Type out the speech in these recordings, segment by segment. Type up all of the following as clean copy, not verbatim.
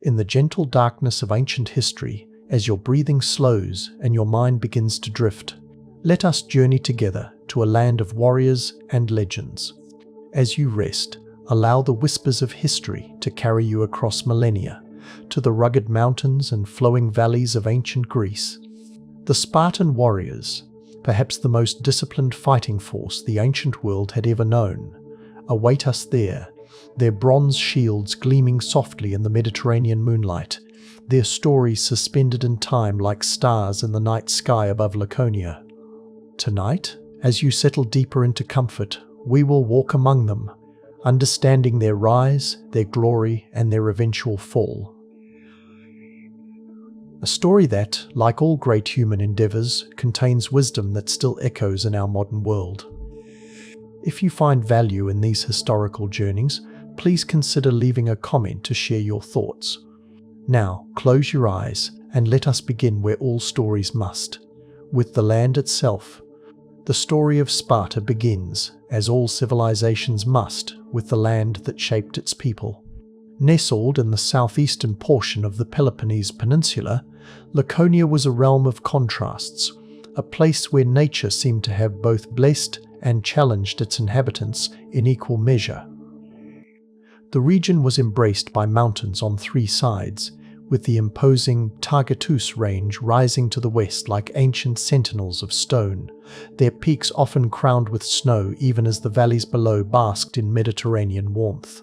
In the gentle darkness of ancient history, as your breathing slows and your mind begins to drift, let us journey together to a land of warriors and legends. As you rest, allow the whispers of history to carry you across millennia, to the rugged mountains and flowing valleys of ancient Greece. The Spartan warriors, perhaps the most disciplined fighting force the ancient world had ever known, await us there, their bronze shields gleaming softly in the Mediterranean moonlight, their stories suspended in time like stars in the night sky above Laconia. Tonight, as you settle deeper into comfort, we will walk among them, understanding their rise, their glory, and their eventual fall. A story that, like all great human endeavours, contains wisdom that still echoes in our modern world. If you find value in these historical journeys, please consider leaving a comment to share your thoughts. Now, close your eyes and let us begin where all stories must, with the land itself. The story of Sparta begins, as all civilizations must, with the land that shaped its people. Nestled in the southeastern portion of the Peloponnesian Peninsula, Laconia was a realm of contrasts, a place where nature seemed to have both blessed and challenged its inhabitants in equal measure. The region was embraced by mountains on three sides, with the imposing Targatus range rising to the west like ancient sentinels of stone, their peaks often crowned with snow even as the valleys below basked in Mediterranean warmth.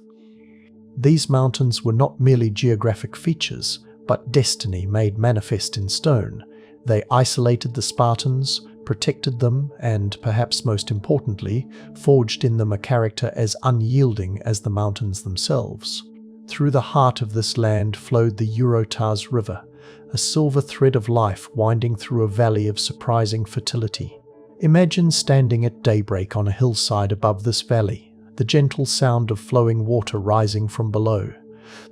These mountains were not merely geographic features, but destiny made manifest in stone. They isolated the Spartans, protected them, and, perhaps most importantly, forged in them a character as unyielding as the mountains themselves. Through the heart of this land flowed the Eurotas River, a silver thread of life winding through a valley of surprising fertility. Imagine standing at daybreak on a hillside above this valley, the gentle sound of flowing water rising from below,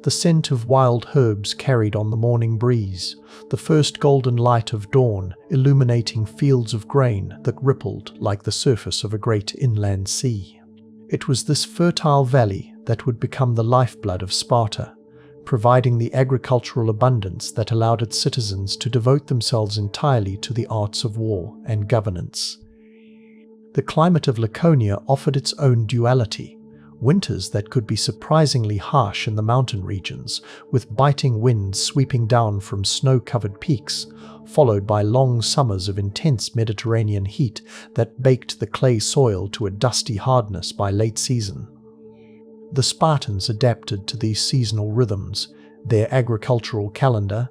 the scent of wild herbs carried on the morning breeze, the first golden light of dawn illuminating fields of grain that rippled like the surface of a great inland sea. It was this fertile valley that would become the lifeblood of Sparta, providing the agricultural abundance that allowed its citizens to devote themselves entirely to the arts of war and governance. The climate of Laconia offered its own duality, winters that could be surprisingly harsh in the mountain regions, with biting winds sweeping down from snow-covered peaks, followed by long summers of intense Mediterranean heat that baked the clay soil to a dusty hardness by late season. The Spartans adapted to these seasonal rhythms, their agricultural calendar,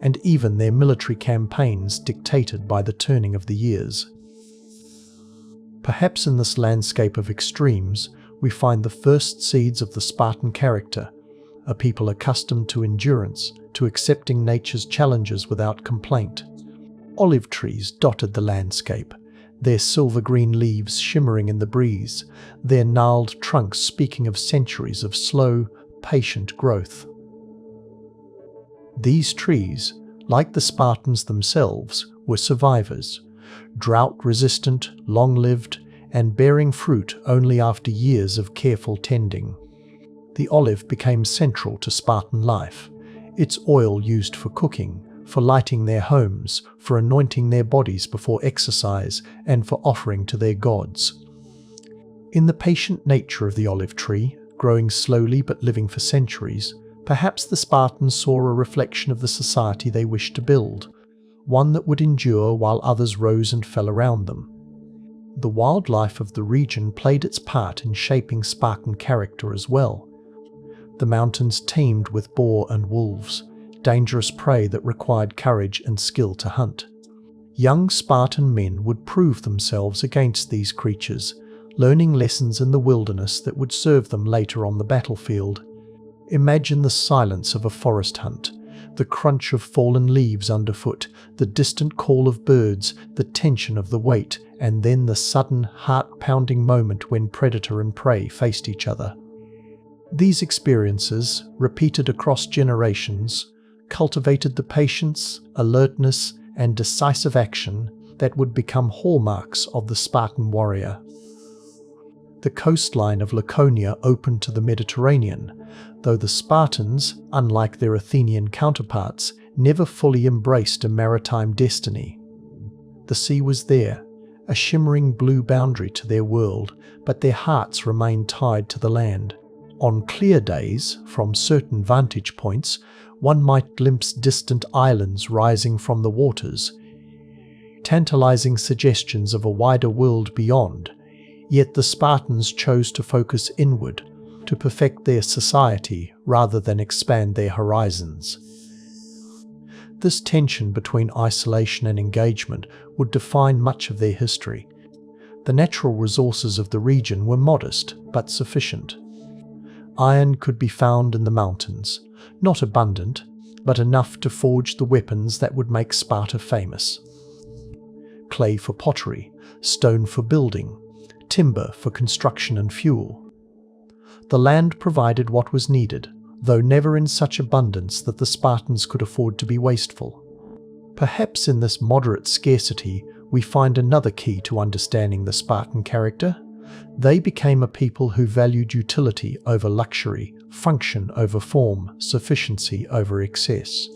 and even their military campaigns dictated by the turning of the years. Perhaps in this landscape of extremes, we find the first seeds of the Spartan character, a people accustomed to endurance, to accepting nature's challenges without complaint. Olive trees dotted the landscape, their silver-green leaves shimmering in the breeze, their gnarled trunks speaking of centuries of slow, patient growth. These trees, like the Spartans themselves, were survivors, drought-resistant, long-lived, and bearing fruit only after years of careful tending. The olive became central to Spartan life, its oil used for cooking, for lighting their homes, for anointing their bodies before exercise, and for offering to their gods. In the patient nature of the olive tree, growing slowly but living for centuries, perhaps the Spartans saw a reflection of the society they wished to build, one that would endure while others rose and fell around them. The wildlife of the region played its part in shaping Spartan character as well. The mountains teemed with boar and wolves, dangerous prey that required courage and skill to hunt. Young Spartan men would prove themselves against these creatures, learning lessons in the wilderness that would serve them later on the battlefield. Imagine the silence of a forest hunt, the crunch of fallen leaves underfoot, the distant call of birds, the tension of the wait, and then the sudden, heart-pounding moment when predator and prey faced each other. These experiences, repeated across generations, cultivated the patience, alertness, and decisive action that would become hallmarks of the Spartan warrior. The coastline of Laconia opened to the Mediterranean, though the Spartans, unlike their Athenian counterparts, never fully embraced a maritime destiny. The sea was there, a shimmering blue boundary to their world, but their hearts remained tied to the land. On clear days, from certain vantage points, one might glimpse distant islands rising from the waters, tantalizing suggestions of a wider world beyond. Yet the Spartans chose to focus inward, to perfect their society rather than expand their horizons. This tension between isolation and engagement would define much of their history. The natural resources of the region were modest but sufficient. Iron could be found in the mountains, not abundant, but enough to forge the weapons that would make Sparta famous. Clay for pottery, stone for building, timber for construction and fuel. The land provided what was needed, though never in such abundance that the Spartans could afford to be wasteful. Perhaps in this moderate scarcity we find another key to understanding the Spartan character. They became a people who valued utility over luxury, function over form, sufficiency over excess.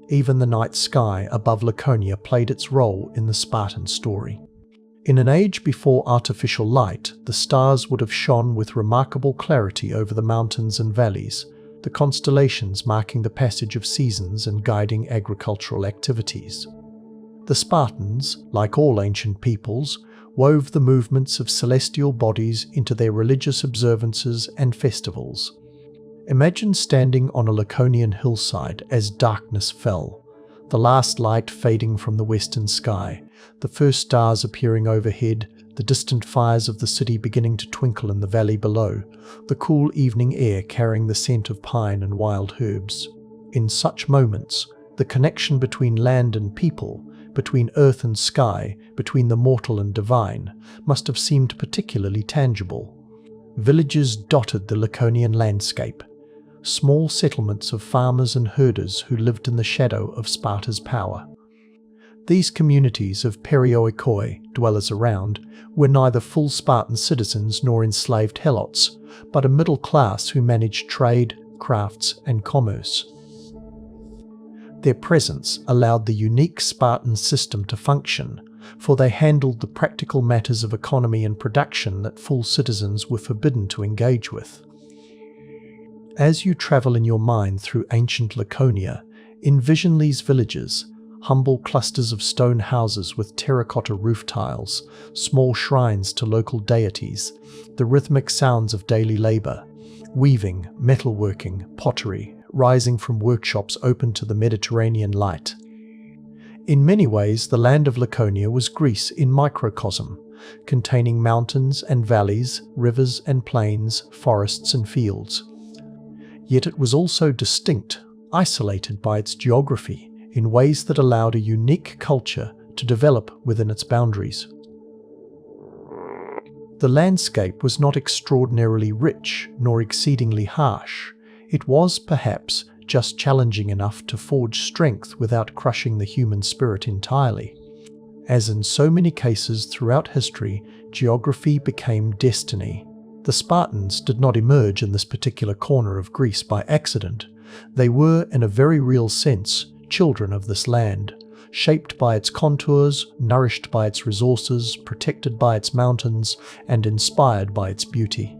Even the night sky above Laconia played its role in the Spartan story. In an age before artificial light, the stars would have shone with remarkable clarity over the mountains and valleys, the constellations marking the passage of seasons and guiding agricultural activities. The Spartans, like all ancient peoples, wove the movements of celestial bodies into their religious observances and festivals. Imagine standing on a Laconian hillside as darkness fell, the last light fading from the western sky, the first stars appearing overhead, the distant fires of the city beginning to twinkle in the valley below, the cool evening air carrying the scent of pine and wild herbs. In such moments, the connection between land and people, between earth and sky, between the mortal and divine, must have seemed particularly tangible. Villages dotted the Laconian landscape, small settlements of farmers and herders who lived in the shadow of Sparta's power. These communities of perioikoi, dwellers around, were neither full Spartan citizens nor enslaved helots, but a middle class who managed trade, crafts, and commerce. Their presence allowed the unique Spartan system to function, for they handled the practical matters of economy and production that full citizens were forbidden to engage with. As you travel in your mind through ancient Laconia, envision these villages, humble clusters of stone houses with terracotta roof tiles, small shrines to local deities, the rhythmic sounds of daily labor, weaving, metalworking, pottery, rising from workshops open to the Mediterranean light. In many ways, the land of Laconia was Greece in microcosm, containing mountains and valleys, rivers and plains, forests and fields. Yet it was also distinct, isolated by its geography, in ways that allowed a unique culture to develop within its boundaries. The landscape was not extraordinarily rich nor exceedingly harsh. It was, perhaps, just challenging enough to forge strength without crushing the human spirit entirely. As in so many cases throughout history, geography became destiny. The Spartans did not emerge in this particular corner of Greece by accident. They were, in a very real sense, children of this land, shaped by its contours, nourished by its resources, protected by its mountains, and inspired by its beauty.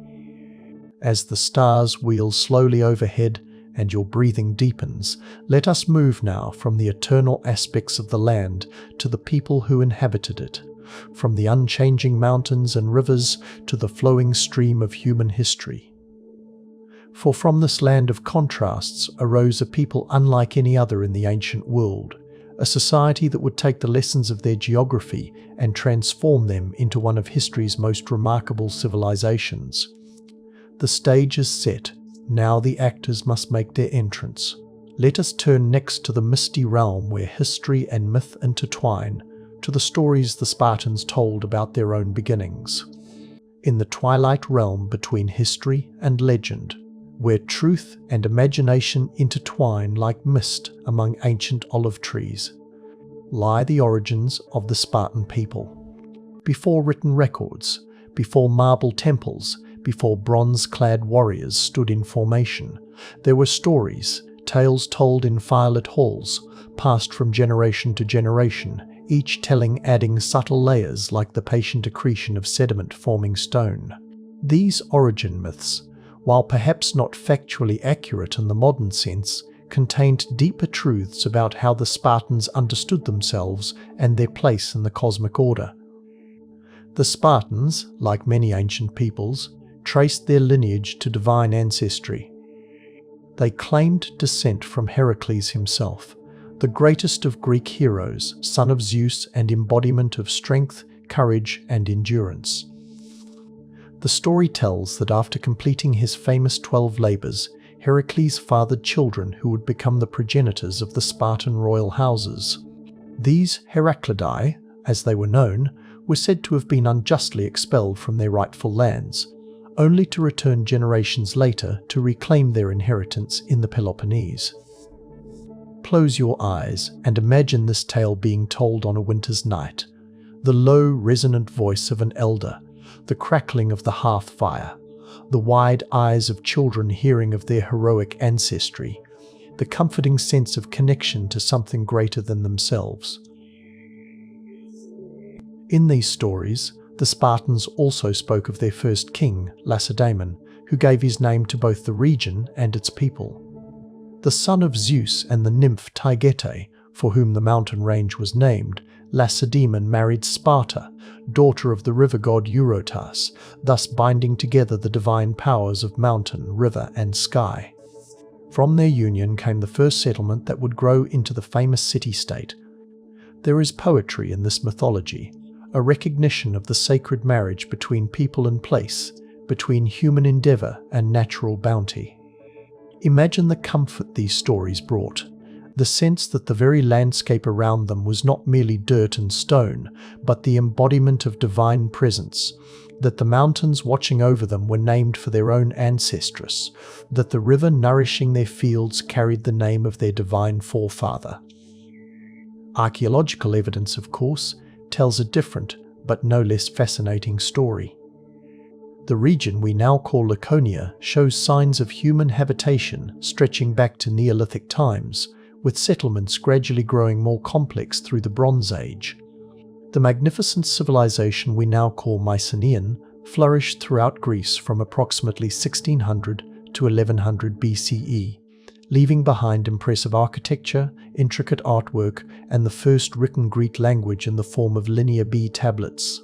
As the stars wheel slowly overhead and your breathing deepens, let us move now from the eternal aspects of the land to the people who inhabited it, from the unchanging mountains and rivers to the flowing stream of human history. For from this land of contrasts arose a people unlike any other in the ancient world, a society that would take the lessons of their geography and transform them into one of history's most remarkable civilizations. The stage is set, now the actors must make their entrance. Let us turn next to the misty realm where history and myth intertwine, to the stories the Spartans told about their own beginnings. In the twilight realm between history and legend, where truth and imagination intertwine like mist among ancient olive trees, lie the origins of the Spartan people. before written records, before marble temples, before bronze-clad warriors stood in formation, there were stories, tales told in firelit halls, passed from generation to generation, each telling adding subtle layers like the patient accretion of sediment forming stone. These origin myths, while perhaps not factually accurate in the modern sense, contained deeper truths about how the Spartans understood themselves and their place in the cosmic order. The Spartans, like many ancient peoples, traced their lineage to divine ancestry. They claimed descent from Heracles himself, the greatest of Greek heroes, son of Zeus and embodiment of strength, courage, and endurance. The story tells that after completing his famous 12 labours, Heracles fathered children who would become the progenitors of the Spartan royal houses. These Heraclidae, as they were known, were said to have been unjustly expelled from their rightful lands, only to return generations later to reclaim their inheritance in the Peloponnese. Close your eyes and imagine this tale being told on a winter's night. The low, resonant voice of an elder, the crackling of the hearth fire, the wide eyes of children hearing of their heroic ancestry, the comforting sense of connection to something greater than themselves. In these stories, the Spartans also spoke of their first king, Lacedaemon, who gave his name to both the region and its people. The son of Zeus and the nymph Taygete, for whom the mountain range was named, Lacedaemon married Sparta, daughter of the river god Eurotas, thus binding together the divine powers of mountain, river, and sky. From their union came the first settlement that would grow into the famous city-state. There is poetry in this mythology, a recognition of the sacred marriage between people and place, between human endeavour and natural bounty. Imagine the comfort these stories brought, the sense that the very landscape around them was not merely dirt and stone, but the embodiment of divine presence, that the mountains watching over them were named for their own ancestress, that the river nourishing their fields carried the name of their divine forefather. Archaeological evidence, of course, tells a different, but no less fascinating story. The region we now call Laconia shows signs of human habitation stretching back to Neolithic times, with settlements gradually growing more complex through the Bronze Age. The magnificent civilization we now call Mycenaean flourished throughout Greece from approximately 1600 to 1100 BCE, leaving behind impressive architecture, intricate artwork, and the first written Greek language in the form of Linear B tablets.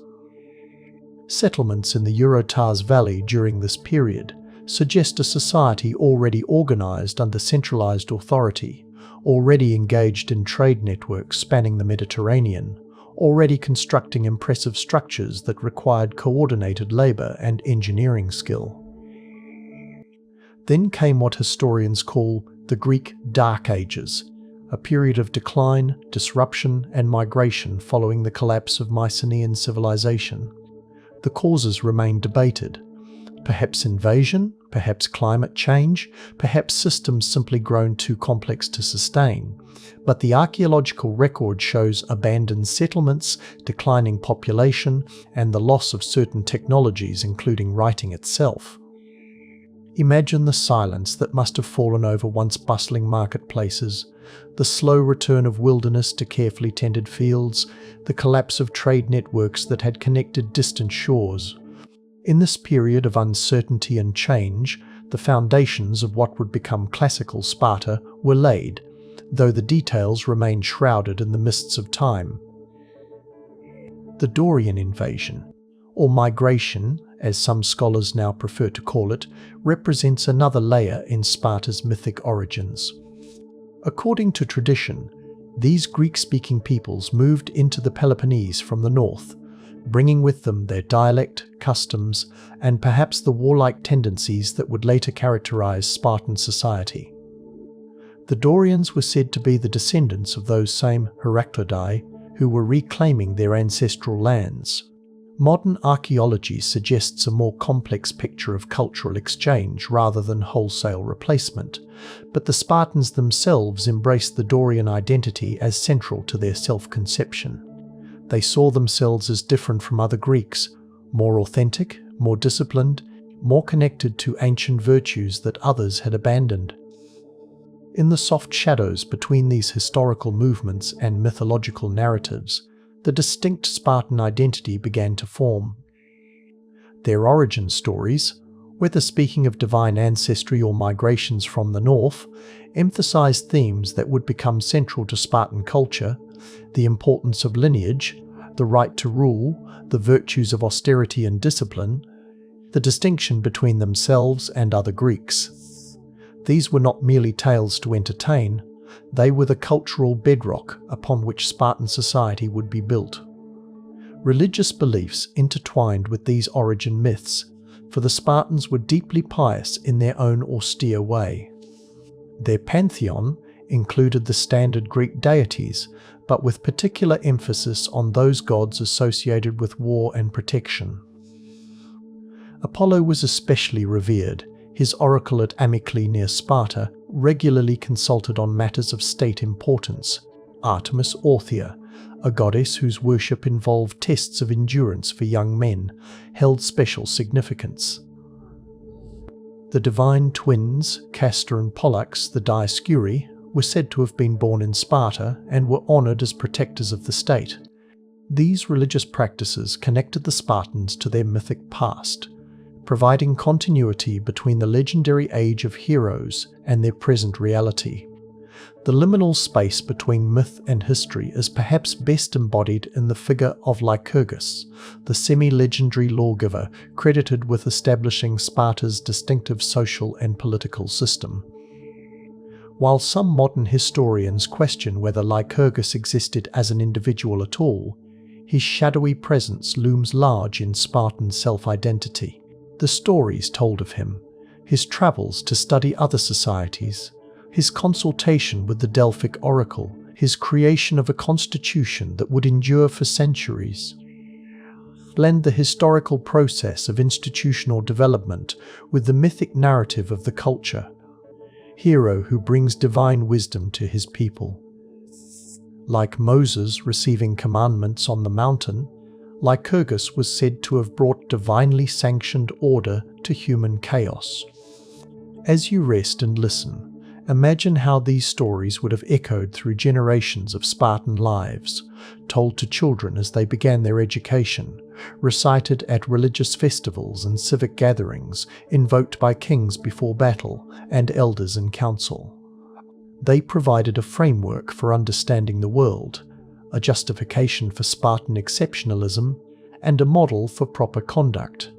Settlements in the Eurotas Valley during this period suggest a society already organized under centralized authority, already engaged in trade networks spanning the Mediterranean, already constructing impressive structures that required coordinated labor and engineering skill. Then came what historians call the Greek Dark Ages, a period of decline, disruption, and migration following the collapse of Mycenaean civilization. The causes remain debated. Perhaps invasion, perhaps climate change, perhaps systems simply grown too complex to sustain. But the archaeological record shows abandoned settlements, declining population, and the loss of certain technologies, including writing itself. Imagine the silence that must have fallen over once bustling marketplaces, the slow return of wilderness to carefully tended fields, the collapse of trade networks that had connected distant shores. In this period of uncertainty and change, the foundations of what would become classical Sparta were laid, though the details remained shrouded in the mists of time. The Dorian invasion, or migration, as some scholars now prefer to call it, represents another layer in Sparta's mythic origins. According to tradition, these Greek-speaking peoples moved into the Peloponnese from the north, bringing with them their dialect, customs, and perhaps the warlike tendencies that would later characterize Spartan society. The Dorians were said to be the descendants of those same Heraclidae who were reclaiming their ancestral lands. Modern archaeology suggests a more complex picture of cultural exchange rather than wholesale replacement, but the Spartans themselves embraced the Dorian identity as central to their self-conception. They saw themselves as different from other Greeks, more authentic, more disciplined, more connected to ancient virtues that others had abandoned. In the soft shadows between these historical movements and mythological narratives, the distinct Spartan identity began to form. Their origin stories, whether speaking of divine ancestry or migrations from the north, emphasized themes that would become central to Spartan culture: the importance of lineage, the right to rule, the virtues of austerity and discipline, the distinction between themselves and other Greeks. These were not merely tales to entertain, they were the cultural bedrock upon which Spartan society would be built. Religious beliefs intertwined with these origin myths, for the Spartans were deeply pious in their own austere way. Their pantheon included the standard Greek deities, but with particular emphasis on those gods associated with war and protection. Apollo was especially revered. His oracle at Amyclae near Sparta regularly consulted on matters of state importance. Artemis Orthia, a goddess whose worship involved tests of endurance for young men, held special significance. The divine twins, Castor and Pollux, the Dioscuri, were said to have been born in Sparta and were honoured as protectors of the state. These religious practices connected the Spartans to their mythic past, providing continuity between the legendary age of heroes and their present reality. The liminal space between myth and history is perhaps best embodied in the figure of Lycurgus, the semi-legendary lawgiver credited with establishing Sparta's distinctive social and political system. While some modern historians question whether Lycurgus existed as an individual at all, his shadowy presence looms large in Spartan self-identity. The stories told of him, his travels to study other societies, his consultation with the Delphic oracle, his creation of a constitution that would endure for centuries, blend the historical process of institutional development with the mythic narrative of the culture. Hero who brings divine wisdom to his people. Like Moses receiving commandments on the mountain, Lycurgus was said to have brought divinely sanctioned order to human chaos. As you rest and listen, imagine how these stories would have echoed through generations of Spartan lives, told to children as they began their education, recited at religious festivals and civic gatherings, invoked by kings before battle and elders in council. They provided a framework for understanding the world, a justification for Spartan exceptionalism, and a model for proper conduct.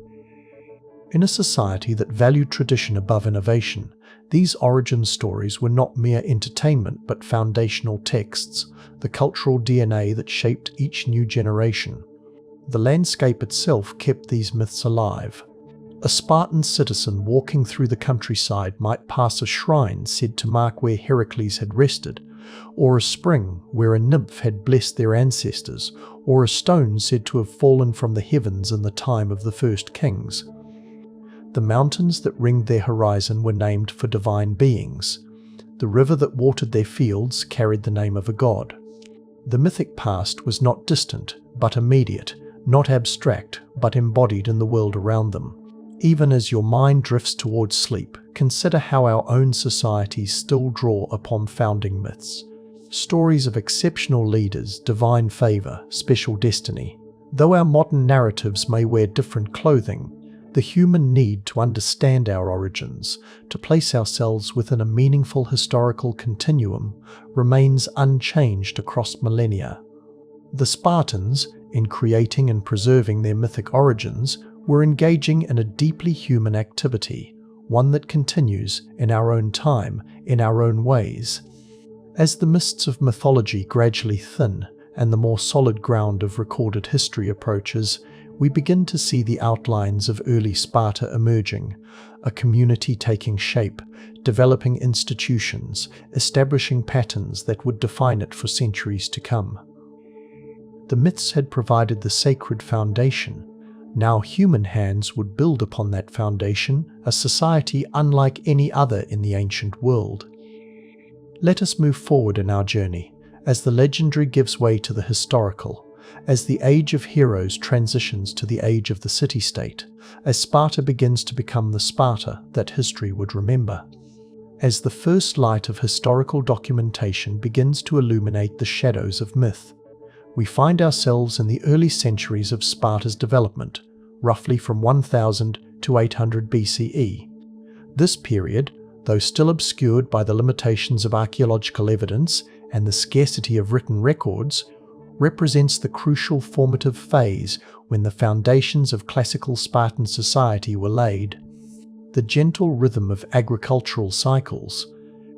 In a society that valued tradition above innovation, these origin stories were not mere entertainment but foundational texts, the cultural DNA that shaped each new generation. The landscape itself kept these myths alive. A Spartan citizen walking through the countryside might pass a shrine said to mark where Heracles had rested, or a spring where a nymph had blessed their ancestors, or a stone said to have fallen from the heavens in the time of the first kings. The mountains that ringed their horizon were named for divine beings. The river that watered their fields carried the name of a god. The mythic past was not distant, but immediate, not abstract, but embodied in the world around them. Even as your mind drifts towards sleep, consider how our own societies still draw upon founding myths. Stories of exceptional leaders, divine favour, special destiny. Though our modern narratives may wear different clothing, the human need to understand our origins, to place ourselves within a meaningful historical continuum, remains unchanged across millennia. The Spartans, in creating and preserving their mythic origins, were engaging in a deeply human activity, one that continues in our own time, in our own ways. As the mists of mythology gradually thin and the more solid ground of recorded history approaches, we begin to see the outlines of early Sparta emerging, a community taking shape, developing institutions, establishing patterns that would define it for centuries to come. The myths had provided the sacred foundation. Now human hands would build upon that foundation a society unlike any other in the ancient world. Let us move forward in our journey, as the legendary gives way to the historical, as the age of heroes transitions to the age of the city-state, as Sparta begins to become the Sparta that history would remember. As the first light of historical documentation begins to illuminate the shadows of myth, we find ourselves in the early centuries of Sparta's development, roughly from 1000 to 800 BCE. This period, though still obscured by the limitations of archaeological evidence and the scarcity of written records, represents the crucial formative phase when the foundations of classical Spartan society were laid. The gentle rhythm of agricultural cycles,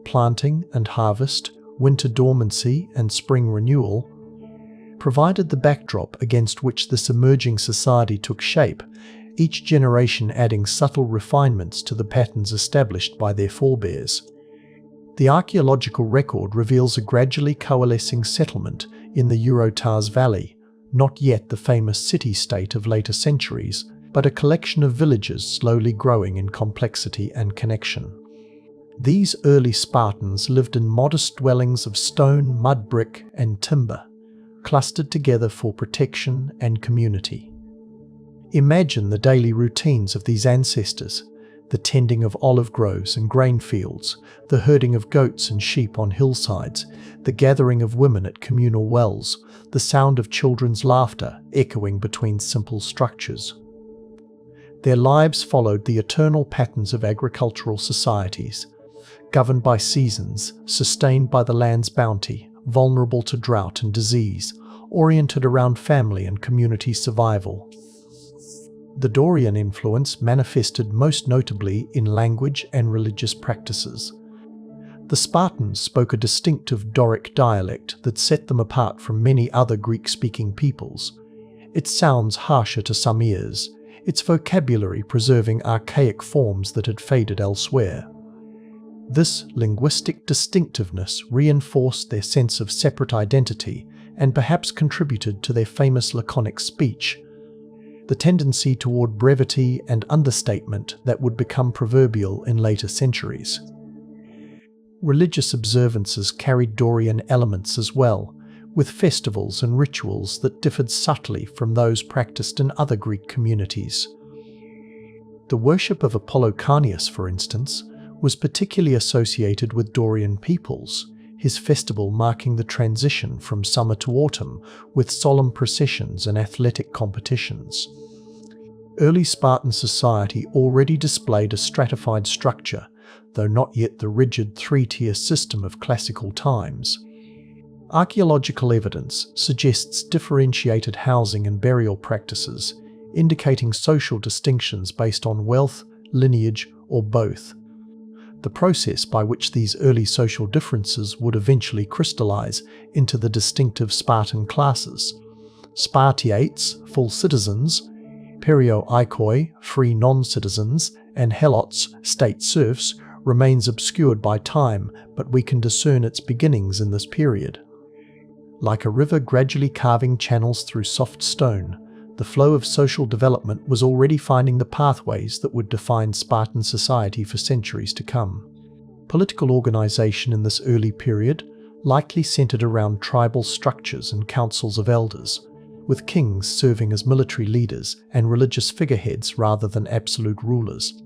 planting and harvest, winter dormancy and spring renewal, provided the backdrop against which this emerging society took shape, each generation adding subtle refinements to the patterns established by their forebears. The archaeological record reveals a gradually coalescing settlement in the Eurotas Valley, not yet the famous city-state of later centuries, but a collection of villages slowly growing in complexity and connection. These early Spartans lived in modest dwellings of stone, mud brick, and timber, clustered together for protection and community. Imagine the daily routines of these ancestors: the tending of olive groves and grain fields, the herding of goats and sheep on hillsides, the gathering of women at communal wells, the sound of children's laughter echoing between simple structures. Their lives followed the eternal patterns of agricultural societies, governed by seasons, sustained by the land's bounty, vulnerable to drought and disease, oriented around family and community survival. The Dorian influence manifested most notably in language and religious practices. The Spartans spoke a distinctive Doric dialect that set them apart from many other Greek-speaking peoples. It sounds harsher to some ears, its vocabulary preserving archaic forms that had faded elsewhere. This linguistic distinctiveness reinforced their sense of separate identity and perhaps contributed to their famous laconic speech, the tendency toward brevity and understatement that would become proverbial in later centuries. Religious observances carried Dorian elements as well, with festivals and rituals that differed subtly from those practiced in other Greek communities. The worship of Apollocanius, for instance, was particularly associated with Dorian peoples, his festival marking the transition from summer to autumn with solemn processions and athletic competitions. Early Spartan society already displayed a stratified structure, though not yet the rigid three-tier system of classical times. Archaeological evidence suggests differentiated housing and burial practices, indicating social distinctions based on wealth, lineage, or both. The process by which these early social differences would eventually crystallize into the distinctive Spartan classes: Spartiates, full citizens; Perioikoi, free non-citizens; and Helots, state serfs, remains obscured by time, but we can discern its beginnings in this period. Like a river gradually carving channels through soft stone, the flow of social development was already finding the pathways that would define Spartan society for centuries to come. Political organization in this early period likely centered around tribal structures and councils of elders, with kings serving as military leaders and religious figureheads rather than absolute rulers.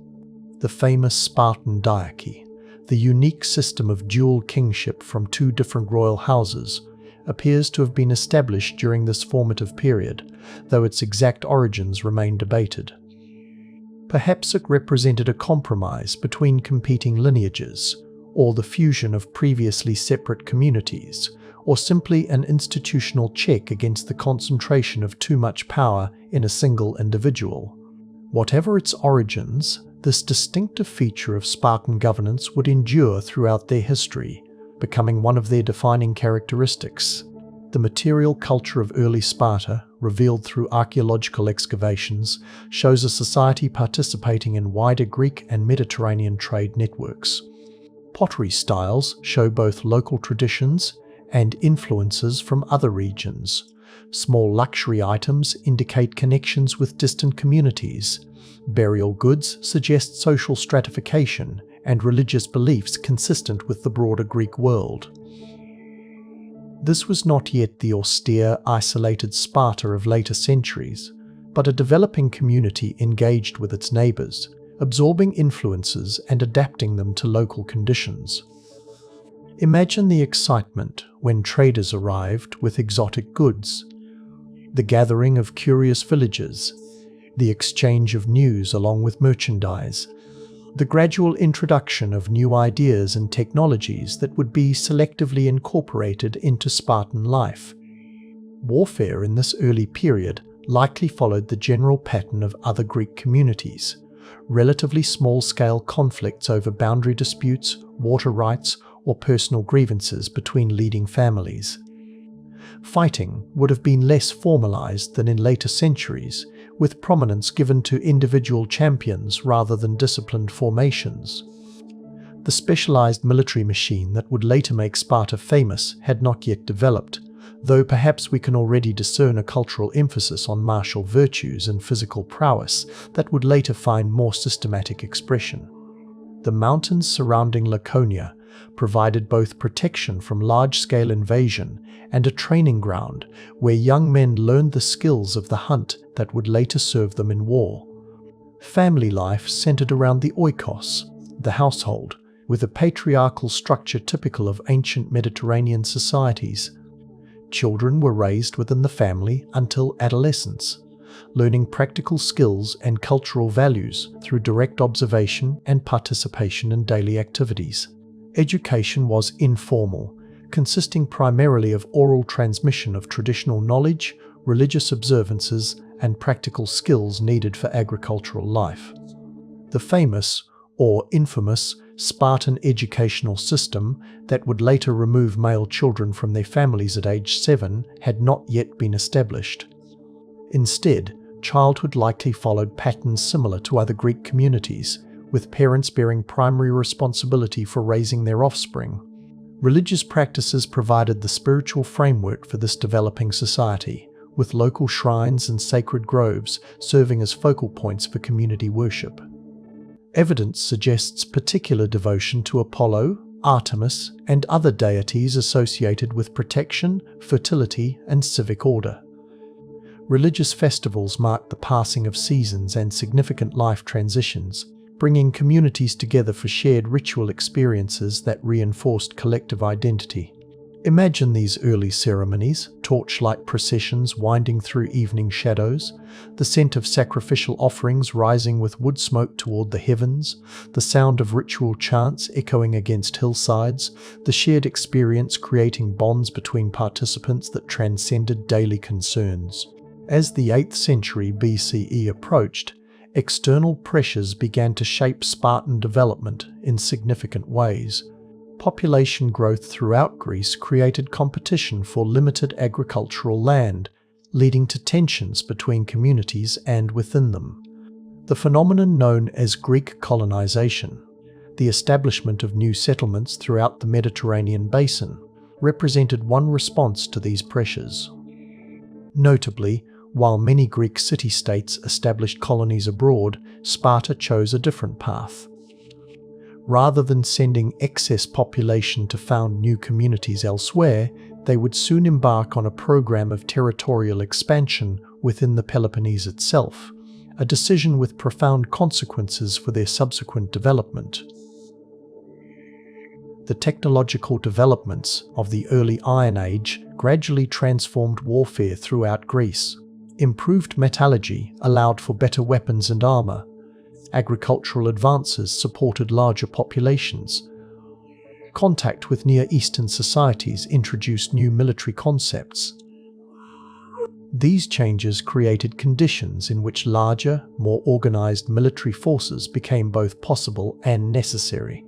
The famous Spartan diarchy, the unique system of dual kingship from two different royal houses, appears to have been established during this formative period, though its exact origins remain debated. Perhaps it represented a compromise between competing lineages, or the fusion of previously separate communities, or simply an institutional check against the concentration of too much power in a single individual. Whatever its origins, this distinctive feature of Spartan governance would endure throughout their history, becoming one of their defining characteristics. The material culture of early Sparta, revealed through archaeological excavations, shows a society participating in wider Greek and Mediterranean trade networks. Pottery styles show both local traditions and influences from other regions. Small luxury items indicate connections with distant communities. Burial goods suggest social stratification and religious beliefs consistent with the broader Greek world. This was not yet the austere, isolated Sparta of later centuries, but a developing community engaged with its neighbours, absorbing influences and adapting them to local conditions. Imagine the excitement when traders arrived with exotic goods, the gathering of curious villagers, the exchange of news along with merchandise, the gradual introduction of new ideas and technologies that would be selectively incorporated into Spartan life. Warfare in this early period likely followed the general pattern of other Greek communities: relatively small-scale conflicts over boundary disputes, water rights, or personal grievances between leading families. Fighting would have been less formalized than in later centuries, with prominence given to individual champions rather than disciplined formations. The specialized military machine that would later make Sparta famous had not yet developed, though perhaps we can already discern a cultural emphasis on martial virtues and physical prowess that would later find more systematic expression. The mountains surrounding Laconia provided both protection from large-scale invasion and a training ground where young men learned the skills of the hunt that would later serve them in war. Family life centered around the oikos, the household, with a patriarchal structure typical of ancient Mediterranean societies. Children were raised within the family until adolescence, learning practical skills and cultural values through direct observation and participation in daily activities. Education was informal, consisting primarily of oral transmission of traditional knowledge, religious observances, and practical skills needed for agricultural life. The famous, or infamous, Spartan educational system that would later remove male children from their families at age 7 had not yet been established. Instead, childhood likely followed patterns similar to other Greek communities, with parents bearing primary responsibility for raising their offspring. Religious practices provided the spiritual framework for this developing society, with local shrines and sacred groves serving as focal points for community worship. Evidence suggests particular devotion to Apollo, Artemis, and other deities associated with protection, fertility, and civic order. Religious festivals marked the passing of seasons and significant life transitions, bringing communities together for shared ritual experiences that reinforced collective identity. Imagine these early ceremonies, torchlight processions winding through evening shadows, the scent of sacrificial offerings rising with wood smoke toward the heavens, the sound of ritual chants echoing against hillsides, the shared experience creating bonds between participants that transcended daily concerns. As the 8th century BCE approached, external pressures began to shape Spartan development in significant ways. Population growth throughout Greece created competition for limited agricultural land, leading to tensions between communities and within them. The phenomenon known as Greek colonization, the establishment of new settlements throughout the Mediterranean basin, represented one response to these pressures. Notably, while many Greek city-states established colonies abroad, Sparta chose a different path. Rather than sending excess population to found new communities elsewhere, they would soon embark on a program of territorial expansion within the Peloponnese itself, a decision with profound consequences for their subsequent development. The technological developments of the early Iron Age gradually transformed warfare throughout Greece. Improved metallurgy allowed for better weapons and armor. Agricultural advances supported larger populations. Contact with Near Eastern societies introduced new military concepts. These changes created conditions in which larger, more organized military forces became both possible and necessary.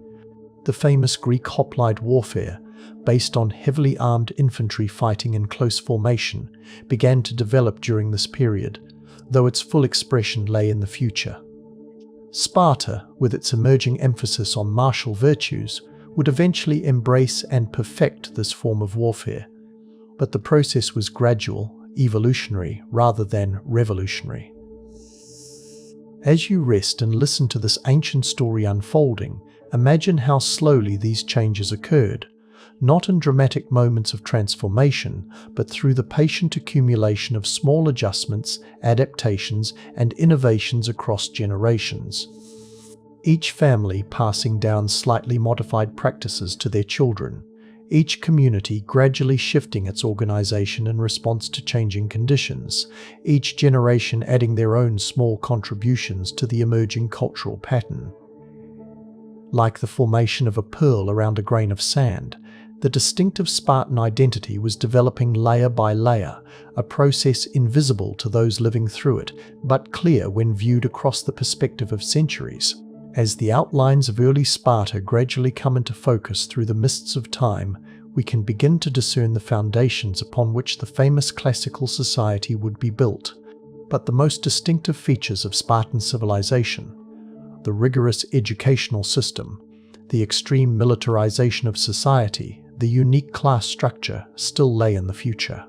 The famous Greek hoplite warfare, based on heavily armed infantry fighting in close formation, began to develop during this period, though its full expression lay in the future. Sparta, with its emerging emphasis on martial virtues, would eventually embrace and perfect this form of warfare, but the process was gradual, evolutionary rather than revolutionary. As you rest and listen to this ancient story unfolding, imagine how slowly these changes occurred, not in dramatic moments of transformation, but through the patient accumulation of small adjustments, adaptations, and innovations across generations. Each family passing down slightly modified practices to their children, each community gradually shifting its organization in response to changing conditions, each generation adding their own small contributions to the emerging cultural pattern. Like the formation of a pearl around a grain of sand, the distinctive Spartan identity was developing layer by layer, a process invisible to those living through it, but clear when viewed across the perspective of centuries. As the outlines of early Sparta gradually come into focus through the mists of time, we can begin to discern the foundations upon which the famous classical society would be built. But the most distinctive features of Spartan civilization, the rigorous educational system, the extreme militarization of society, the unique class structure, still lay in the future.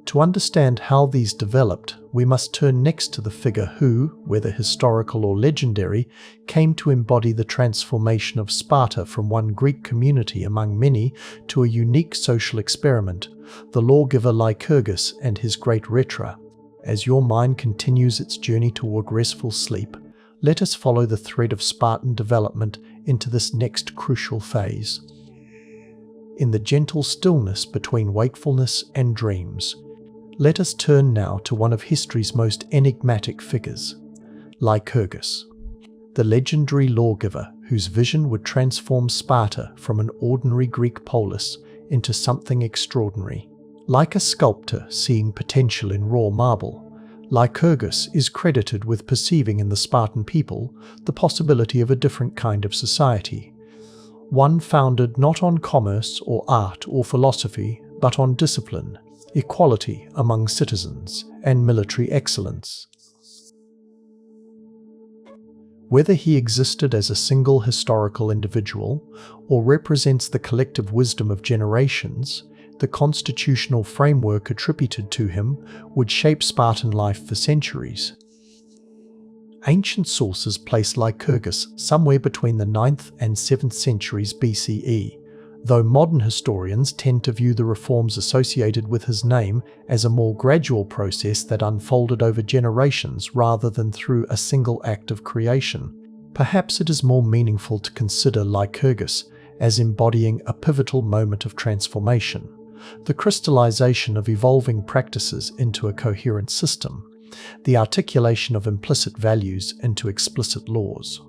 To understand how these developed, we must turn next to the figure who, whether historical or legendary, came to embody the transformation of Sparta from one Greek community among many to a unique social experiment, the lawgiver Lycurgus and his Great Rhetra. As your mind continues its journey toward restful sleep, let us follow the thread of Spartan development into this next crucial phase. In the gentle stillness between wakefulness and dreams, let us turn now to one of history's most enigmatic figures, Lycurgus, the legendary lawgiver whose vision would transform Sparta from an ordinary Greek polis into something extraordinary. Like a sculptor seeing potential in raw marble, Lycurgus is credited with perceiving in the Spartan people the possibility of a different kind of society, one founded not on commerce or art or philosophy, but on discipline, equality among citizens, and military excellence. Whether he existed as a single historical individual or represents the collective wisdom of generations, the constitutional framework attributed to him would shape Spartan life for centuries. Ancient sources place Lycurgus somewhere between the 9th and 7th centuries BCE, though modern historians tend to view the reforms associated with his name as a more gradual process that unfolded over generations rather than through a single act of creation. Perhaps it is more meaningful to consider Lycurgus as embodying a pivotal moment of transformation, the crystallization of evolving practices into a coherent system, the articulation of implicit values into explicit laws.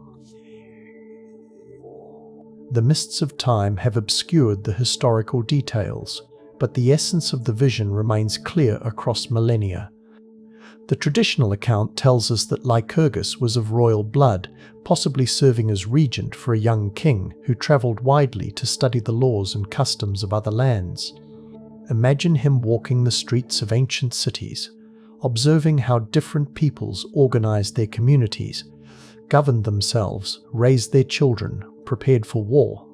The mists of time have obscured the historical details, but the essence of the vision remains clear across millennia. The traditional account tells us that Lycurgus was of royal blood, possibly serving as regent for a young king who travelled widely to study the laws and customs of other lands. Imagine him walking the streets of ancient cities, observing how different peoples organized their communities, governed themselves, raised their children, prepared for war.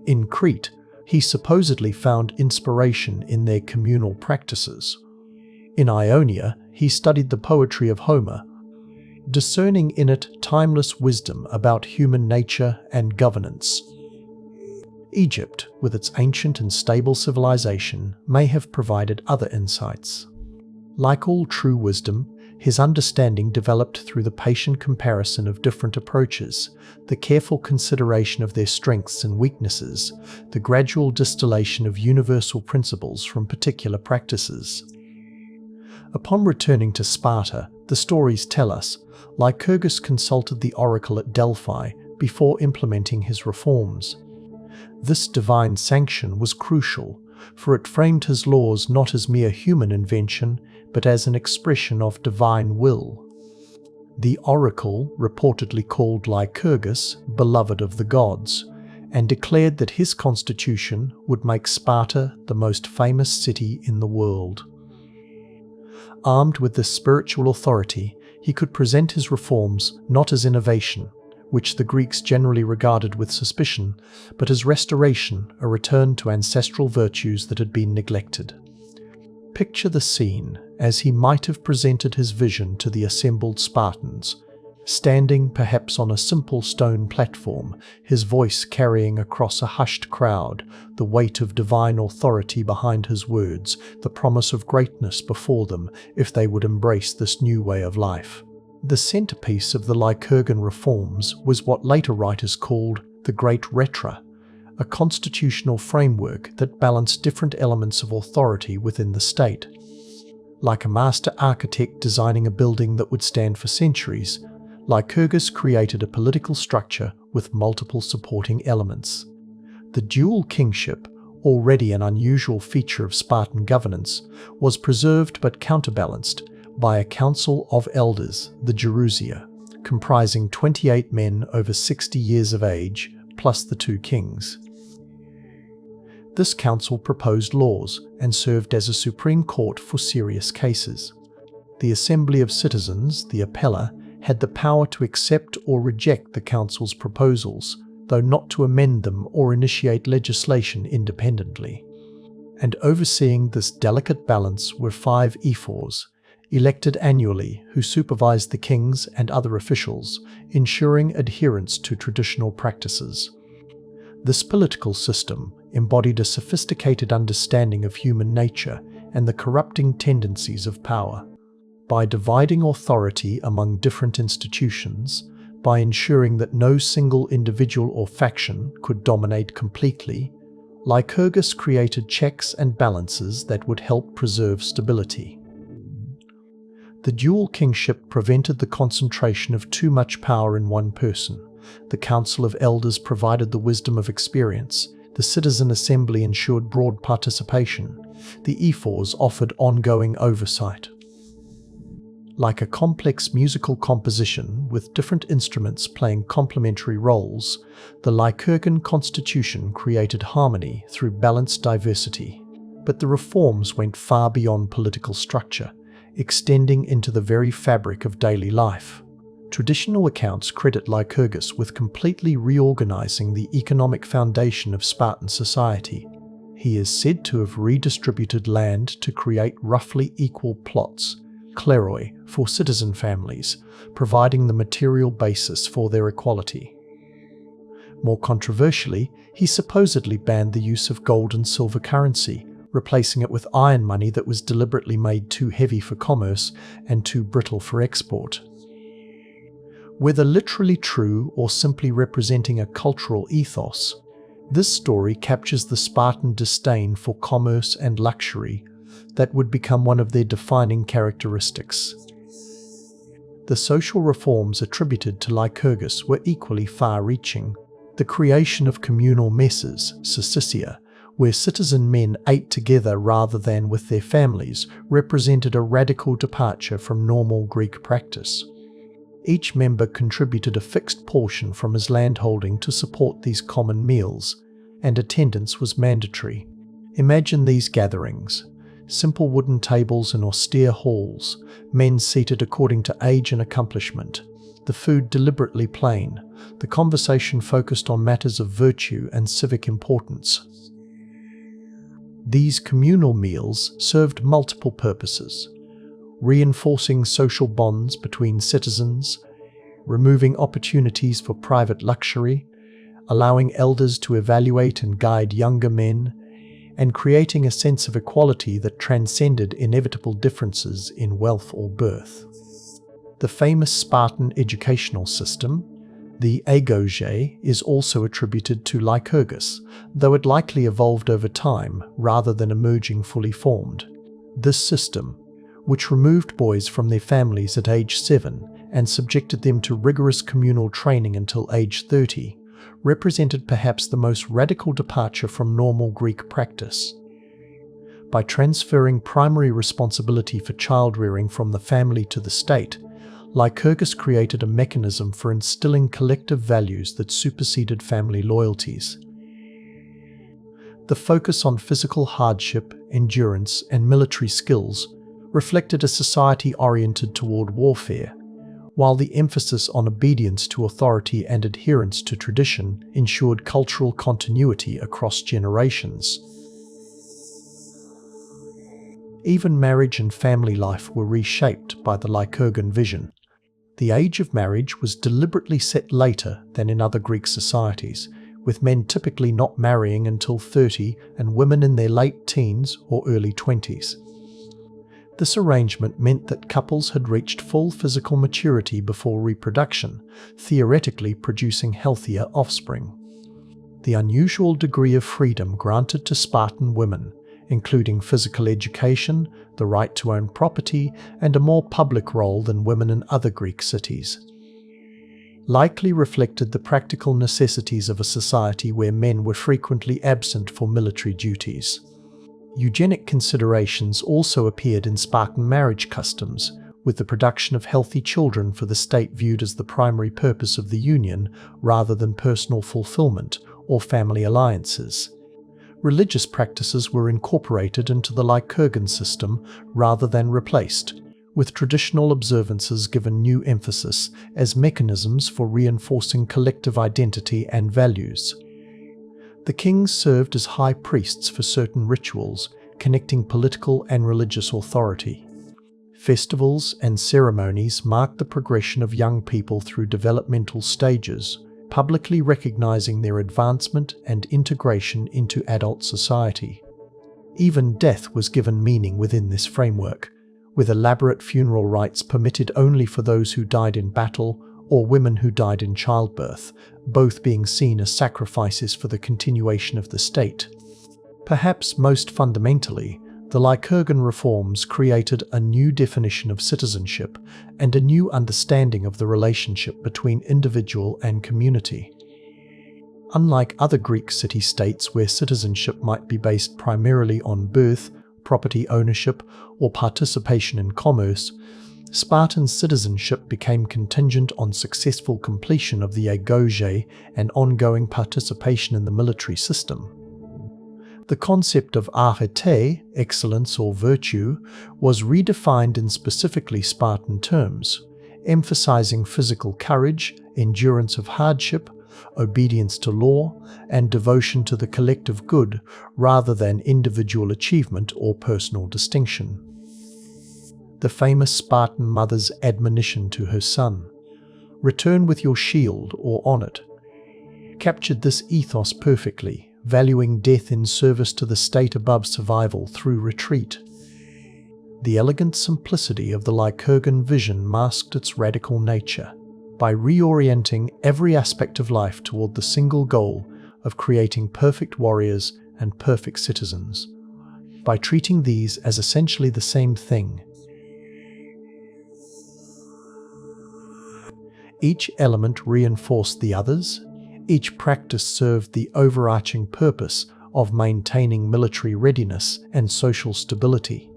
In Crete, he supposedly found inspiration in their communal practices. In Ionia, he studied the poetry of Homer, discerning in it timeless wisdom about human nature and governance. Egypt, with its ancient and stable civilization, may have provided other insights. Like all true wisdom, his understanding developed through the patient comparison of different approaches, the careful consideration of their strengths and weaknesses, the gradual distillation of universal principles from particular practices. Upon returning to Sparta, the stories tell us, Lycurgus consulted the oracle at Delphi before implementing his reforms. This divine sanction was crucial, for it framed his laws not as mere human invention, but as an expression of divine will. The oracle reportedly called Lycurgus beloved of the gods, and declared that his constitution would make Sparta the most famous city in the world. Armed with this spiritual authority, he could present his reforms not as innovation, which the Greeks generally regarded with suspicion, but as restoration, a return to ancestral virtues that had been neglected. Picture the scene as he might have presented his vision to the assembled Spartans. Standing perhaps on a simple stone platform, his voice carrying across a hushed crowd the weight of divine authority behind his words, the promise of greatness before them if they would embrace this new way of life. The centerpiece of the Lycurgan reforms was what later writers called the Great Rhetra, a constitutional framework that balanced different elements of authority within the state. Like a master architect designing a building that would stand for centuries, Lycurgus created a political structure with multiple supporting elements. The dual kingship, already an unusual feature of Spartan governance, was preserved but counterbalanced by a council of elders, the Gerousia, comprising 28 men over 60 years of age, plus the 2 kings. This council proposed laws and served as a supreme court for serious cases. The assembly of citizens, the appella, had the power to accept or reject the council's proposals, though not to amend them or initiate legislation independently. And overseeing this delicate balance were 5 ephors, elected annually, who supervised the kings and other officials, ensuring adherence to traditional practices. This political system embodied a sophisticated understanding of human nature and the corrupting tendencies of power. By dividing authority among different institutions, by ensuring that no single individual or faction could dominate completely, Lycurgus created checks and balances that would help preserve stability. The dual kingship prevented the concentration of too much power in one person. The Council of Elders provided the wisdom of experience. The citizen assembly ensured broad participation. The ephors offered ongoing oversight. Like a complex musical composition with different instruments playing complementary roles, the Lycurgan constitution created harmony through balanced diversity. But the reforms went far beyond political structure, extending into the very fabric of daily life. Traditional accounts credit Lycurgus with completely reorganizing the economic foundation of Spartan society. He is said to have redistributed land to create roughly equal plots, kleroi, for citizen families, providing the material basis for their equality. More controversially, he supposedly banned the use of gold and silver currency, replacing it with iron money that was deliberately made too heavy for commerce and too brittle for export. Whether literally true or simply representing a cultural ethos, this story captures the Spartan disdain for commerce and luxury that would become one of their defining characteristics. The social reforms attributed to Lycurgus were equally far-reaching. The creation of communal messes, syssitia, where citizen men ate together rather than with their families, represented a radical departure from normal Greek practice. Each member contributed a fixed portion from his landholding to support these common meals, and attendance was mandatory. Imagine these gatherings. Simple wooden tables in austere halls, men seated according to age and accomplishment, the food deliberately plain, the conversation focused on matters of virtue and civic importance. These communal meals served multiple purposes: reinforcing social bonds between citizens, removing opportunities for private luxury, allowing elders to evaluate and guide younger men, and creating a sense of equality that transcended inevitable differences in wealth or birth. The famous Spartan educational system, the Agoge, is also attributed to Lycurgus, though it likely evolved over time rather than emerging fully formed. This system, which removed boys from their families at age 7 and subjected them to rigorous communal training until age 30, represented perhaps the most radical departure from normal Greek practice. By transferring primary responsibility for child-rearing from the family to the state, Lycurgus created a mechanism for instilling collective values that superseded family loyalties. The focus on physical hardship, endurance, and military skills reflected a society oriented toward warfare, while the emphasis on obedience to authority and adherence to tradition ensured cultural continuity across generations. Even marriage and family life were reshaped by the Lycurgan vision. The age of marriage was deliberately set later than in other Greek societies, with men typically not marrying until 30 and women in their late teens or early 20s. This arrangement meant that couples had reached full physical maturity before reproduction, theoretically producing healthier offspring. The unusual degree of freedom granted to Spartan women, including physical education, the right to own property, and a more public role than women in other Greek cities, likely reflected the practical necessities of a society where men were frequently absent for military duties. Eugenic considerations also appeared in Spartan marriage customs, with the production of healthy children for the state viewed as the primary purpose of the union rather than personal fulfillment or family alliances. Religious practices were incorporated into the Lycurgan system rather than replaced, with traditional observances given new emphasis as mechanisms for reinforcing collective identity and values. The kings served as high priests for certain rituals, connecting political and religious authority. Festivals and ceremonies marked the progression of young people through developmental stages, publicly recognizing their advancement and integration into adult society. Even death was given meaning within this framework, with elaborate funeral rites permitted only for those who died in battle or women who died in childbirth, both being seen as sacrifices for the continuation of the state. Perhaps most fundamentally, the Lycurgan reforms created a new definition of citizenship and a new understanding of the relationship between individual and community. Unlike other Greek city-states where citizenship might be based primarily on birth, property ownership, or participation in commerce, Spartan citizenship became contingent on successful completion of the Agoge and ongoing participation in the military system. The concept of arete, excellence or virtue, was redefined in specifically Spartan terms, emphasizing physical courage, endurance of hardship, obedience to law, and devotion to the collective good rather than individual achievement or personal distinction. The famous Spartan mother's admonition to her son, "Return with your shield or on it," captured this ethos perfectly, valuing death in service to the state above survival through retreat. The elegant simplicity of the Lycurgan vision masked its radical nature, by reorienting every aspect of life toward the single goal of creating perfect warriors and perfect citizens, by treating these as essentially the same thing. Each element reinforced the others. Each practice served the overarching purpose of maintaining military readiness and social stability.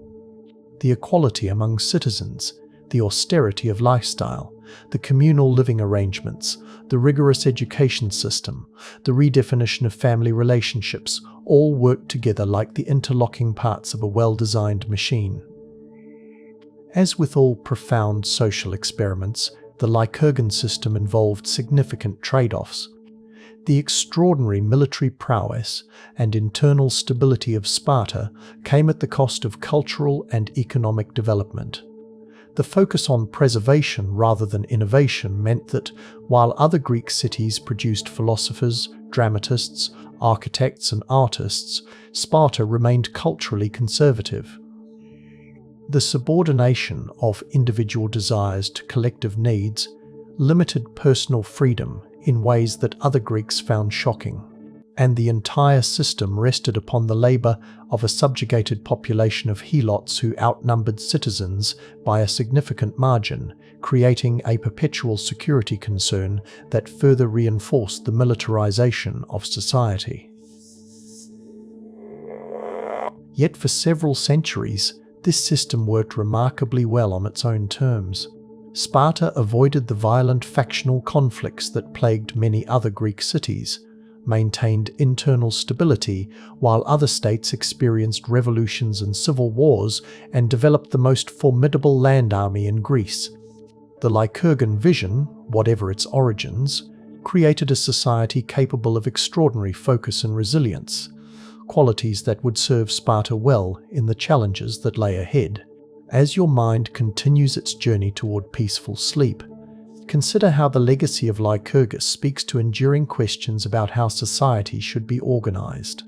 The equality among citizens, the austerity of lifestyle, the communal living arrangements, the rigorous education system, the redefinition of family relationships all worked together like the interlocking parts of a well-designed machine. As with all profound social experiments, the Lycurgan system involved significant trade-offs. The extraordinary military prowess and internal stability of Sparta came at the cost of cultural and economic development. The focus on preservation rather than innovation meant that, while other Greek cities produced philosophers, dramatists, architects, and artists, Sparta remained culturally conservative. The subordination of individual desires to collective needs limited personal freedom in ways that other Greeks found shocking, and the entire system rested upon the labor of a subjugated population of helots who outnumbered citizens by a significant margin, creating a perpetual security concern that further reinforced the militarization of society. Yet for several centuries, this system worked remarkably well on its own terms. Sparta avoided the violent factional conflicts that plagued many other Greek cities, maintained internal stability while other states experienced revolutions and civil wars, and developed the most formidable land army in Greece. The Lycurgan vision, whatever its origins, created a society capable of extraordinary focus and resilience, qualities that would serve Sparta well in the challenges that lay ahead. As your mind continues its journey toward peaceful sleep, Consider how the legacy of Lycurgus speaks to enduring questions about how society should be organized.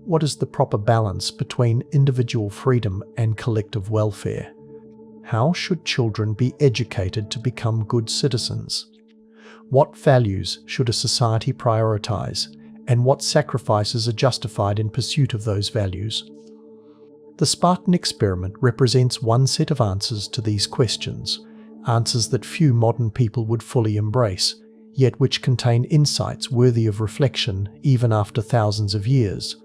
What is the proper balance between individual freedom and collective welfare? How should children be educated to become good citizens? What values should a society prioritize, and what sacrifices are justified in pursuit of those values? The Spartan experiment represents one set of answers to these questions, answers that few modern people would fully embrace, yet which contain insights worthy of reflection even after thousands of years.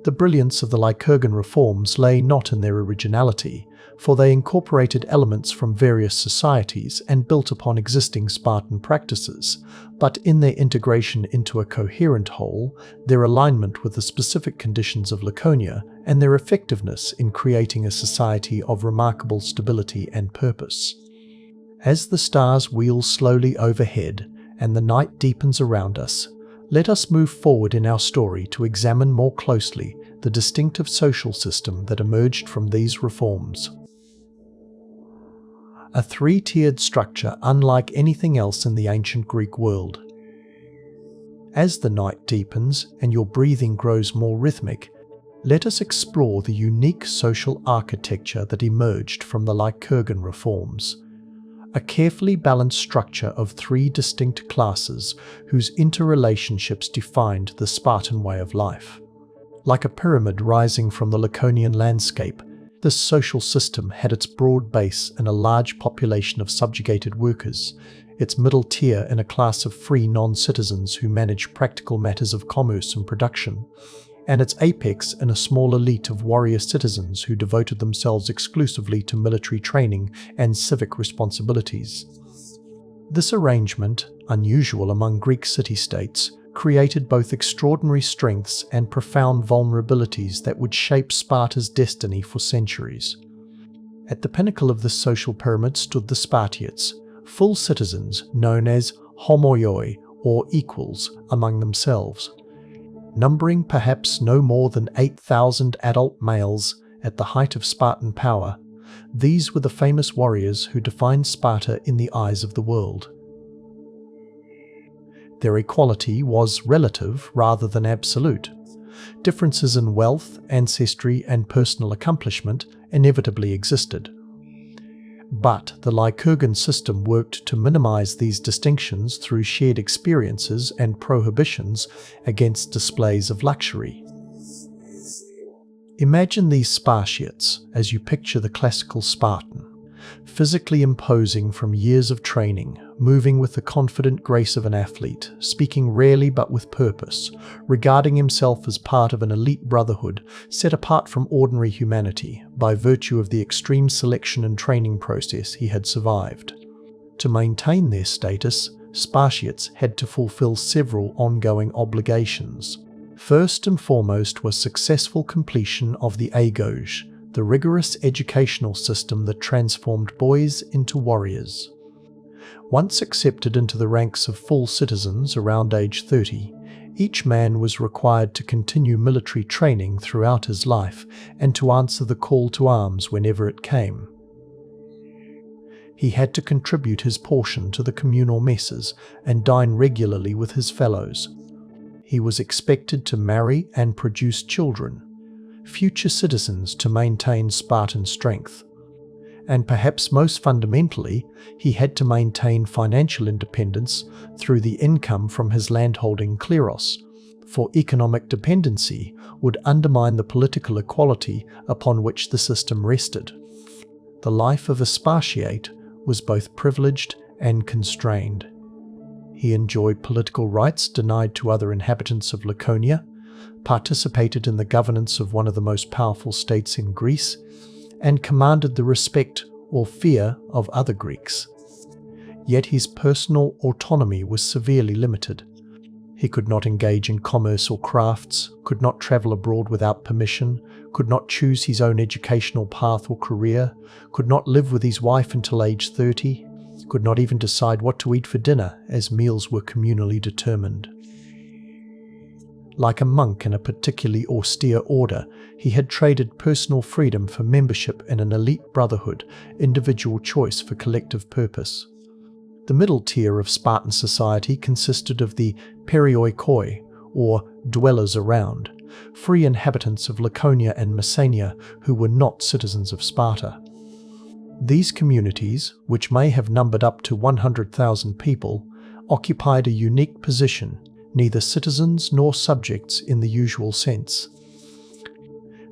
The brilliance of the Lycurgan reforms lay not in their originality, for they incorporated elements from various societies and built upon existing Spartan practices, but in their integration into a coherent whole, their alignment with the specific conditions of Laconia, and their effectiveness in creating a society of remarkable stability and purpose. As the stars wheel slowly overhead and the night deepens around us, let us move forward in our story to examine more closely the distinctive social system that emerged from these reforms. A three-tiered structure unlike anything else in the ancient Greek world. As the night deepens and your breathing grows more rhythmic, let us explore the unique social architecture that emerged from the Lycurgan reforms. A carefully balanced structure of three distinct classes whose interrelationships defined the Spartan way of life. Like a pyramid rising from the Laconian landscape, this social system had its broad base in a large population of subjugated workers, its middle tier in a class of free non-citizens who managed practical matters of commerce and production, and its apex in a small elite of warrior citizens who devoted themselves exclusively to military training and civic responsibilities. This arrangement, unusual among Greek city-states, created both extraordinary strengths and profound vulnerabilities that would shape Sparta's destiny for centuries. At the pinnacle of this social pyramid stood the Spartiates, full citizens known as homoioi, or equals, among themselves. Numbering perhaps no more than 8,000 adult males at the height of Spartan power, these were the famous warriors who defined Sparta in the eyes of the world. Their equality was relative rather than absolute. Differences in wealth, ancestry, and personal accomplishment inevitably existed. But the Lycurgan system worked to minimize these distinctions through shared experiences and prohibitions against displays of luxury. Imagine these Spartiates as you picture the classical Spartan, physically imposing from years of training, moving with the confident grace of an athlete, speaking rarely but with purpose, regarding himself as part of an elite brotherhood set apart from ordinary humanity by virtue of the extreme selection and training process he had survived. To maintain their status, Spartiates had to fulfill several ongoing obligations. First and foremost was successful completion of the Agoge, the rigorous educational system that transformed boys into warriors. Once accepted into the ranks of full citizens around age 30, each man was required to continue military training throughout his life and to answer the call to arms whenever it came. He had to contribute his portion to the communal messes and dine regularly with his fellows. He was expected to marry and produce children, future citizens to maintain Spartan strength. And perhaps most fundamentally, he had to maintain financial independence through the income from his landholding kleros, for economic dependency would undermine the political equality upon which the system rested. The life of a Spartiate was both privileged and constrained. He enjoyed political rights denied to other inhabitants of Laconia, participated in the governance of one of the most powerful states in Greece, and commanded the respect or fear of other Greeks. Yet his personal autonomy was severely limited. He could not engage in commerce or crafts, could not travel abroad without permission, could not choose his own educational path or career, could not live with his wife until age 30, could not even decide what to eat for dinner, as meals were communally determined. Like a monk in a particularly austere order, he had traded personal freedom for membership in an elite brotherhood, individual choice for collective purpose. The middle tier of Spartan society consisted of the perioikoi, or dwellers around, free inhabitants of Laconia and Messenia who were not citizens of Sparta. These communities, which may have numbered up to 100,000 people, occupied a unique position, neither citizens nor subjects in the usual sense.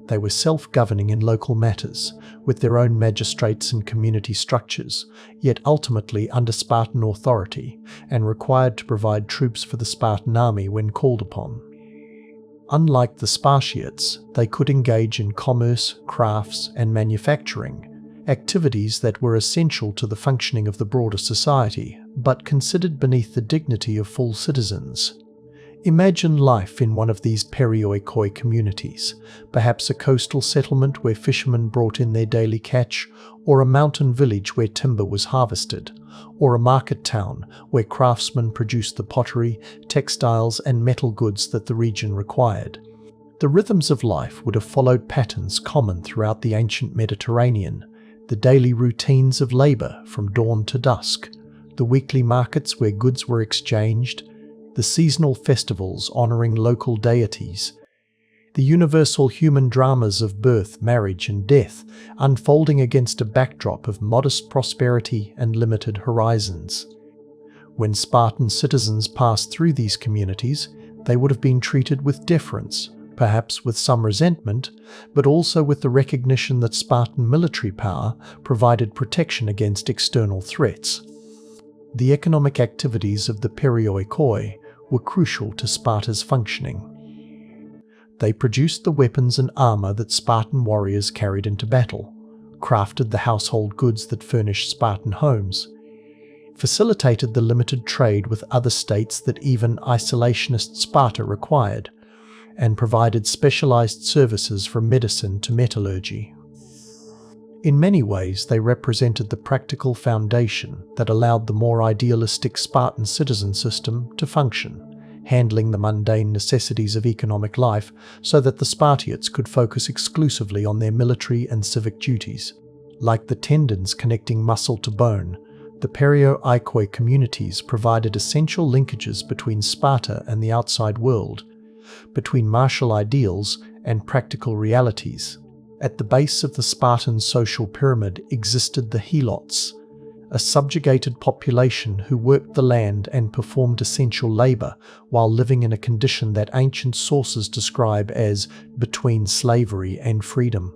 They were self-governing in local matters, with their own magistrates and community structures, yet ultimately under Spartan authority, and required to provide troops for the Spartan army when called upon. Unlike the Spartiates, they could engage in commerce, crafts, and manufacturing, activities that were essential to the functioning of the broader society, but considered beneath the dignity of full citizens. Imagine life in one of these perioikoi communities, perhaps a coastal settlement where fishermen brought in their daily catch, or a mountain village where timber was harvested, or a market town where craftsmen produced the pottery, textiles, and metal goods that the region required. The rhythms of life would have followed patterns common throughout the ancient Mediterranean: the daily routines of labour from dawn to dusk, the weekly markets where goods were exchanged, the seasonal festivals honouring local deities, the universal human dramas of birth, marriage and death unfolding against a backdrop of modest prosperity and limited horizons. When Spartan citizens passed through these communities, they would have been treated with deference, perhaps with some resentment, but also with the recognition that Spartan military power provided protection against external threats. The economic activities of the perioikoi were crucial to Sparta's functioning. They produced the weapons and armour that Spartan warriors carried into battle, crafted the household goods that furnished Spartan homes, facilitated the limited trade with other states that even isolationist Sparta required, and provided specialized services from medicine to metallurgy. In many ways, they represented the practical foundation that allowed the more idealistic Spartan citizen system to function, handling the mundane necessities of economic life so that the Spartiates could focus exclusively on their military and civic duties. Like the tendons connecting muscle to bone, the perioikoi communities provided essential linkages between Sparta and the outside world, between martial ideals and practical realities. At the base of the Spartan social pyramid existed the helots, a subjugated population who worked the land and performed essential labour while living in a condition that ancient sources describe as between slavery and freedom.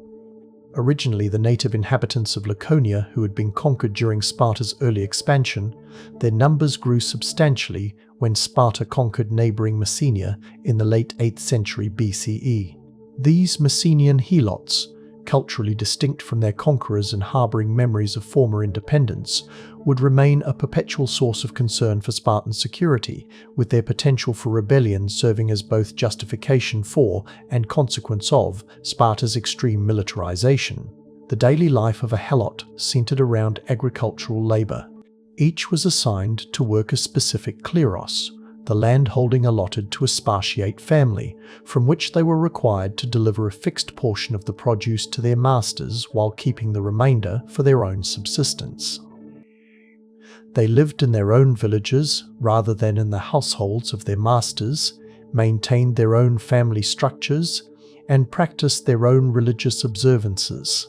Originally the native inhabitants of Laconia who had been conquered during Sparta's early expansion, their numbers grew substantially when Sparta conquered neighbouring Messenia in the late 8th century BCE. These Messenian helots, culturally distinct from their conquerors and harbouring memories of former independence, would remain a perpetual source of concern for Spartan security, with their potential for rebellion serving as both justification for and consequence of Sparta's extreme militarization. The daily life of a helot centered around agricultural labour. Each was assigned to work a specific kleros, the land holding allotted to a Spartiate family, from which they were required to deliver a fixed portion of the produce to their masters while keeping the remainder for their own subsistence. They lived in their own villages rather than in the households of their masters, maintained their own family structures, and practiced their own religious observances.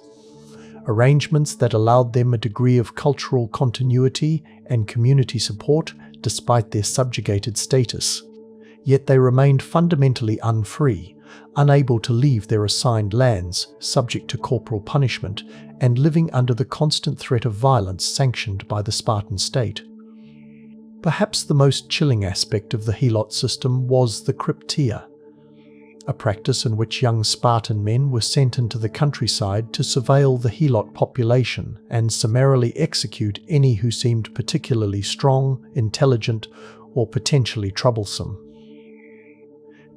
Arrangements that allowed them a degree of cultural continuity and community support despite their subjugated status. Yet they remained fundamentally unfree, unable to leave their assigned lands, subject to corporal punishment, and living under the constant threat of violence sanctioned by the Spartan state. Perhaps the most chilling aspect of the helot system was the cryptia, a practice in which young Spartan men were sent into the countryside to surveil the helot population and summarily execute any who seemed particularly strong, intelligent, or potentially troublesome.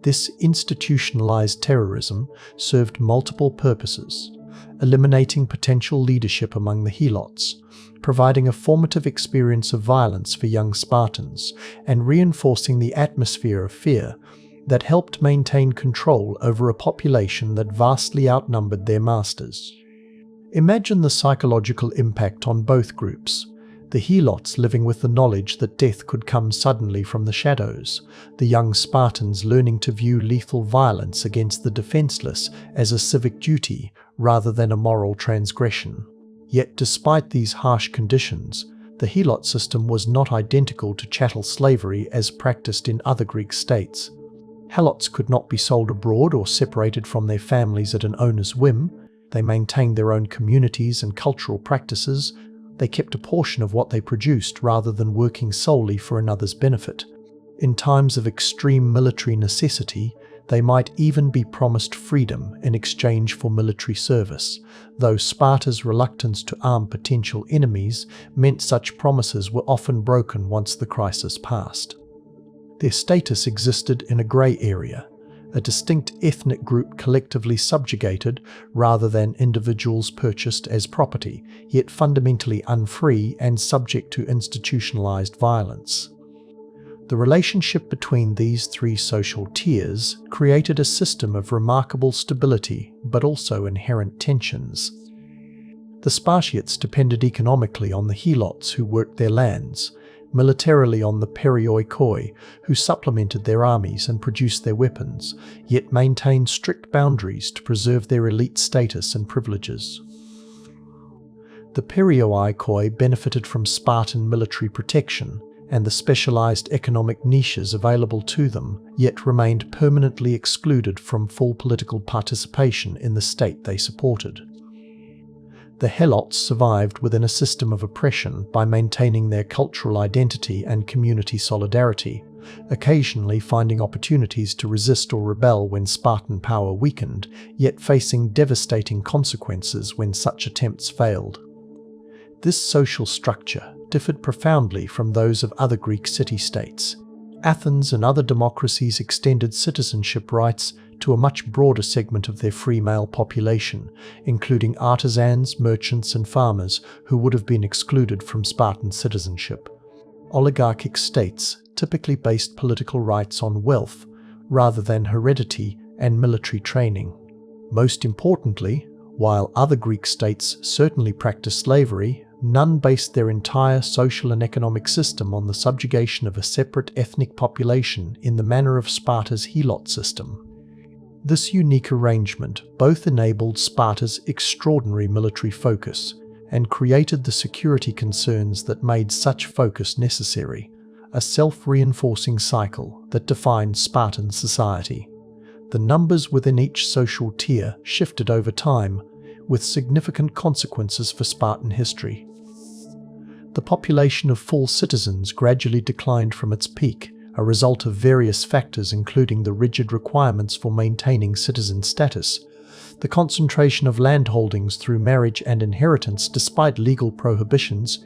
This institutionalized terrorism served multiple purposes: eliminating potential leadership among the helots, providing a formative experience of violence for young Spartans, and reinforcing the atmosphere of fear that helped maintain control over a population that vastly outnumbered their masters. Imagine the psychological impact on both groups. the helots living with the knowledge that death could come suddenly from the shadows, the young Spartans learning to view lethal violence against the defenseless as a civic duty rather than a moral transgression. Yet despite these harsh conditions, the helot system was not identical to chattel slavery as practiced in other Greek states. Helots could not be sold abroad or separated from their families at an owner's whim. They maintained their own communities and cultural practices. They kept a portion of what they produced rather than working solely for another's benefit. In times of extreme military necessity, they might even be promised freedom in exchange for military service, though Sparta's reluctance to arm potential enemies meant such promises were often broken once the crisis passed. Their status existed in a grey area, a distinct ethnic group collectively subjugated rather than individuals purchased as property, yet fundamentally unfree and subject to institutionalized violence. The relationship between these three social tiers created a system of remarkable stability but also inherent tensions. The Spartiates depended economically on the helots who worked their lands, militarily on the perioikoi who supplemented their armies and produced their weapons, yet maintained strict boundaries to preserve their elite status and privileges. The perioikoi benefited from Spartan military protection and the specialized economic niches available to them, yet remained permanently excluded from full political participation in the state they supported. The helots survived within a system of oppression by maintaining their cultural identity and community solidarity, occasionally finding opportunities to resist or rebel when Spartan power weakened, yet facing devastating consequences when such attempts failed. This social structure differed profoundly from those of other Greek city-states. Athens and other democracies extended citizenship rights to a much broader segment of their free male population, including artisans, merchants and farmers who would have been excluded from Spartan citizenship. Oligarchic states typically based political rights on wealth rather than heredity and military training. Most importantly, while other Greek states certainly practiced slavery, none based their entire social and economic system on the subjugation of a separate ethnic population in the manner of Sparta's helot system. This unique arrangement both enabled Sparta's extraordinary military focus and created the security concerns that made such focus necessary, a self-reinforcing cycle that defined Spartan society. The numbers within each social tier shifted over time, with significant consequences for Spartan history. The population of full citizens gradually declined from its peak, a result of various factors including the rigid requirements for maintaining citizen status, the concentration of landholdings through marriage and inheritance despite legal prohibitions,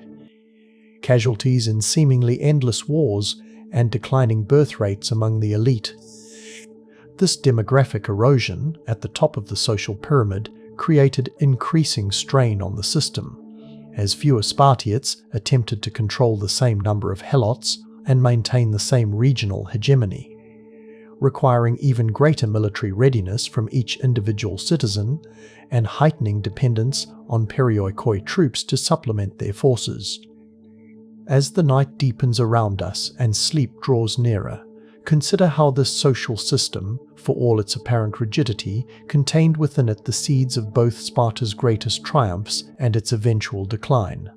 casualties in seemingly endless wars, and declining birth rates among the elite. This demographic erosion, at the top of the social pyramid, created increasing strain on the system, as fewer Spartiates attempted to control the same number of helots and maintain the same regional hegemony, requiring even greater military readiness from each individual citizen and heightening dependence on perioikoi troops to supplement their forces. As the night deepens around us and sleep draws nearer, consider how this social system, for all its apparent rigidity, contained within it the seeds of both Sparta's greatest triumphs and its eventual decline.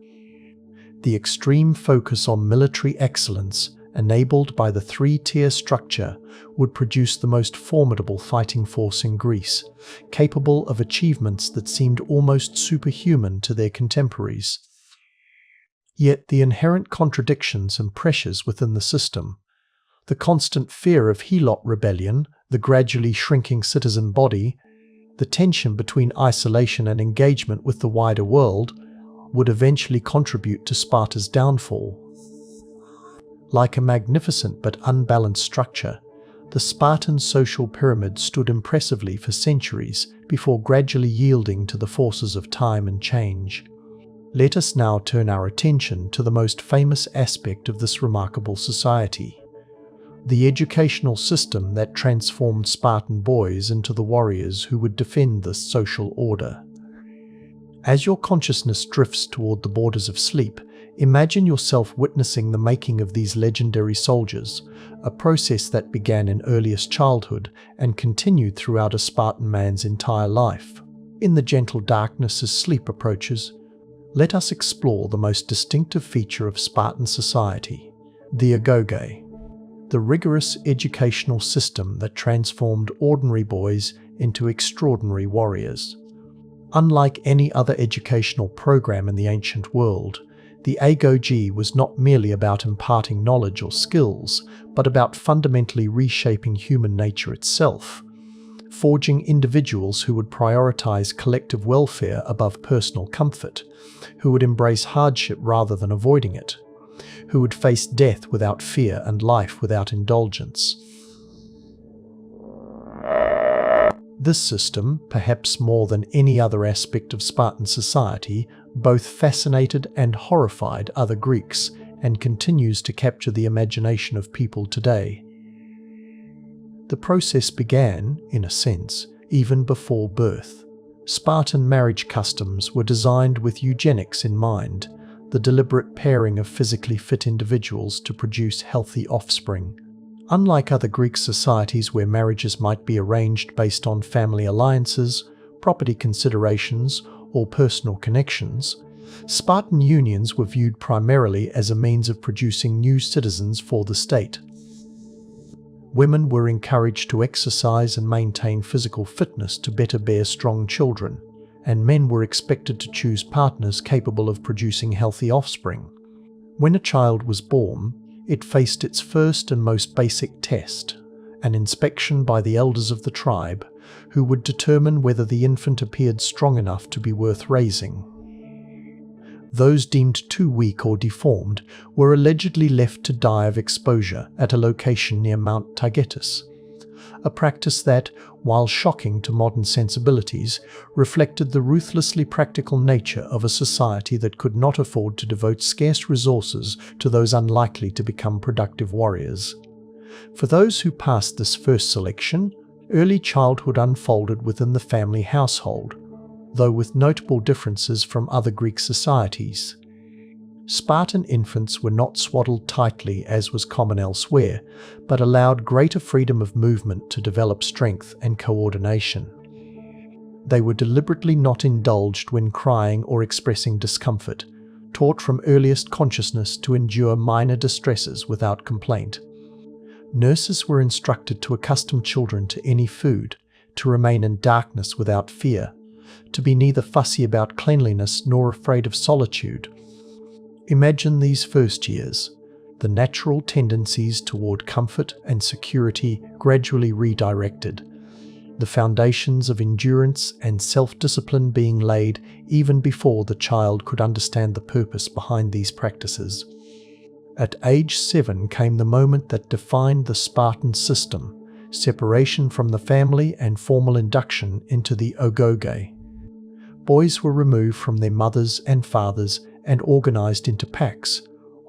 The extreme focus on military excellence, enabled by the three-tier structure, would produce the most formidable fighting force in Greece, capable of achievements that seemed almost superhuman to their contemporaries. Yet the inherent contradictions and pressures within the system, the constant fear of helot rebellion, the gradually shrinking citizen body, the tension between isolation and engagement with the wider world, would eventually contribute to Sparta's downfall. Like a magnificent but unbalanced structure, the Spartan social pyramid stood impressively for centuries before gradually yielding to the forces of time and change. Let us now turn our attention to the most famous aspect of this remarkable society: the educational system that transformed Spartan boys into the warriors who would defend this social order. As your consciousness drifts toward the borders of sleep, Imagine yourself witnessing the making of these legendary soldiers, a process that began in earliest childhood and continued throughout a Spartan man's entire life. In the gentle darkness as sleep approaches, let us explore the most distinctive feature of Spartan society, the Agoge, the rigorous educational system that transformed ordinary boys into extraordinary warriors. Unlike any other educational program in the ancient world, the Agoge was not merely about imparting knowledge or skills, but about fundamentally reshaping human nature itself, forging individuals who would prioritize collective welfare above personal comfort, who would embrace hardship rather than avoiding it, who would face death without fear and life without indulgence. This system, perhaps more than any other aspect of Spartan society, both fascinated and horrified other Greeks and continues to capture the imagination of people today. The process began, in a sense, even before birth. Spartan marriage customs were designed with eugenics in mind, the deliberate pairing of physically fit individuals to produce healthy offspring. Unlike other Greek societies where marriages might be arranged based on family alliances, property considerations, or personal connections, Spartan unions were viewed primarily as a means of producing new citizens for the state. Women were encouraged to exercise and maintain physical fitness to better bear strong children, and men were expected to choose partners capable of producing healthy offspring. When a child was born, it faced its first and most basic test, an inspection by the elders of the tribe, who would determine whether the infant appeared strong enough to be worth raising. Those deemed too weak or deformed were allegedly left to die of exposure at a location near Mount Taygetus, a practice that, while shocking to modern sensibilities, reflected the ruthlessly practical nature of a society that could not afford to devote scarce resources to those unlikely to become productive warriors. For those who passed this first selection, early childhood unfolded within the family household, though with notable differences from other Greek societies. Spartan infants were not swaddled tightly as was common elsewhere, but allowed greater freedom of movement to develop strength and coordination. They were deliberately not indulged when crying or expressing discomfort, taught from earliest consciousness to endure minor distresses without complaint. Nurses were instructed to accustom children to any food, to remain in darkness without fear, to be neither fussy about cleanliness nor afraid of solitude. Imagine these first years, the natural tendencies toward comfort and security gradually redirected, the foundations of endurance and self-discipline being laid even before the child could understand the purpose behind these practices. At age 7 came the moment that defined the Spartan system, separation from the family and formal induction into the Agoge. Boys were removed from their mothers and fathers and organized into packs,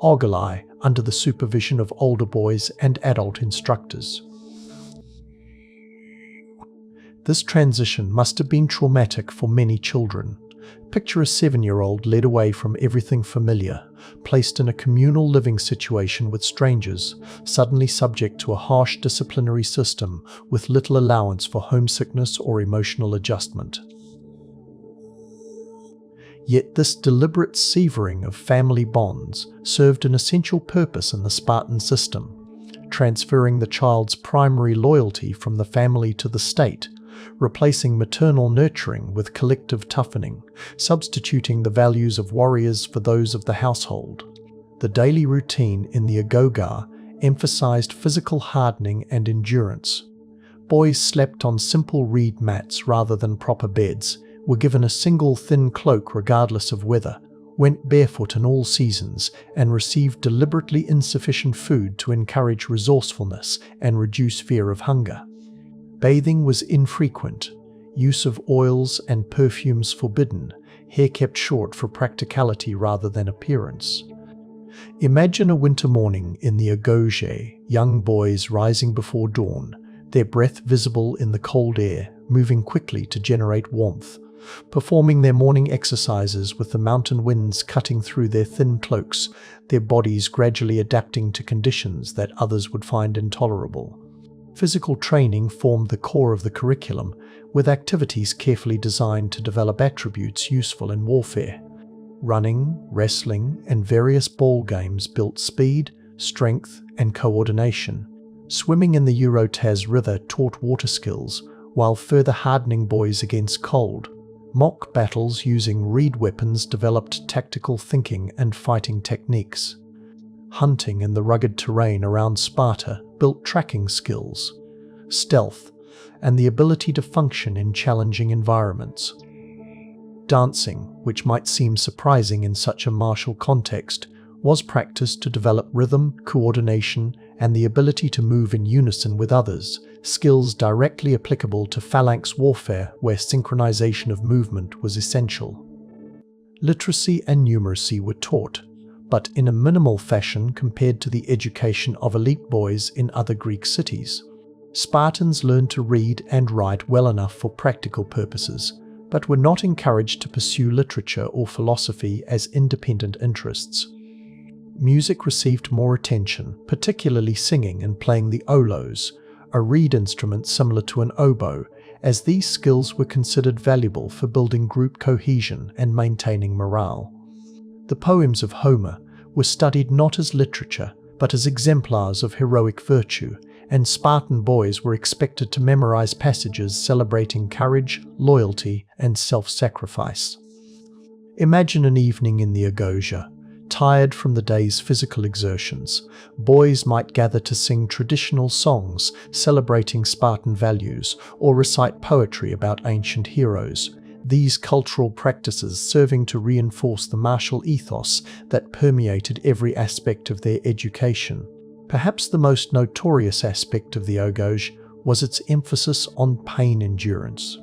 ogoli, under the supervision of older boys and adult instructors. This transition must have been traumatic for many children. Picture a 7-year-old led away from everything familiar, placed in a communal living situation with strangers, suddenly subject to a harsh disciplinary system with little allowance for homesickness or emotional adjustment. Yet this deliberate severing of family bonds served an essential purpose in the Spartan system, transferring the child's primary loyalty from the family to the state, replacing maternal nurturing with collective toughening, substituting the values of warriors for those of the household. The daily routine in the Agoge emphasized physical hardening and endurance. Boys slept on simple reed mats rather than proper beds, were given a single thin cloak regardless of weather, went barefoot in all seasons, and received deliberately insufficient food to encourage resourcefulness and reduce fear of hunger. Bathing was infrequent, use of oils and perfumes forbidden, hair kept short for practicality rather than appearance. Imagine a winter morning in the Agoge, young boys rising before dawn, their breath visible in the cold air, moving quickly to generate warmth, Performing their morning exercises with the mountain winds cutting through their thin cloaks, their bodies gradually adapting to conditions that others would find intolerable. Physical training formed the core of the curriculum, with activities carefully designed to develop attributes useful in warfare. Running, wrestling, and various ball games built speed, strength, and coordination. Swimming in the Eurotaz River taught water skills, while further hardening boys against cold. Mock battles using reed weapons developed tactical thinking and fighting techniques. Hunting in the rugged terrain around Sparta built tracking skills, stealth, and the ability to function in challenging environments. Dancing, which might seem surprising in such a martial context, was practiced to develop rhythm, coordination, and the ability to move in unison with others, skills directly applicable to phalanx warfare where synchronization of movement was essential. Literacy and numeracy were taught, but in a minimal fashion compared to the education of elite boys in other Greek cities. Spartans learned to read and write well enough for practical purposes, but were not encouraged to pursue literature or philosophy as independent interests. Music received more attention, particularly singing and playing the olos, a reed instrument similar to an oboe, as these skills were considered valuable for building group cohesion and maintaining morale. The poems of Homer were studied not as literature, but as exemplars of heroic virtue, and Spartan boys were expected to memorize passages celebrating courage, loyalty, and self-sacrifice. Imagine an evening in the Agoge. Tired from the day's physical exertions, boys might gather to sing traditional songs celebrating Spartan values or recite poetry about ancient heroes, these cultural practices serving to reinforce the martial ethos that permeated every aspect of their education. Perhaps the most notorious aspect of the Agoge was its emphasis on pain endurance.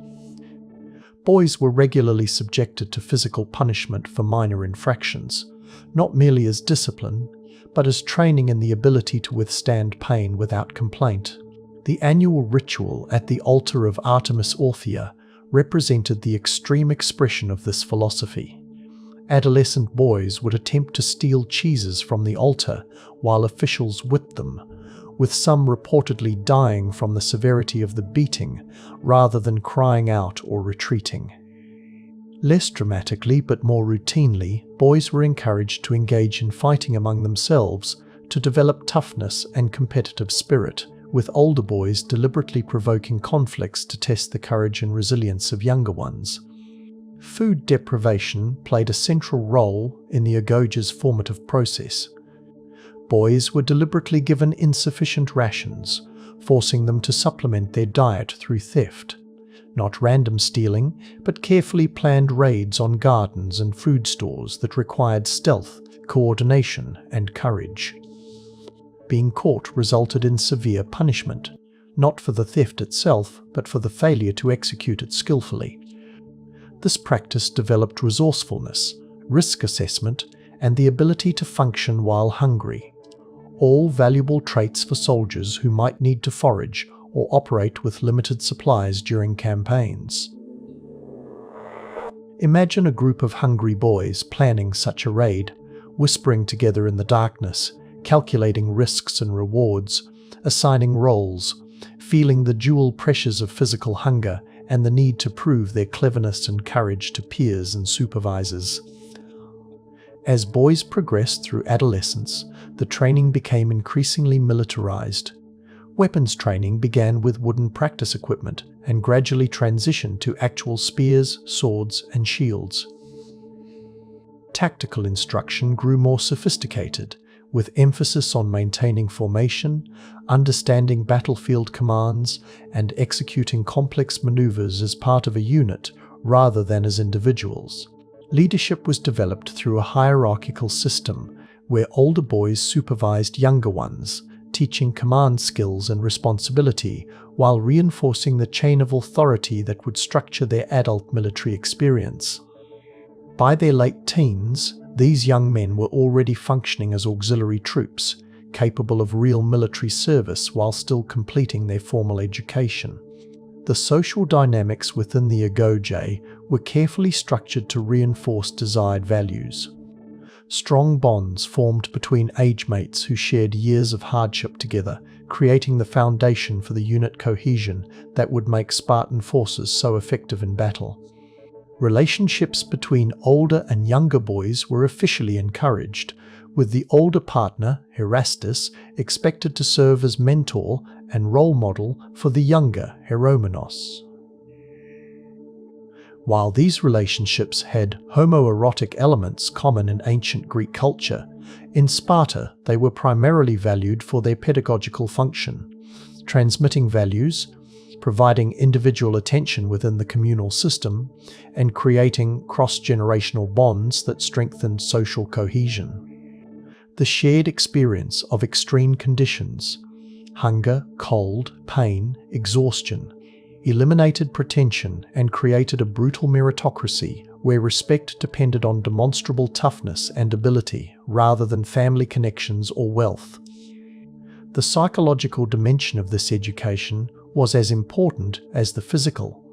Boys were regularly subjected to physical punishment for minor infractions, not merely as discipline, but as training in the ability to withstand pain without complaint. The annual ritual at the altar of Artemis Orthia represented the extreme expression of this philosophy. Adolescent boys would attempt to steal cheeses from the altar while officials whipped them, with some reportedly dying from the severity of the beating rather than crying out or retreating. Less dramatically but more routinely, boys were encouraged to engage in fighting among themselves to develop toughness and competitive spirit, with older boys deliberately provoking conflicts to test the courage and resilience of younger ones. Food deprivation played a central role in the Agoge's formative process. Boys were deliberately given insufficient rations, forcing them to supplement their diet through theft. Not random stealing, but carefully planned raids on gardens and food stores that required stealth, coordination, and courage. Being caught resulted in severe punishment, not for the theft itself, but for the failure to execute it skillfully. This practice developed resourcefulness, risk assessment, and the ability to function while hungry, all valuable traits for soldiers who might need to forage or operate with limited supplies during campaigns. Imagine a group of hungry boys planning such a raid, whispering together in the darkness, calculating risks and rewards, assigning roles, feeling the dual pressures of physical hunger and the need to prove their cleverness and courage to peers and supervisors. As boys progressed through adolescence, the training became increasingly militarized. Weapons training began with wooden practice equipment and gradually transitioned to actual spears, swords, and shields. Tactical instruction grew more sophisticated, with emphasis on maintaining formation, understanding battlefield commands, and executing complex maneuvers as part of a unit rather than as individuals. Leadership was developed through a hierarchical system where older boys supervised younger ones, teaching command skills and responsibility while reinforcing the chain of authority that would structure their adult military experience. By their late teens, these young men were already functioning as auxiliary troops, capable of real military service while still completing their formal education. The social dynamics within the Agoge were carefully structured to reinforce desired values. Strong bonds formed between age mates who shared years of hardship together, creating the foundation for the unit cohesion that would make Spartan forces so effective in battle. Relationships between older and younger boys were officially encouraged, with the older partner, Erastus, expected to serve as mentor and role model for the younger Heromenos. While these relationships had homoerotic elements common in ancient Greek culture, in Sparta they were primarily valued for their pedagogical function, transmitting values, providing individual attention within the communal system, and creating cross-generational bonds that strengthened social cohesion. The shared experience of extreme conditions, hunger, cold, pain, exhaustion, eliminated pretension and created a brutal meritocracy where respect depended on demonstrable toughness and ability rather than family connections or wealth. The psychological dimension of this education was as important as the physical.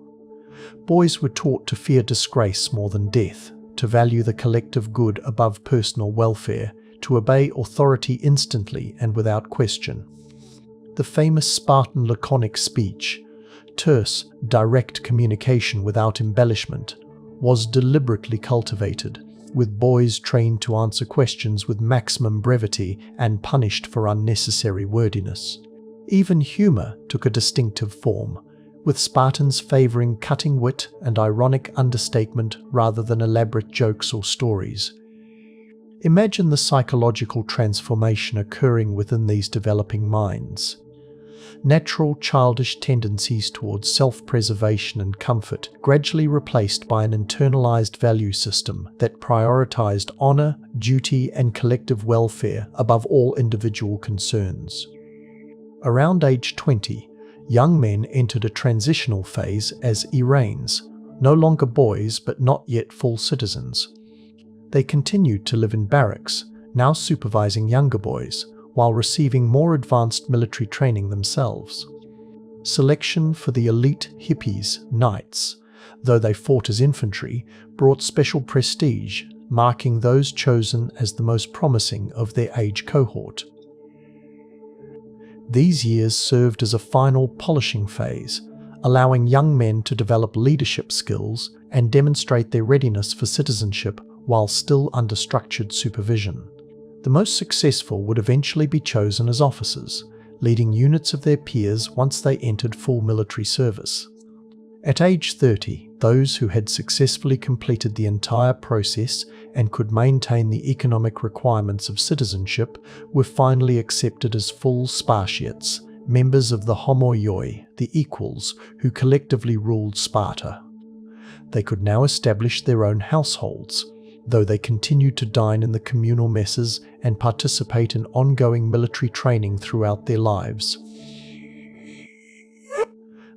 Boys were taught to fear disgrace more than death, to value the collective good above personal welfare, to obey authority instantly and without question. The famous Spartan laconic speech, terse, direct communication without embellishment, was deliberately cultivated, with boys trained to answer questions with maximum brevity and punished for unnecessary wordiness. Even humour took a distinctive form, with Spartans favouring cutting wit and ironic understatement rather than elaborate jokes or stories. Imagine the psychological transformation occurring within these developing minds. Natural childish tendencies towards self-preservation and comfort gradually replaced by an internalized value system that prioritized honor, duty, and collective welfare above all individual concerns. Around age 20, young men entered a transitional phase as erains, no longer boys but not yet full citizens. They continued to live in barracks, now supervising younger boys, while receiving more advanced military training themselves. Selection for the elite hippies, knights, though they fought as infantry, brought special prestige, marking those chosen as the most promising of their age cohort. These years served as a final polishing phase, allowing young men to develop leadership skills and demonstrate their readiness for citizenship while still under structured supervision. The most successful would eventually be chosen as officers, leading units of their peers once they entered full military service. At age 30, those who had successfully completed the entire process and could maintain the economic requirements of citizenship were finally accepted as full Spartiates, members of the homoioi, the equals, who collectively ruled Sparta. They could now establish their own households, though they continued to dine in the communal messes and participate in ongoing military training throughout their lives.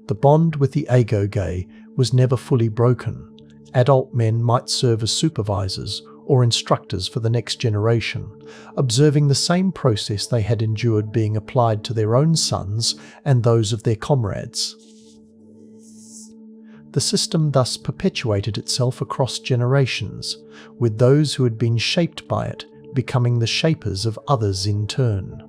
The bond with the Agoge was never fully broken. Adult men might serve as supervisors or instructors for the next generation, observing the same process they had endured being applied to their own sons and those of their comrades. The system thus perpetuated itself across generations, with those who had been shaped by it becoming the shapers of others in turn.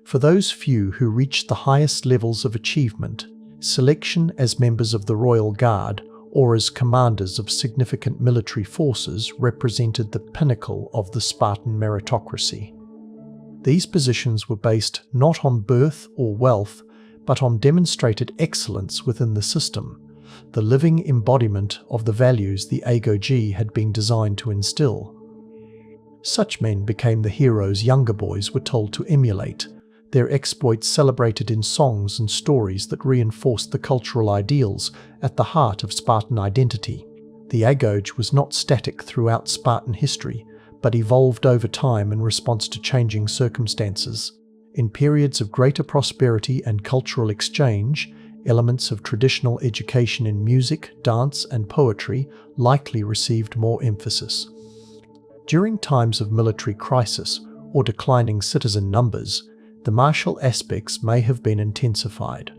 For those few who reached the highest levels of achievement, selection as members of the Royal Guard or as commanders of significant military forces represented the pinnacle of the Spartan meritocracy. These positions were based not on birth or wealth, but on demonstrated excellence within the system, the living embodiment of the values the Agoge had been designed to instill. Such men became the heroes younger boys were told to emulate, their exploits celebrated in songs and stories that reinforced the cultural ideals at the heart of Spartan identity. The Agoge was not static throughout Spartan history, but evolved over time in response to changing circumstances. In periods of greater prosperity and cultural exchange, elements of traditional education in music, dance, and poetry likely received more emphasis. During times of military crisis or declining citizen numbers, the martial aspects may have been intensified.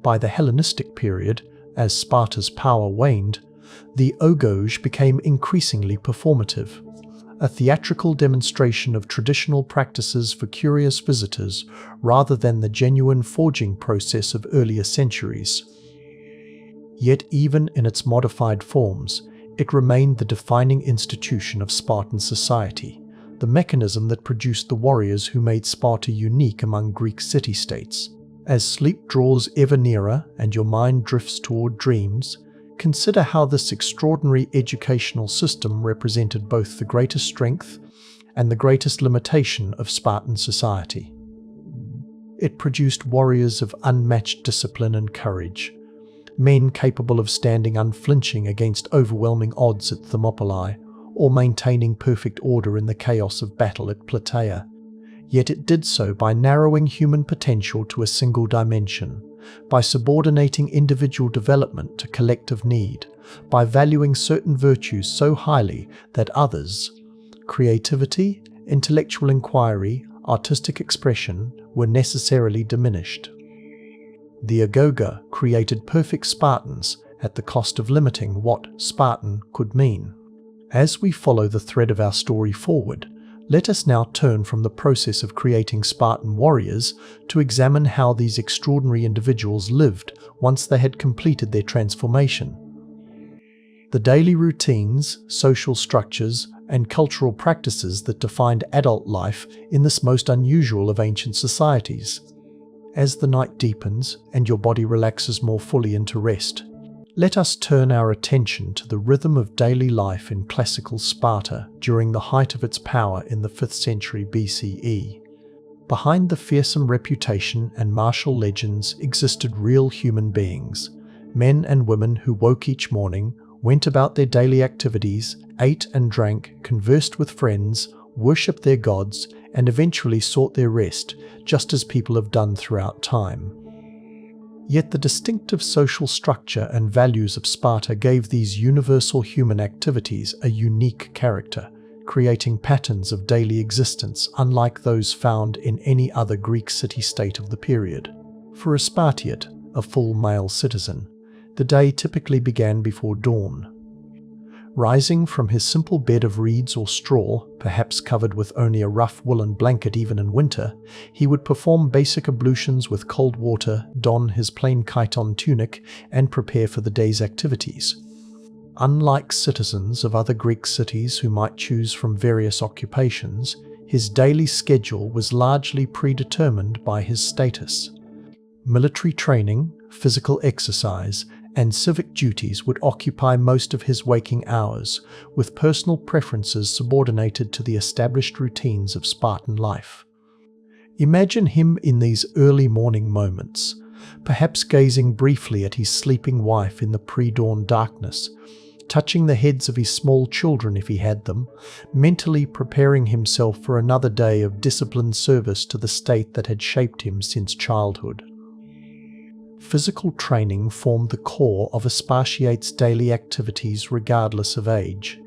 By the Hellenistic period, as Sparta's power waned, the Agoge became increasingly performative, a theatrical demonstration of traditional practices for curious visitors rather than the genuine forging process of earlier centuries. Yet even in its modified forms, it remained the defining institution of Spartan society, the mechanism that produced the warriors who made Sparta unique among Greek city-states. As sleep draws ever nearer and your mind drifts toward dreams, consider how this extraordinary educational system represented both the greatest strength and the greatest limitation of Spartan society. It produced warriors of unmatched discipline and courage, men capable of standing unflinching against overwhelming odds at Thermopylae or maintaining perfect order in the chaos of battle at Plataea. Yet it did so by narrowing human potential to a single dimension, by subordinating individual development to collective need, by valuing certain virtues so highly that others, creativity, intellectual inquiry, artistic expression, were necessarily diminished. The Agoge created perfect Spartans at the cost of limiting what Spartan could mean. As we follow the thread of our story forward, let us now turn from the process of creating Spartan warriors to examine how these extraordinary individuals lived once they had completed their transformation. The daily routines, social structures, and cultural practices that defined adult life in this most unusual of ancient societies. As the night deepens and your body relaxes more fully into rest, let us turn our attention to the rhythm of daily life in classical Sparta during the height of its power in the 5th century BCE. Behind the fearsome reputation and martial legends existed real human beings, men and women who woke each morning, went about their daily activities, ate and drank, conversed with friends, worshipped their gods, and eventually sought their rest, just as people have done throughout time. Yet the distinctive social structure and values of Sparta gave these universal human activities a unique character, creating patterns of daily existence unlike those found in any other Greek city-state of the period. For a Spartiate, a full male citizen, the day typically began before dawn. Rising from his simple bed of reeds or straw, perhaps covered with only a rough woolen blanket even in winter, he would perform basic ablutions with cold water, don his plain chiton tunic, and prepare for the day's activities. Unlike citizens of other Greek cities who might choose from various occupations, his daily schedule was largely predetermined by his status. Military training, physical exercise, and civic duties would occupy most of his waking hours, with personal preferences subordinated to the established routines of Spartan life. Imagine him in these early morning moments, perhaps gazing briefly at his sleeping wife in the pre-dawn darkness, touching the heads of his small children if he had them, mentally preparing himself for another day of disciplined service to the state that had shaped him since childhood. Physical training formed the core of a Spartiate's daily activities regardless of age.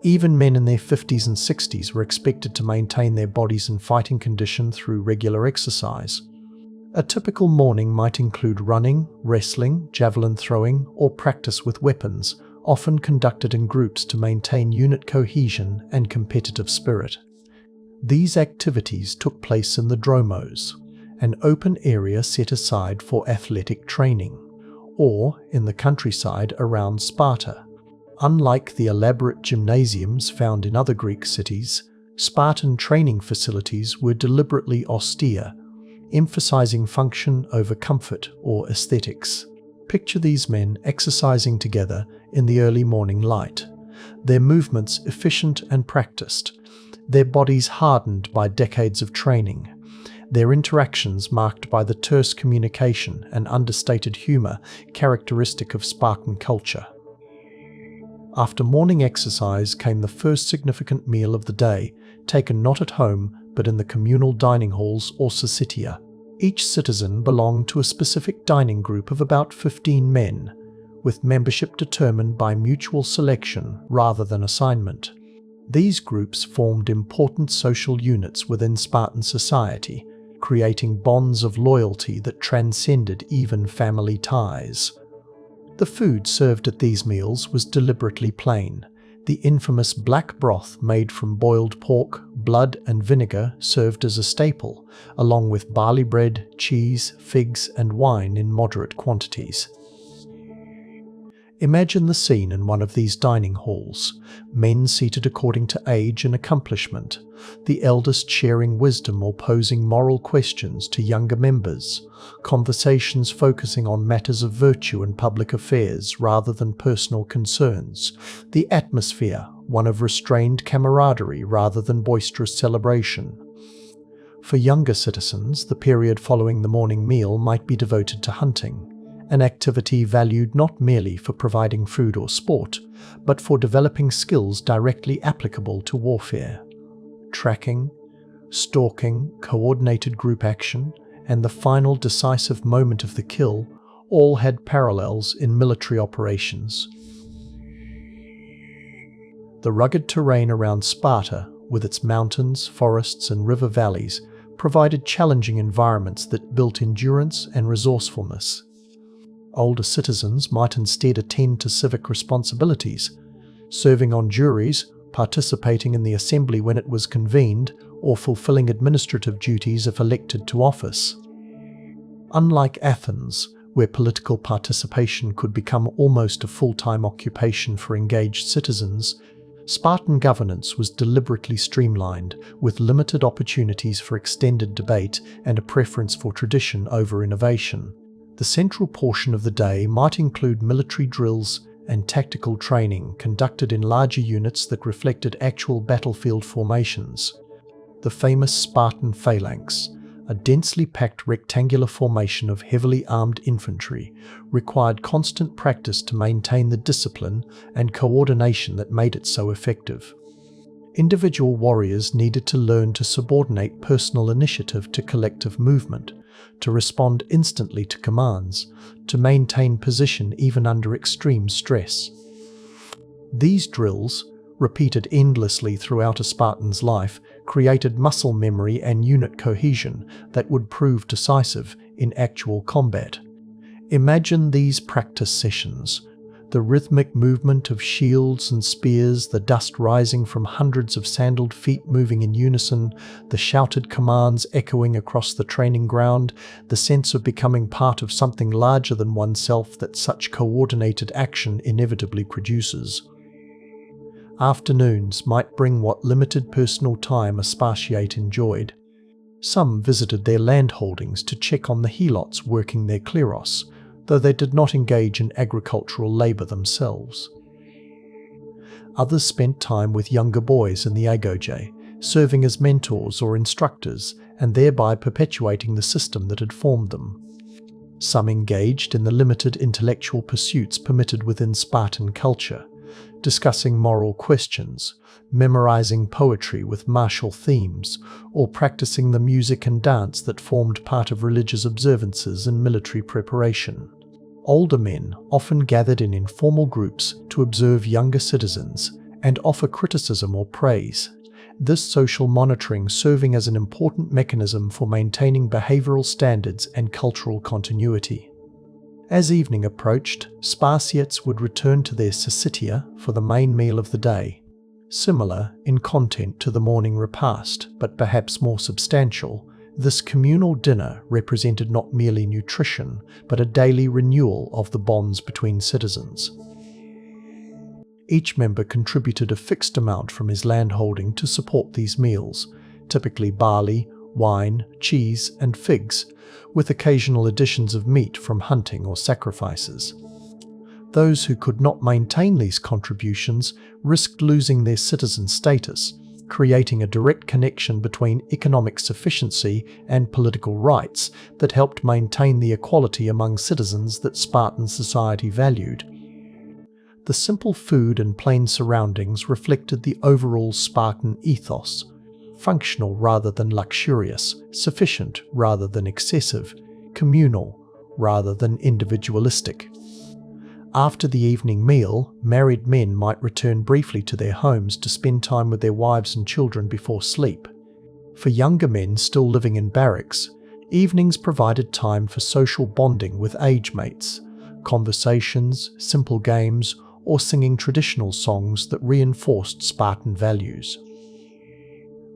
Even men in their 50s and 60s were expected to maintain their bodies in fighting condition through regular exercise. A typical morning might include running, wrestling, javelin throwing, or practice with weapons, often conducted in groups to maintain unit cohesion and competitive spirit. These activities took place in the dromos, an open area set aside for athletic training, or in the countryside around Sparta. Unlike the elaborate gymnasiums found in other Greek cities, Spartan training facilities were deliberately austere, emphasizing function over comfort or aesthetics. Picture these men exercising together in the early morning light, their movements efficient and practiced, their bodies hardened by decades of training, their interactions marked by the terse communication and understated humor characteristic of Spartan culture. After morning exercise came the first significant meal of the day, taken not at home but in the communal dining halls or syssitia. Each citizen belonged to a specific dining group of about 15 men, with membership determined by mutual selection rather than assignment. These groups formed important social units within Spartan society, creating bonds of loyalty that transcended even family ties. The food served at these meals was deliberately plain. The infamous black broth made from boiled pork, blood and vinegar served as a staple, along with barley bread, cheese, figs and wine in moderate quantities. Imagine the scene in one of these dining halls, men seated according to age and accomplishment, the eldest sharing wisdom or posing moral questions to younger members, conversations focusing on matters of virtue and public affairs rather than personal concerns, the atmosphere one of restrained camaraderie rather than boisterous celebration. For younger citizens, the period following the morning meal might be devoted to hunting, an activity valued not merely for providing food or sport, but for developing skills directly applicable to warfare. Tracking, stalking, coordinated group action, and the final decisive moment of the kill all had parallels in military operations. The rugged terrain around Sparta, with its mountains, forests, and river valleys, provided challenging environments that built endurance and resourcefulness. Older citizens might instead attend to civic responsibilities, serving on juries, participating in the assembly when it was convened, or fulfilling administrative duties if elected to office. Unlike Athens, where political participation could become almost a full-time occupation for engaged citizens, Spartan governance was deliberately streamlined, with limited opportunities for extended debate and a preference for tradition over innovation. The central portion of the day might include military drills and tactical training conducted in larger units that reflected actual battlefield formations. The famous Spartan phalanx, a densely packed rectangular formation of heavily armed infantry, required constant practice to maintain the discipline and coordination that made it so effective. Individual warriors needed to learn to subordinate personal initiative to collective movement, to respond instantly to commands, to maintain position even under extreme stress. These drills, repeated endlessly throughout a Spartan's life, created muscle memory and unit cohesion that would prove decisive in actual combat. Imagine these practice sessions, the rhythmic movement of shields and spears, the dust rising from hundreds of sandaled feet moving in unison, the shouted commands echoing across the training ground, the sense of becoming part of something larger than oneself that such coordinated action inevitably produces. Afternoons might bring what limited personal time a Spartiate enjoyed. Some visited their land holdings to check on the helots working their kleros, though they did not engage in agricultural labour themselves. Others spent time with younger boys in the Agoge, serving as mentors or instructors and thereby perpetuating the system that had formed them. Some engaged in the limited intellectual pursuits permitted within Spartan culture, discussing moral questions, memorizing poetry with martial themes, or practicing the music and dance that formed part of religious observances and military preparation. Older men often gathered in informal groups to observe younger citizens and offer criticism or praise, this social monitoring serving as an important mechanism for maintaining behavioral standards and cultural continuity. As evening approached, Spartiates would return to their syssitia for the main meal of the day. Similar in content to the morning repast, but perhaps more substantial, this communal dinner represented not merely nutrition, but a daily renewal of the bonds between citizens. Each member contributed a fixed amount from his landholding to support these meals, typically barley, wine, cheese, and figs, with occasional additions of meat from hunting or sacrifices. Those who could not maintain these contributions risked losing their citizen status, creating a direct connection between economic sufficiency and political rights that helped maintain the equality among citizens that Spartan society valued. The simple food and plain surroundings reflected the overall Spartan ethos, functional rather than luxurious, sufficient rather than excessive, communal rather than individualistic. After the evening meal, married men might return briefly to their homes to spend time with their wives and children before sleep. For younger men still living in barracks, evenings provided time for social bonding with age mates, conversations, simple games, or singing traditional songs that reinforced Spartan values.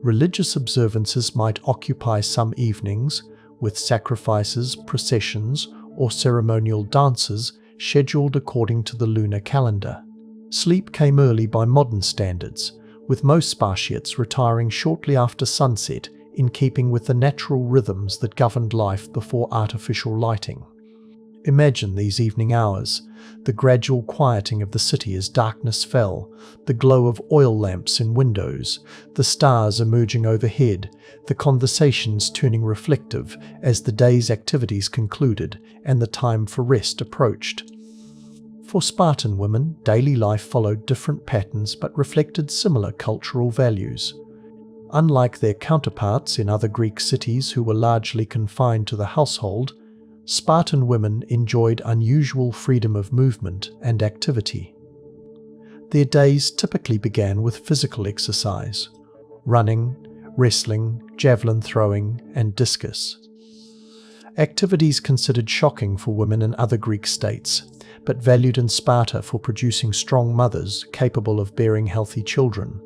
Religious observances might occupy some evenings, with sacrifices, processions, or ceremonial dances scheduled according to the lunar calendar. Sleep came early by modern standards, with most Spartiates retiring shortly after sunset in keeping with the natural rhythms that governed life before artificial lighting. Imagine these evening hours, the gradual quieting of the city as darkness fell, the glow of oil lamps in windows, the stars emerging overhead, the conversations turning reflective as the day's activities concluded and the time for rest approached. For Spartan women, daily life followed different patterns but reflected similar cultural values. Unlike their counterparts in other Greek cities who were largely confined to the household, Spartan women enjoyed unusual freedom of movement and activity. Their days typically began with physical exercise: running, wrestling, javelin throwing, and discus. Activities considered shocking for women in other Greek states, but valued in Sparta for producing strong mothers capable of bearing healthy children.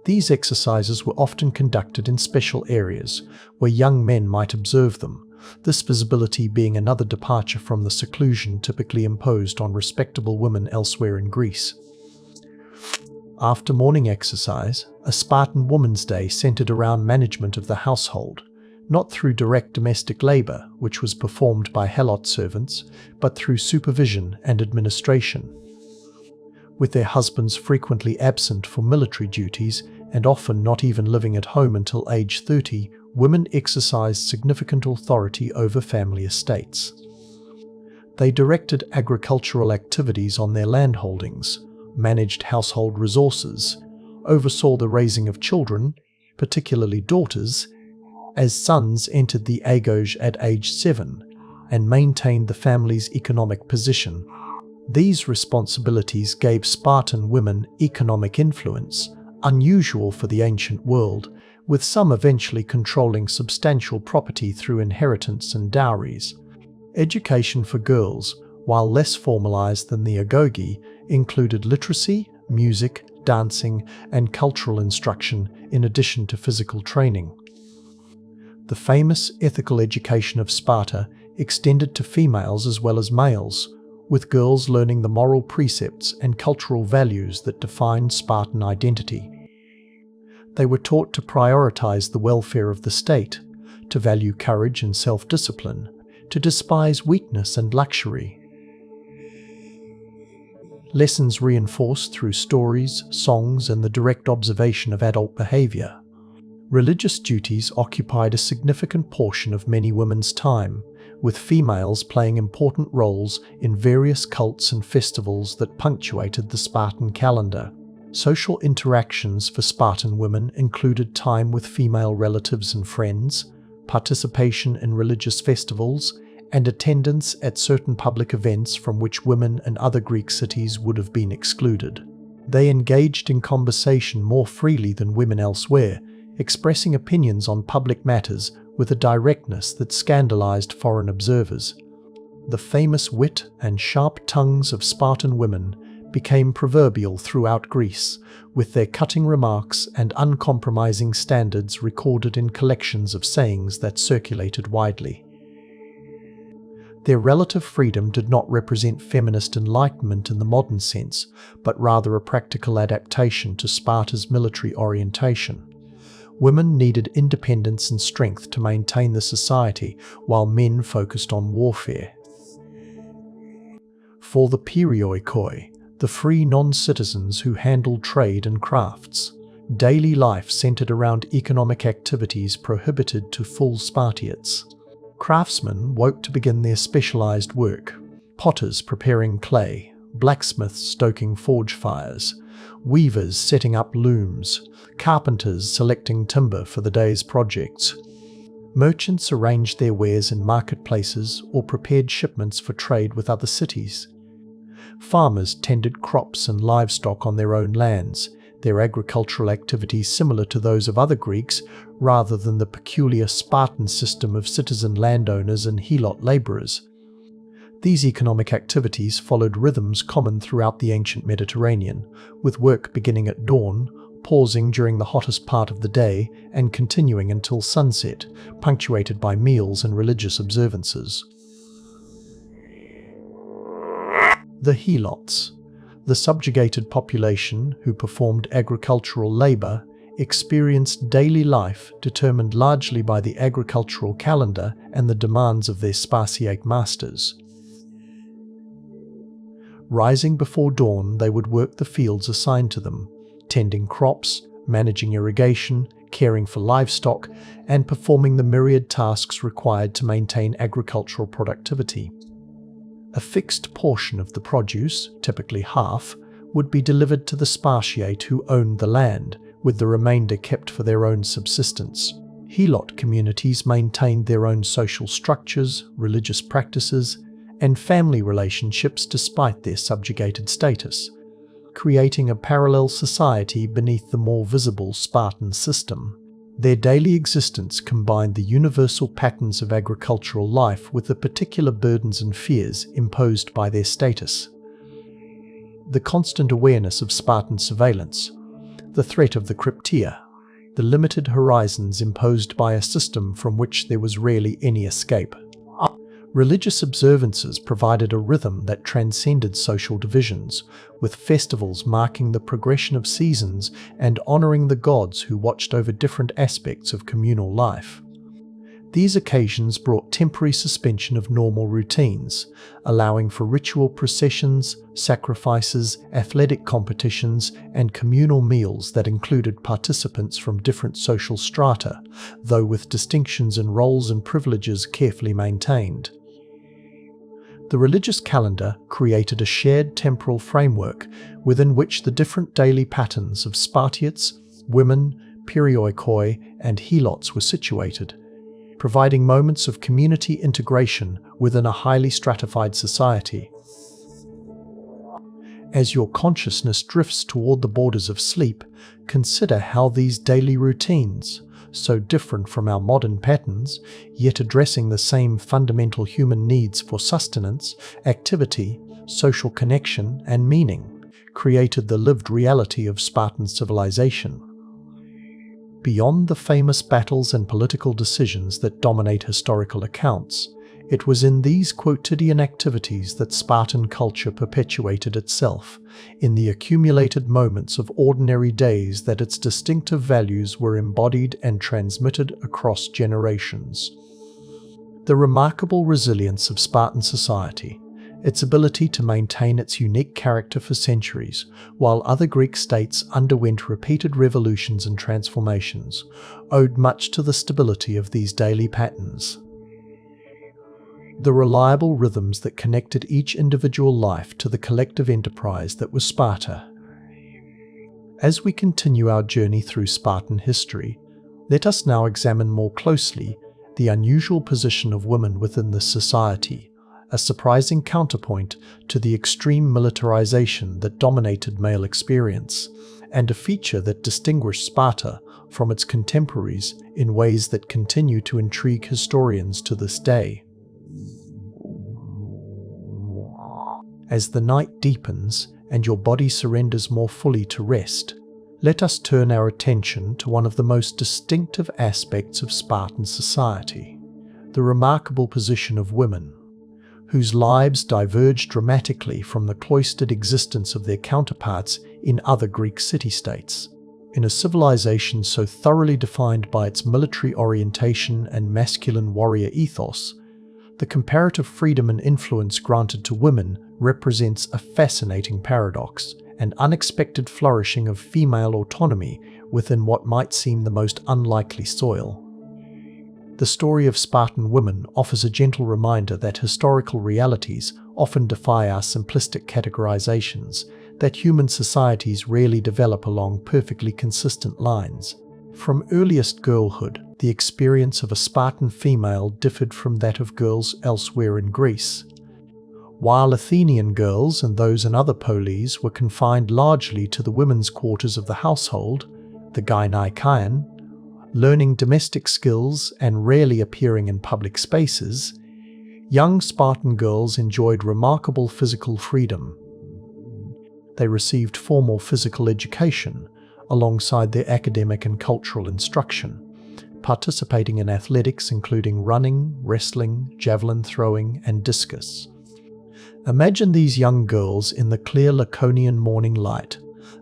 These exercises were often conducted in special areas where young men might observe them, this visibility being another departure from the seclusion typically imposed on respectable women elsewhere in Greece. After morning exercise, a Spartan Women's Day centered around management of the household, not through direct domestic labor, which was performed by helot servants, but through supervision and administration. With their husbands frequently absent for military duties and often not even living at home until age 30, women exercised significant authority over family estates. They directed agricultural activities on their land holdings, managed household resources, oversaw the raising of children, particularly daughters, as sons entered the Agoge at age 7, and maintained the family's economic position. These responsibilities gave Spartan women economic influence, unusual for the ancient world, with some eventually controlling substantial property through inheritance and dowries. Education for girls, while less formalized than the Agoge, included literacy, music, dancing, and cultural instruction in addition to physical training. The famous ethical education of Sparta extended to females as well as males, with girls learning the moral precepts and cultural values that defined Spartan identity. They were taught to prioritize the welfare of the state, to value courage and self-discipline, to despise weakness and luxury. Lessons reinforced through stories, songs, and the direct observation of adult behavior. Religious duties occupied a significant portion of many women's time, with females playing important roles in various cults and festivals that punctuated the Spartan calendar. Social interactions for Spartan women included time with female relatives and friends, participation in religious festivals, and attendance at certain public events from which women in other Greek cities would have been excluded. They engaged in conversation more freely than women elsewhere, expressing opinions on public matters with a directness that scandalized foreign observers. The famous wit and sharp tongues of Spartan women became proverbial throughout Greece, with their cutting remarks and uncompromising standards recorded in collections of sayings that circulated widely. Their relative freedom did not represent feminist enlightenment in the modern sense, but rather a practical adaptation to Sparta's military orientation. Women needed independence and strength to maintain the society, while men focused on warfare. For the perioikoi, the free non-citizens who handled trade and crafts, daily life centered around economic activities prohibited to full Spartiates. Craftsmen woke to begin their specialized work: potters preparing clay, blacksmiths stoking forge fires, weavers setting up looms, carpenters selecting timber for the day's projects. Merchants arranged their wares in marketplaces or prepared shipments for trade with other cities. Farmers tended crops and livestock on their own lands, their agricultural activities similar to those of other Greeks rather than the peculiar Spartan system of citizen landowners and helot labourers. These economic activities followed rhythms common throughout the ancient Mediterranean, with work beginning at dawn, pausing during the hottest part of the day, and continuing until sunset, punctuated by meals and religious observances. The helots, the subjugated population who performed agricultural labour, experienced daily life determined largely by the agricultural calendar and the demands of their Spartiate masters. Rising before dawn, they would work the fields assigned to them, tending crops, managing irrigation, caring for livestock, and performing the myriad tasks required to maintain agricultural productivity. A fixed portion of the produce, typically half, would be delivered to the Spartiate who owned the land, with the remainder kept for their own subsistence. Helot communities maintained their own social structures, religious practices, and family relationships despite their subjugated status, creating a parallel society beneath the more visible Spartan system. Their daily existence combined the universal patterns of agricultural life with the particular burdens and fears imposed by their status. The constant awareness of Spartan surveillance, the threat of the cryptia, the limited horizons imposed by a system from which there was rarely any escape. Religious observances provided a rhythm that transcended social divisions, with festivals marking the progression of seasons and honouring the gods who watched over different aspects of communal life. These occasions brought temporary suspension of normal routines, allowing for ritual processions, sacrifices, athletic competitions, and communal meals that included participants from different social strata, though with distinctions in roles and privileges carefully maintained. The religious calendar created a shared temporal framework within which the different daily patterns of Spartiates, women, perioikoi, and helots were situated, providing moments of community integration within a highly stratified society. As your consciousness drifts toward the borders of sleep, consider how these daily routines, so different from our modern patterns, yet addressing the same fundamental human needs for sustenance, activity, social connection, and meaning, created the lived reality of Spartan civilization. Beyond the famous battles and political decisions that dominate historical accounts, it was in these quotidian activities that Spartan culture perpetuated itself, in the accumulated moments of ordinary days that its distinctive values were embodied and transmitted across generations. The remarkable resilience of Spartan society, its ability to maintain its unique character for centuries, while other Greek states underwent repeated revolutions and transformations, owed much to the stability of these daily patterns. The reliable rhythms that connected each individual life to the collective enterprise that was Sparta. As we continue our journey through Spartan history, let us now examine more closely the unusual position of women within this society, a surprising counterpoint to the extreme militarization that dominated male experience, and a feature that distinguished Sparta from its contemporaries in ways that continue to intrigue historians to this day. As the night deepens and your body surrenders more fully to rest, let us turn our attention to one of the most distinctive aspects of Spartan society, the remarkable position of women, whose lives diverged dramatically from the cloistered existence of their counterparts in other Greek city-states. In a civilization so thoroughly defined by its military orientation and masculine warrior ethos, the comparative freedom and influence granted to women represents a fascinating paradox, an unexpected flourishing of female autonomy within what might seem the most unlikely soil. The story of Spartan women offers a gentle reminder that historical realities often defy our simplistic categorizations, that human societies rarely develop along perfectly consistent lines. From earliest girlhood, the experience of a Spartan female differed from that of girls elsewhere in Greece. while Athenian girls and those in other polis were confined largely to the women's quarters of the household, the gynaikaion, learning domestic skills and rarely appearing in public spaces, young Spartan girls enjoyed remarkable physical freedom. They received formal physical education alongside their academic and cultural instruction, participating in athletics including running, wrestling, javelin throwing, and discus. Imagine these young girls in the clear Laconian morning light,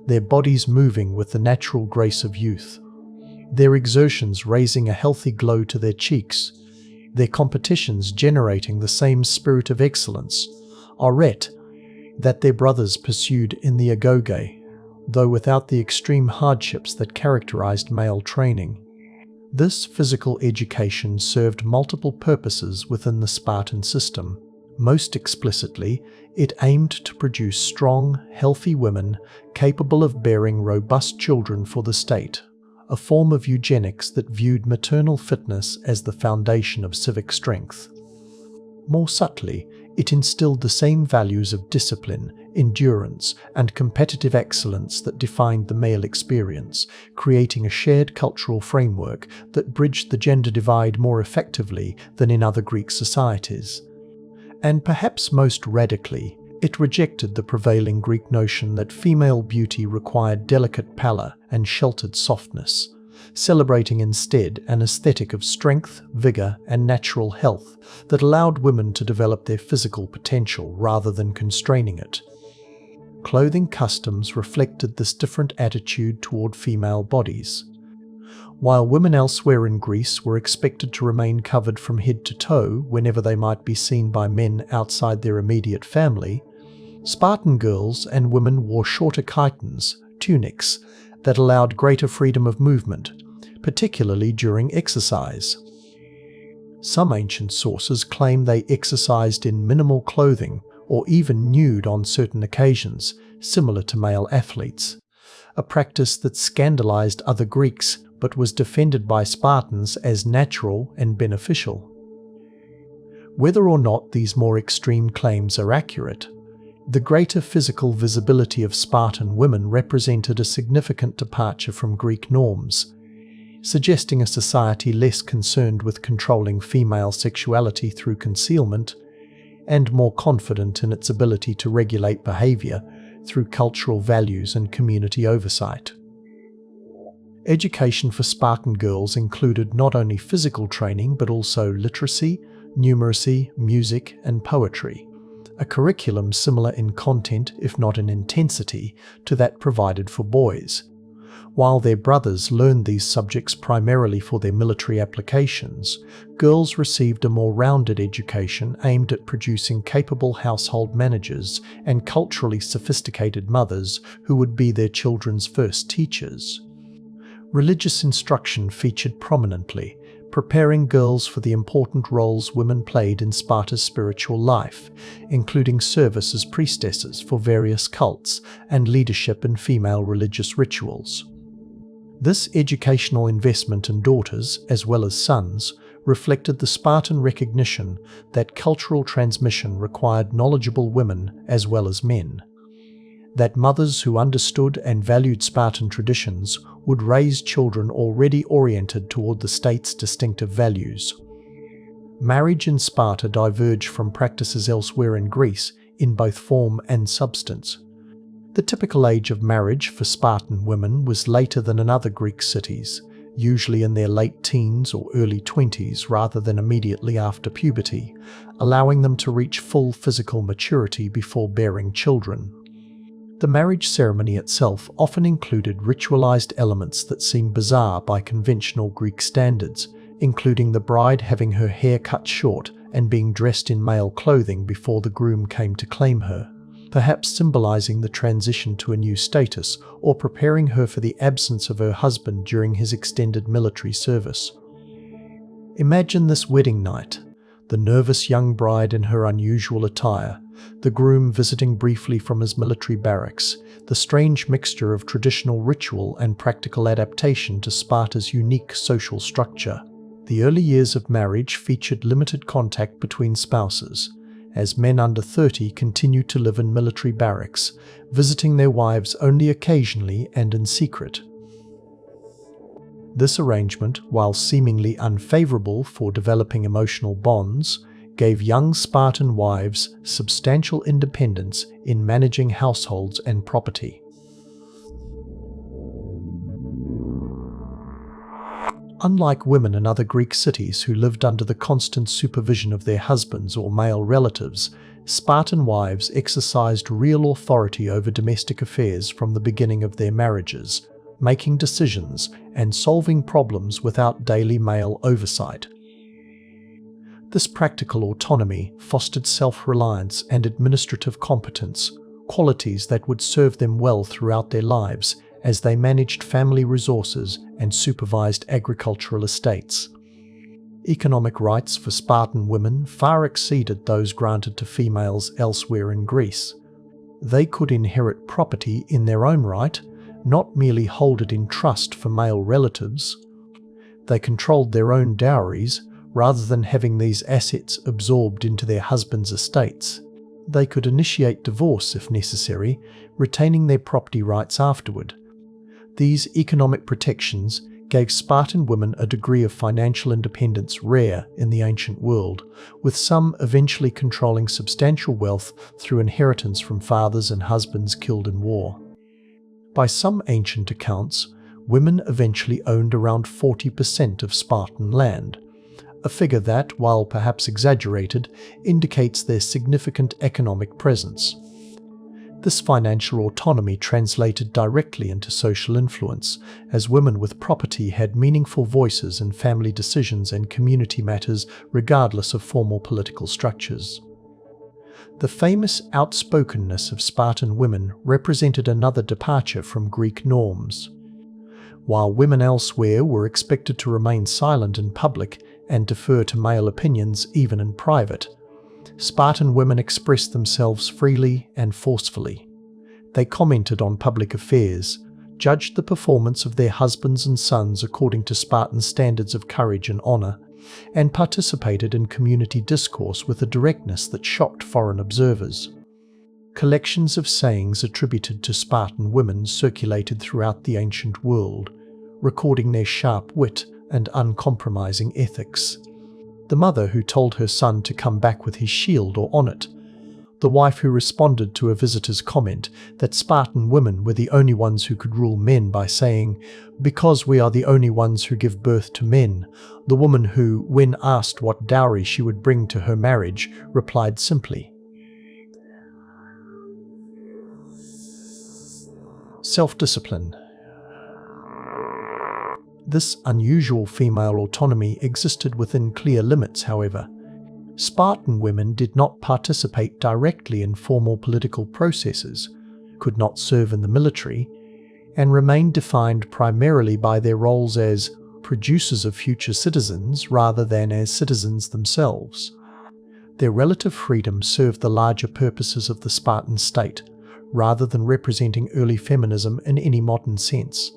their bodies moving with the natural grace of youth, their exertions raising a healthy glow to their cheeks, their competitions generating the same spirit of excellence, arete, that their brothers pursued in the Agoge, though without the extreme hardships that characterized male training. This physical education served multiple purposes within the Spartan system. Most explicitly, it aimed to produce strong, healthy women capable of bearing robust children for the state, a form of eugenics that viewed maternal fitness as the foundation of civic strength. More subtly, it instilled the same values of discipline, endurance, and competitive excellence that defined the male experience, creating a shared cultural framework that bridged the gender divide more effectively than in other Greek societies. And perhaps most radically, it rejected the prevailing Greek notion that female beauty required delicate pallor and sheltered softness, celebrating instead an aesthetic of strength, vigor, and natural health that allowed women to develop their physical potential rather than constraining it. Clothing customs reflected this different attitude toward female bodies. While women elsewhere in Greece were expected to remain covered from head to toe whenever they might be seen by men outside their immediate family, Spartan girls and women wore shorter chitons, tunics, that allowed greater freedom of movement, particularly during exercise. Some ancient sources claim they exercised in minimal clothing or even nude on certain occasions, similar to male athletes, a practice that scandalized other Greeks but was defended by Spartans as natural and beneficial. Whether or not these more extreme claims are accurate, the greater physical visibility of Spartan women represented a significant departure from Greek norms, suggesting a society less concerned with controlling female sexuality through concealment and more confident in its ability to regulate behavior through cultural values and community oversight. Education for Spartan girls included not only physical training but also literacy, numeracy, music, and poetry, a curriculum similar in content, if not in intensity, to that provided for boys. While their brothers learned these subjects primarily for their military applications, girls received a more rounded education aimed at producing capable household managers and culturally sophisticated mothers who would be their children's first teachers. Religious instruction featured prominently, preparing girls for the important roles women played in Sparta's spiritual life, including service as priestesses for various cults and leadership in female religious rituals. This educational investment in daughters, as well as sons, reflected the Spartan recognition that cultural transmission required knowledgeable women as well as men, that mothers who understood and valued Spartan traditions would raise children already oriented toward the state's distinctive values. Marriage in Sparta diverged from practices elsewhere in Greece in both form and substance. The typical age of marriage for Spartan women was later than in other Greek cities, usually in their late teens or early 20s rather than immediately after puberty, allowing them to reach full physical maturity before bearing children. The marriage ceremony itself often included ritualized elements that seem bizarre by conventional Greek standards, including the bride having her hair cut short and being dressed in male clothing before the groom came to claim her, perhaps symbolizing the transition to a new status or preparing her for the absence of her husband during his extended military service. Imagine this wedding night, the nervous young bride in her unusual attire, the groom visiting briefly from his military barracks, the strange mixture of traditional ritual and practical adaptation to Sparta's unique social structure. The early years of marriage featured limited contact between spouses, as men under 30 continued to live in military barracks, visiting their wives only occasionally and in secret. This arrangement, while seemingly unfavorable for developing emotional bonds, gave young Spartan wives substantial independence in managing households and property. Unlike women in other Greek cities who lived under the constant supervision of their husbands or male relatives, Spartan wives exercised real authority over domestic affairs from the beginning of their marriages, making decisions and solving problems without daily male oversight. This practical autonomy fostered self-reliance and administrative competence, qualities that would serve them well throughout their lives as they managed family resources and supervised agricultural estates. Economic rights for Spartan women far exceeded those granted to females elsewhere in Greece. They could inherit property in their own right, not merely hold it in trust for male relatives. They controlled their own dowries, rather than having these assets absorbed into their husbands' estates. They could initiate divorce if necessary, retaining their property rights afterward. These economic protections gave Spartan women a degree of financial independence rare in the ancient world, with some eventually controlling substantial wealth through inheritance from fathers and husbands killed in war. By some ancient accounts, women eventually owned around 40% of Spartan land, a figure that, while perhaps exaggerated, indicates their significant economic presence. This financial autonomy translated directly into social influence, as women with property had meaningful voices in family decisions and community matters regardless of formal political structures. The famous outspokenness of Spartan women represented another departure from Greek norms. While women elsewhere were expected to remain silent in public and defer to male opinions even in private, Spartan women expressed themselves freely and forcefully. They commented on public affairs, judged the performance of their husbands and sons according to Spartan standards of courage and honor, and participated in community discourse with a directness that shocked foreign observers. Collections of sayings attributed to Spartan women circulated throughout the ancient world, recording their sharp wit and uncompromising ethics. The mother who told her son to come back with his shield or on it. The wife who responded to a visitor's comment that Spartan women were the only ones who could rule men by saying, "Because we are the only ones who give birth to men." The woman who, when asked what dowry she would bring to her marriage, replied simply, "Self-discipline." This unusual female autonomy existed within clear limits, however. Spartan women did not participate directly in formal political processes, could not serve in the military, and remained defined primarily by their roles as producers of future citizens rather than as citizens themselves. Their relative freedom served the larger purposes of the Spartan state, rather than representing early feminism in any modern sense.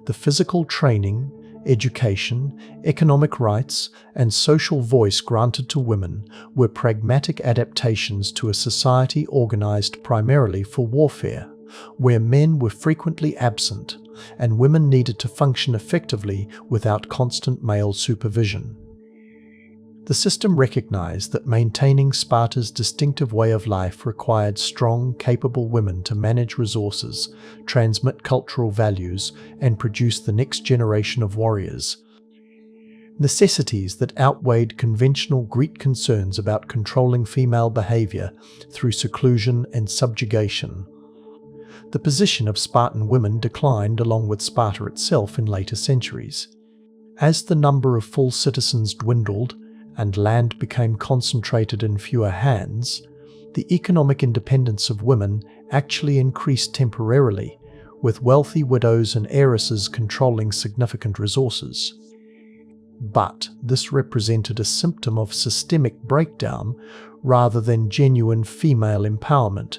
The physical training, education, economic rights, and social voice granted to women were pragmatic adaptations to a society organized primarily for warfare, where men were frequently absent, and women needed to function effectively without constant male supervision. The system recognized that maintaining Sparta's distinctive way of life required strong, capable women to manage resources, transmit cultural values, and produce the next generation of warriors. Necessities that outweighed conventional Greek concerns about controlling female behavior through seclusion and subjugation. The position of Spartan women declined along with Sparta itself in later centuries. As the number of full citizens dwindled, and land became concentrated in fewer hands, the economic independence of women actually increased temporarily, with wealthy widows and heiresses controlling significant resources. But this represented a symptom of systemic breakdown rather than genuine female empowerment.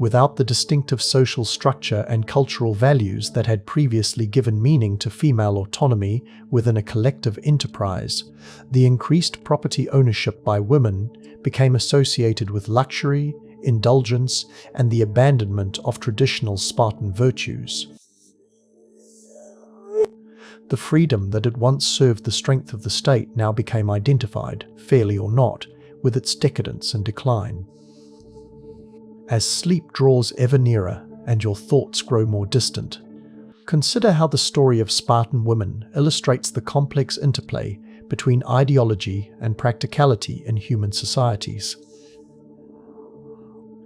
Without the distinctive social structure and cultural values that had previously given meaning to female autonomy within a collective enterprise, the increased property ownership by women became associated with luxury, indulgence, and the abandonment of traditional Spartan virtues. The freedom that had once served the strength of the state now became identified, fairly or not, with its decadence and decline. As sleep draws ever nearer and your thoughts grow more distant, consider how the story of Spartan women illustrates the complex interplay between ideology and practicality in human societies.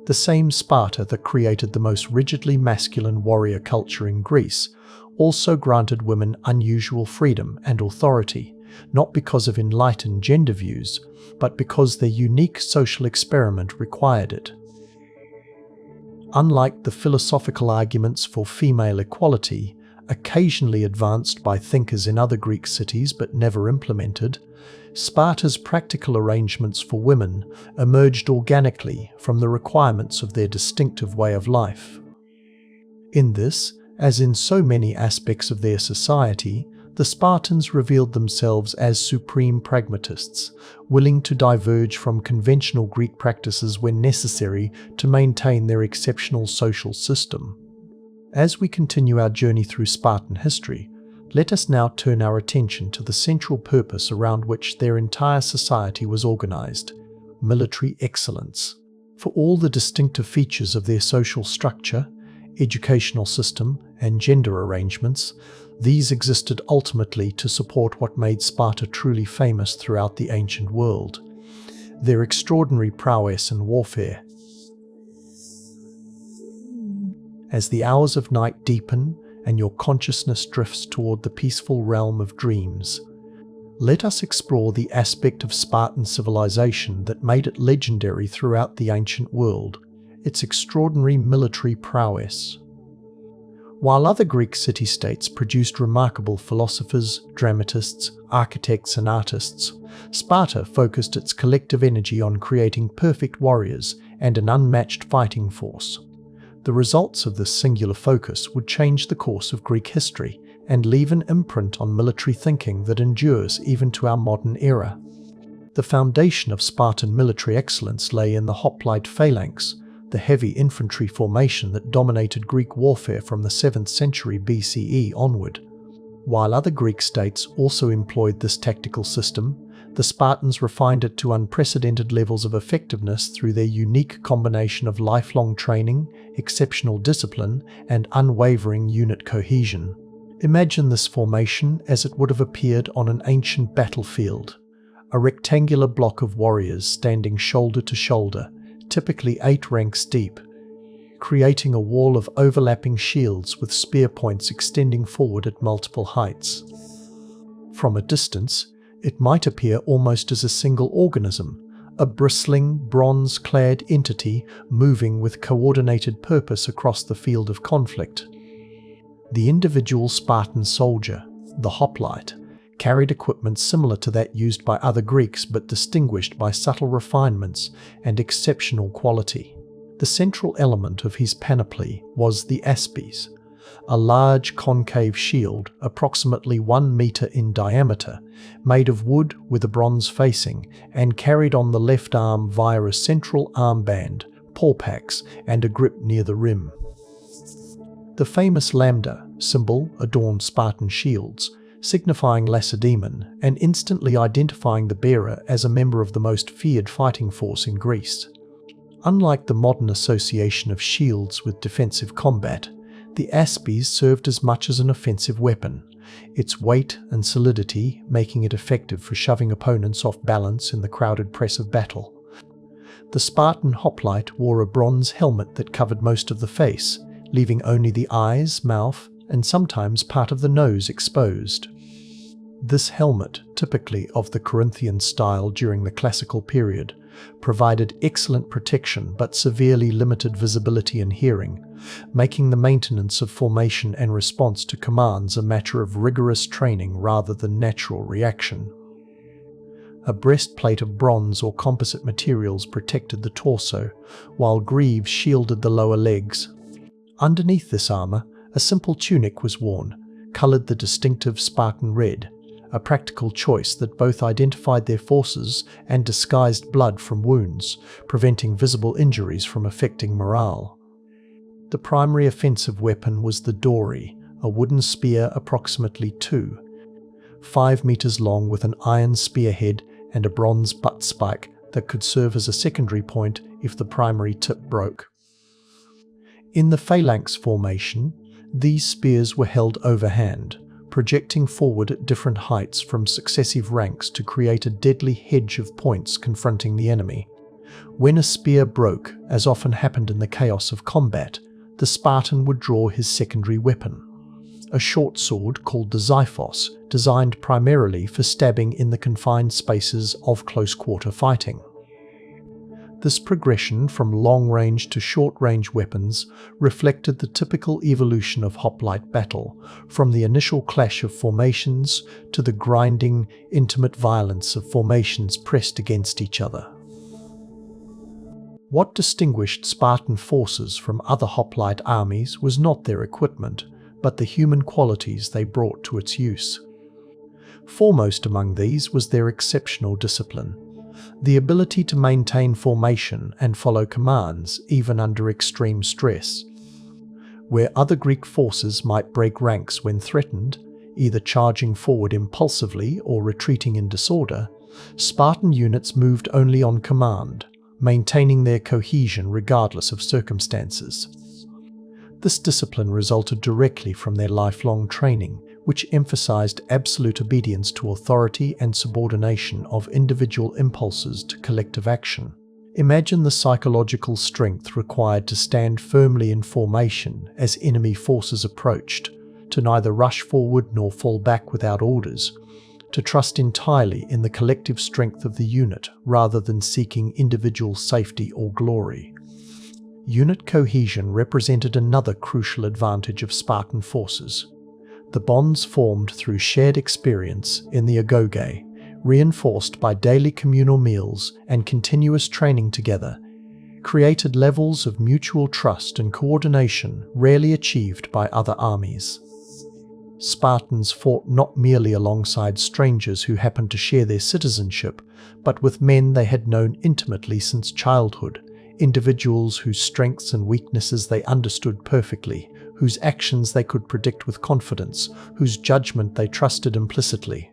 The same Sparta that created the most rigidly masculine warrior culture in Greece also granted women unusual freedom and authority, not because of enlightened gender views, but because their unique social experiment required it. Unlike the philosophical arguments for female equality, occasionally advanced by thinkers in other Greek cities but never implemented, Sparta's practical arrangements for women emerged organically from the requirements of their distinctive way of life. In this, as in so many aspects of their society, the Spartans revealed themselves as supreme pragmatists, willing to diverge from conventional Greek practices when necessary to maintain their exceptional social system. As we continue our journey through Spartan history, let us now turn our attention to the central purpose around which their entire society was organized: military excellence. For all the distinctive features of their social structure, educational system, and gender arrangements, these existed ultimately to support what made Sparta truly famous throughout the ancient world: their extraordinary prowess in warfare. As the hours of night deepen and your consciousness drifts toward the peaceful realm of dreams, let us explore the aspect of Spartan civilization that made it legendary throughout the ancient world: its extraordinary military prowess. While other Greek city-states produced remarkable philosophers, dramatists, architects, and artists, Sparta focused its collective energy on creating perfect warriors and an unmatched fighting force. The results of this singular focus would change the course of Greek history and leave an imprint on military thinking that endures even to our modern era. The foundation of Spartan military excellence lay in the hoplite phalanx, the heavy infantry formation that dominated Greek warfare from the 7th century BCE onward. While other Greek states also employed this tactical system, the Spartans refined it to unprecedented levels of effectiveness through their unique combination of lifelong training, exceptional discipline, and unwavering unit cohesion. Imagine this formation as it would have appeared on an ancient battlefield: a rectangular block of warriors standing shoulder to shoulder, typically 8 ranks deep, creating a wall of overlapping shields with spear points extending forward at multiple heights. From a distance, it might appear almost as a single organism, a bristling, bronze-clad entity moving with coordinated purpose across the field of conflict. The individual Spartan soldier, the hoplite, carried equipment similar to that used by other Greeks but distinguished by subtle refinements and exceptional quality. The central element of his panoply was the aspis, a large concave shield approximately 1 meter in diameter, made of wood with a bronze facing and carried on the left arm via a central armband, pawpax, and a grip near the rim. The famous lambda symbol adorned Spartan shields, signifying Lacedaemon and instantly identifying the bearer as a member of the most feared fighting force in Greece. Unlike the modern association of shields with defensive combat, the aspis served as much as an offensive weapon, its weight and solidity making it effective for shoving opponents off balance in the crowded press of battle. The Spartan hoplite wore a bronze helmet that covered most of the face, leaving only the eyes, mouth, and sometimes part of the nose exposed. This helmet, typically of the Corinthian style during the classical period, provided excellent protection but severely limited visibility and hearing, making the maintenance of formation and response to commands a matter of rigorous training rather than natural reaction. A breastplate of bronze or composite materials protected the torso, while greaves shielded the lower legs. Underneath this armor, a simple tunic was worn, colored the distinctive Spartan red, a practical choice that both identified their forces and disguised blood from wounds, preventing visible injuries from affecting morale. The primary offensive weapon was the Dori, a wooden spear approximately 5 meters long with an iron spearhead and a bronze butt spike that could serve as a secondary point if the primary tip broke. In the phalanx formation, these spears were held overhand, projecting forward at different heights from successive ranks to create a deadly hedge of points confronting the enemy. When a spear broke, as often happened in the chaos of combat, the Spartan would draw his secondary weapon, a short sword called the xiphos, designed primarily for stabbing in the confined spaces of close-quarter fighting. This progression from long-range to short-range weapons reflected the typical evolution of hoplite battle, from the initial clash of formations to the grinding, intimate violence of formations pressed against each other. What distinguished Spartan forces from other hoplite armies was not their equipment, but the human qualities they brought to its use. Foremost among these was their exceptional discipline, the ability to maintain formation and follow commands even under extreme stress. Where other Greek forces might break ranks when threatened, either charging forward impulsively or retreating in disorder, Spartan units moved only on command, maintaining their cohesion regardless of circumstances. This discipline resulted directly from their lifelong training, which emphasized absolute obedience to authority and subordination of individual impulses to collective action. Imagine the psychological strength required to stand firmly in formation as enemy forces approached, to neither rush forward nor fall back without orders, to trust entirely in the collective strength of the unit rather than seeking individual safety or glory. Unit cohesion represented another crucial advantage of Spartan forces. The bonds formed through shared experience in the Agoge, reinforced by daily communal meals and continuous training together, created levels of mutual trust and coordination rarely achieved by other armies. Spartans fought not merely alongside strangers who happened to share their citizenship, but with men they had known intimately since childhood, individuals whose strengths and weaknesses they understood perfectly, whose actions they could predict with confidence, whose judgment they trusted implicitly.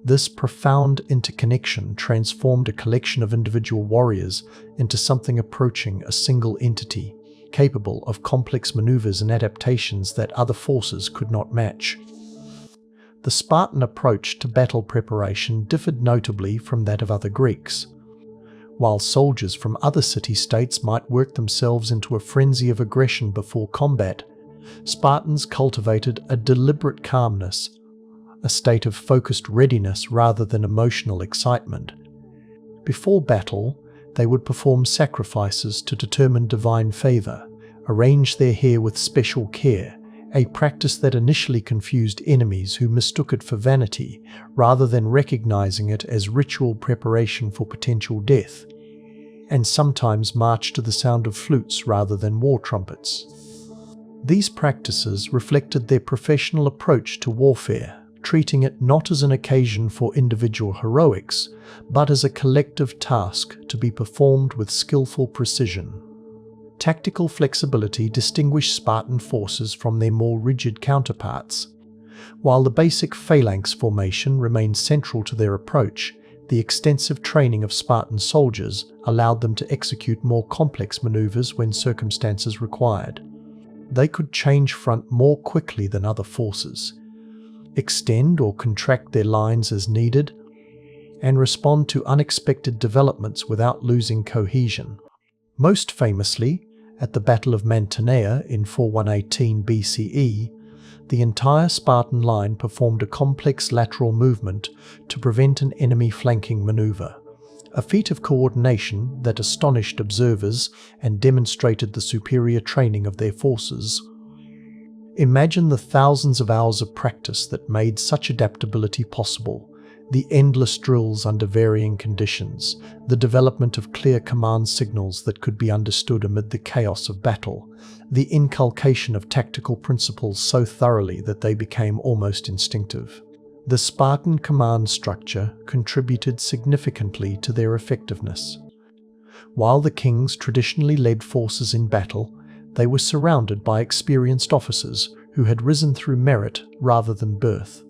This profound interconnection transformed a collection of individual warriors into something approaching a single entity, capable of complex maneuvers and adaptations that other forces could not match. The Spartan approach to battle preparation differed notably from that of other Greeks. While soldiers from other city-states might work themselves into a frenzy of aggression before combat, Spartans cultivated a deliberate calmness, a state of focused readiness rather than emotional excitement. Before battle, they would perform sacrifices to determine divine favor, arrange their hair with special care, a practice that initially confused enemies who mistook it for vanity rather than recognizing it as ritual preparation for potential death, and sometimes marched to the sound of flutes rather than war trumpets. These practices reflected their professional approach to warfare, treating it not as an occasion for individual heroics, but as a collective task to be performed with skillful precision. Tactical flexibility distinguished Spartan forces from their more rigid counterparts. While the basic phalanx formation remained central to their approach, the extensive training of Spartan soldiers allowed them to execute more complex maneuvers when circumstances required. They could change front more quickly than other forces, extend or contract their lines as needed, and respond to unexpected developments without losing cohesion. Most famously, at the Battle of Mantinea in 4118 BCE, the entire Spartan line performed a complex lateral movement to prevent an enemy flanking maneuver, a feat of coordination that astonished observers and demonstrated the superior training of their forces. Imagine the thousands of hours of practice that made such adaptability possible, The endless drills under varying conditions, the development of clear command signals that could be understood amid the chaos of battle, the inculcation of tactical principles so thoroughly that they became almost instinctive. The Spartan command structure contributed significantly to their effectiveness. While the kings traditionally led forces in battle, they were surrounded by experienced officers who had risen through merit rather than birth.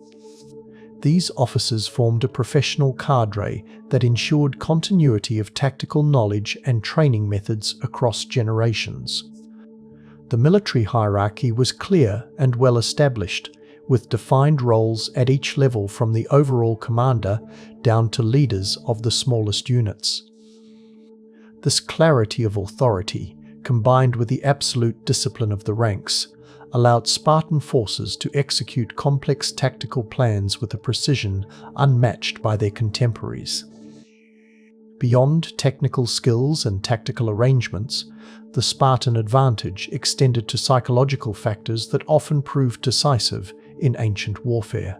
These officers formed a professional cadre that ensured continuity of tactical knowledge and training methods across generations. The military hierarchy was clear and well established, with defined roles at each level from the overall commander down to leaders of the smallest units. This clarity of authority, combined with the absolute discipline of the ranks, allowed Spartan forces to execute complex tactical plans with a precision unmatched by their contemporaries. Beyond technical skills and tactical arrangements, the Spartan advantage extended to psychological factors that often proved decisive in ancient warfare.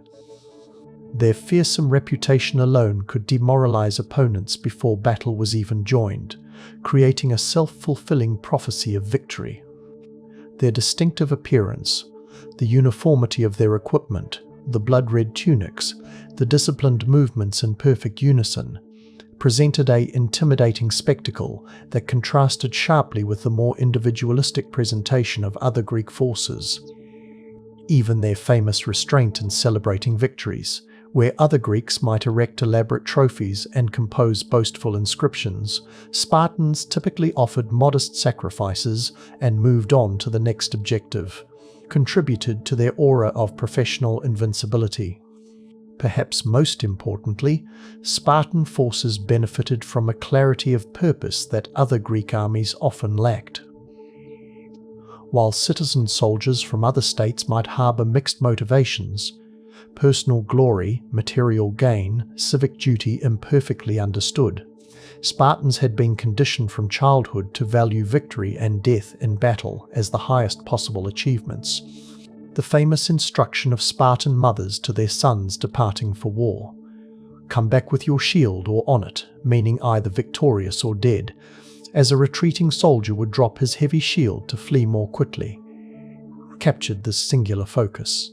Their fearsome reputation alone could demoralize opponents before battle was even joined, creating a self-fulfilling prophecy of victory. Their distinctive appearance, the uniformity of their equipment, the blood-red tunics, the disciplined movements in perfect unison, presented an intimidating spectacle that contrasted sharply with the more individualistic presentation of other Greek forces. Even their famous restraint in celebrating victories, where other Greeks might erect elaborate trophies and compose boastful inscriptions, Spartans typically offered modest sacrifices and moved on to the next objective, contributed to their aura of professional invincibility. Perhaps most importantly, Spartan forces benefited from a clarity of purpose that other Greek armies often lacked. While citizen soldiers from other states might harbor mixed motivations, personal glory, material gain, civic duty imperfectly understood, Spartans had been conditioned from childhood to value victory and death in battle as the highest possible achievements. The famous instruction of Spartan mothers to their sons departing for war, "Come back with your shield or on it," meaning either victorious or dead, as a retreating soldier would drop his heavy shield to flee more quickly, captured this singular focus.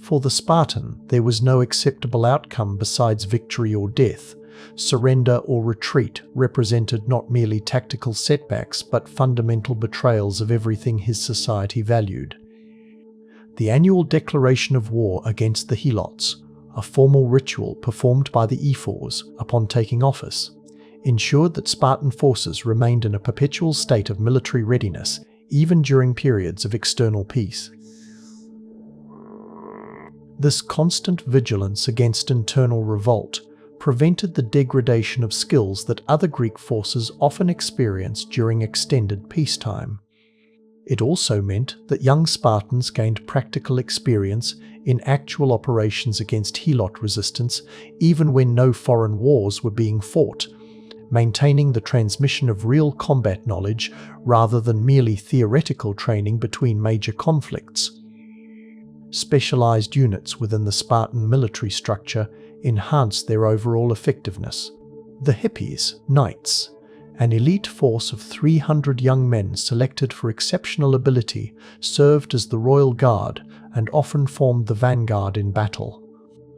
For the Spartan, there was no acceptable outcome besides victory or death. Surrender or retreat represented not merely tactical setbacks but fundamental betrayals of everything his society valued. The annual declaration of war against the Helots, a formal ritual performed by the ephors upon taking office, ensured that Spartan forces remained in a perpetual state of military readiness even during periods of external peace. This constant vigilance against internal revolt prevented the degradation of skills that other Greek forces often experienced during extended peacetime. It also meant that young Spartans gained practical experience in actual operations against Helot resistance even when no foreign wars were being fought, maintaining the transmission of real combat knowledge rather than merely theoretical training between major conflicts. Specialized units within the Spartan military structure enhanced their overall effectiveness. The Hippies, Knights, an elite force of 300 young men selected for exceptional ability, served as the royal guard and often formed the vanguard in battle.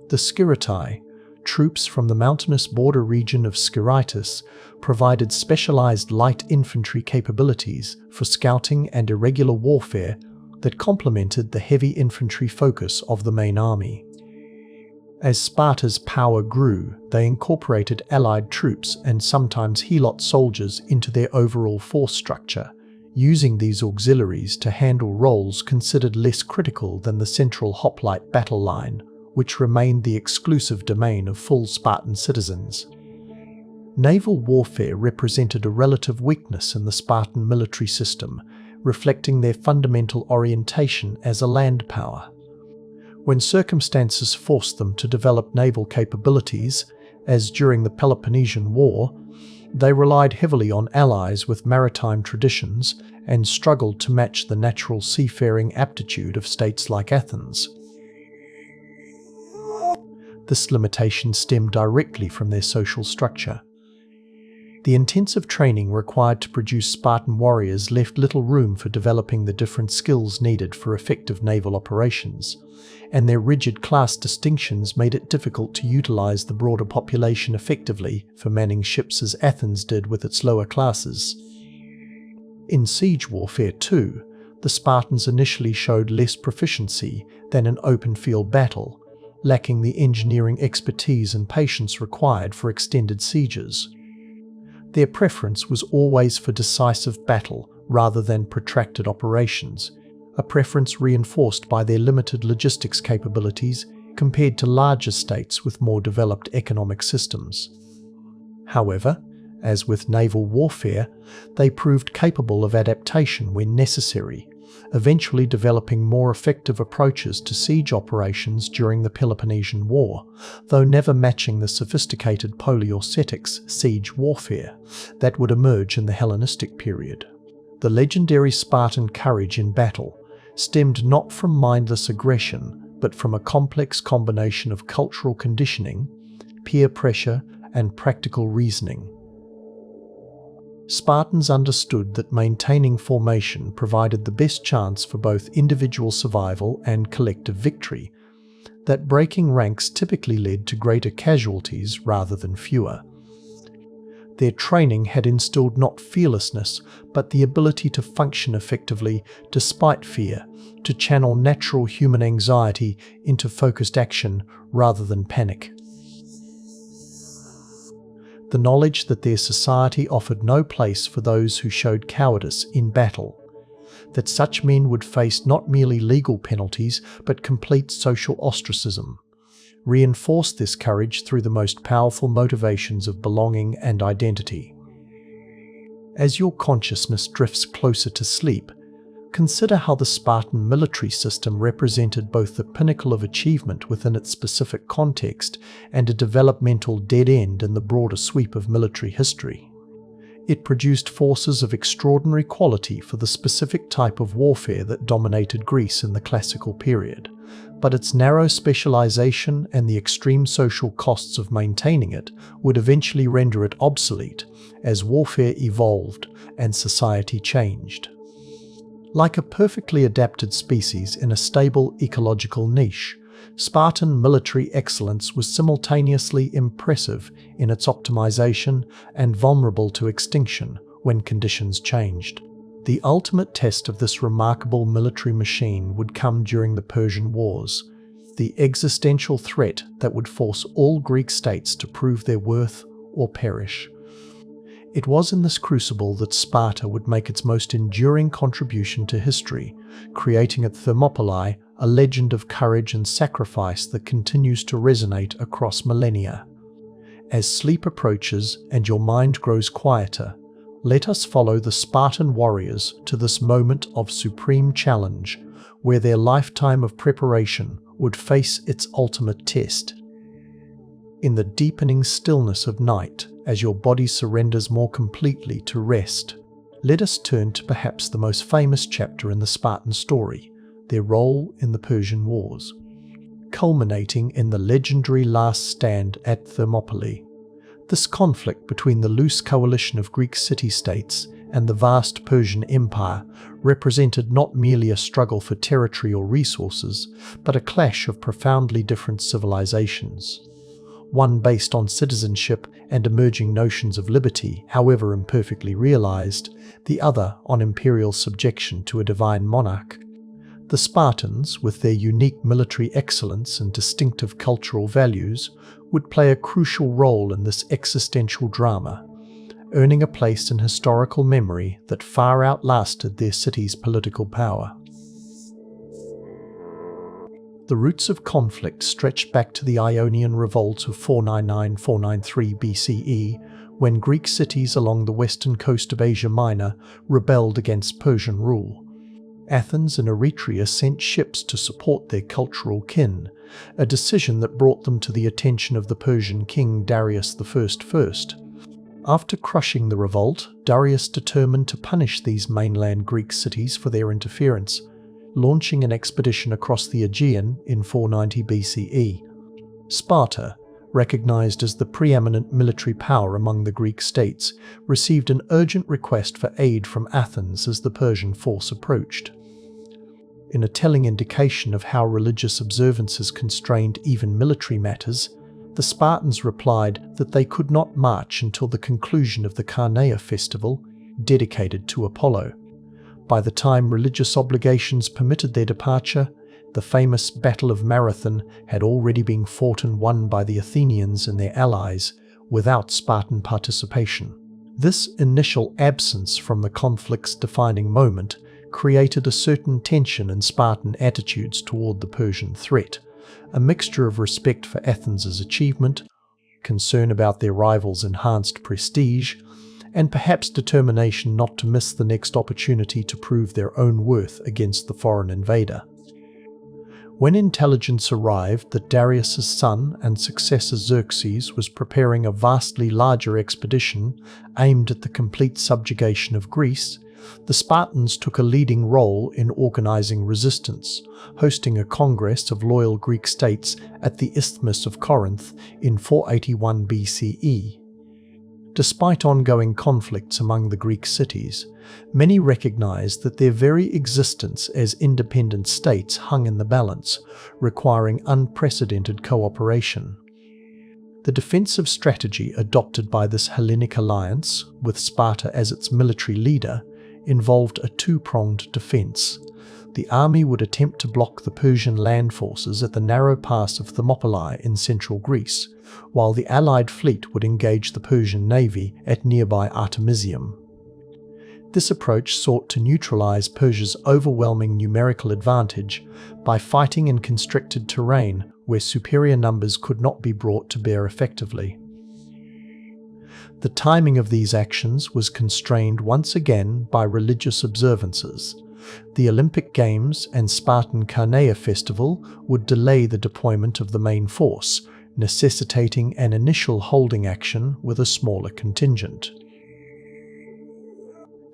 The Skiritai, troops from the mountainous border region of Skiritis, provided specialized light infantry capabilities for scouting and irregular warfare that complemented the heavy infantry focus of the main army. As Sparta's power grew, they incorporated allied troops and sometimes Helot soldiers into their overall force structure, using these auxiliaries to handle roles considered less critical than the central hoplite battle line, which remained the exclusive domain of full Spartan citizens. Naval warfare represented a relative weakness in the Spartan military system, reflecting their fundamental orientation as a land power. When circumstances forced them to develop naval capabilities, as during the Peloponnesian War, they relied heavily on allies with maritime traditions and struggled to match the natural seafaring aptitude of states like Athens. This limitation stemmed directly from their social structure. The intensive training required to produce Spartan warriors left little room for developing the different skills needed for effective naval operations, and their rigid class distinctions made it difficult to utilize the broader population effectively for manning ships as Athens did with its lower classes. In siege warfare too, the Spartans initially showed less proficiency than in open-field battle, lacking the engineering expertise and patience required for extended sieges. Their preference was always for decisive battle rather than protracted operations, a preference reinforced by their limited logistics capabilities compared to larger states with more developed economic systems. However, as with naval warfare, they proved capable of adaptation when necessary, eventually developing more effective approaches to siege operations during the Peloponnesian War, though never matching the sophisticated Poliorcetics siege warfare that would emerge in the Hellenistic period. The legendary Spartan courage in battle stemmed not from mindless aggression, but from a complex combination of cultural conditioning, peer pressure, and practical reasoning. Spartans understood that maintaining formation provided the best chance for both individual survival and collective victory, that breaking ranks typically led to greater casualties rather than fewer. Their training had instilled not fearlessness, but the ability to function effectively despite fear, to channel natural human anxiety into focused action rather than panic. The knowledge that their society offered no place for those who showed cowardice in battle, that such men would face not merely legal penalties but complete social ostracism, reinforced this courage through the most powerful motivations of belonging and identity. As your consciousness drifts closer to sleep, consider how the Spartan military system represented both the pinnacle of achievement within its specific context and a developmental dead end in the broader sweep of military history. It produced forces of extraordinary quality for the specific type of warfare that dominated Greece in the classical period, but its narrow specialization and the extreme social costs of maintaining it would eventually render it obsolete as warfare evolved and society changed. Like a perfectly adapted species in a stable ecological niche, Spartan military excellence was simultaneously impressive in its optimization and vulnerable to extinction when conditions changed. The ultimate test of this remarkable military machine would come during the Persian Wars, the existential threat that would force all Greek states to prove their worth or perish. It was in this crucible that Sparta would make its most enduring contribution to history, creating at Thermopylae a legend of courage and sacrifice that continues to resonate across millennia. As sleep approaches and your mind grows quieter, let us follow the Spartan warriors to this moment of supreme challenge, where their lifetime of preparation would face its ultimate test. In the deepening stillness of night, as your body surrenders more completely to rest, let us turn to perhaps the most famous chapter in the Spartan story, their role in the Persian Wars, culminating in the legendary last stand at Thermopylae. This conflict between the loose coalition of Greek city-states and the vast Persian Empire represented not merely a struggle for territory or resources, but a clash of profoundly different civilizations. One based on citizenship and emerging notions of liberty, however imperfectly realized, the other on imperial subjection to a divine monarch. The Spartans, with their unique military excellence and distinctive cultural values, would play a crucial role in this existential drama, earning a place in historical memory that far outlasted their city's political power. The roots of conflict stretched back to the Ionian revolt of 499–493 BCE, when Greek cities along the western coast of Asia Minor rebelled against Persian rule. Athens and Eretria sent ships to support their cultural kin, a decision that brought them to the attention of the Persian king Darius I first. After crushing the revolt, Darius determined to punish these mainland Greek cities for their interference, launching an expedition across the Aegean in 490 BCE. Sparta, recognized as the preeminent military power among the Greek states, received an urgent request for aid from Athens as the Persian force approached. In a telling indication of how religious observances constrained even military matters, the Spartans replied that they could not march until the conclusion of the Carneia festival, dedicated to Apollo. By the time religious obligations permitted their departure, the famous Battle of Marathon had already been fought and won by the Athenians and their allies, without Spartan participation. This initial absence from the conflict's defining moment created a certain tension in Spartan attitudes toward the Persian threat, a mixture of respect for Athens' achievement, concern about their rivals' enhanced prestige, and perhaps determination not to miss the next opportunity to prove their own worth against the foreign invader. When intelligence arrived that Darius's son and successor Xerxes was preparing a vastly larger expedition aimed at the complete subjugation of Greece, the Spartans took a leading role in organizing resistance, hosting a congress of loyal Greek states at the Isthmus of Corinth in 481 BCE. Despite ongoing conflicts among the Greek cities, many recognized that their very existence as independent states hung in the balance, requiring unprecedented cooperation. The defensive strategy adopted by this Hellenic alliance, with Sparta as its military leader, involved a two-pronged defense. The army would attempt to block the Persian land forces at the narrow pass of Thermopylae in central Greece, while the allied fleet would engage the Persian navy at nearby Artemisium. This approach sought to neutralize Persia's overwhelming numerical advantage by fighting in constricted terrain where superior numbers could not be brought to bear effectively. The timing of these actions was constrained once again by religious observances. The Olympic Games and Spartan Carneia festival would delay the deployment of the main force, necessitating an initial holding action with a smaller contingent.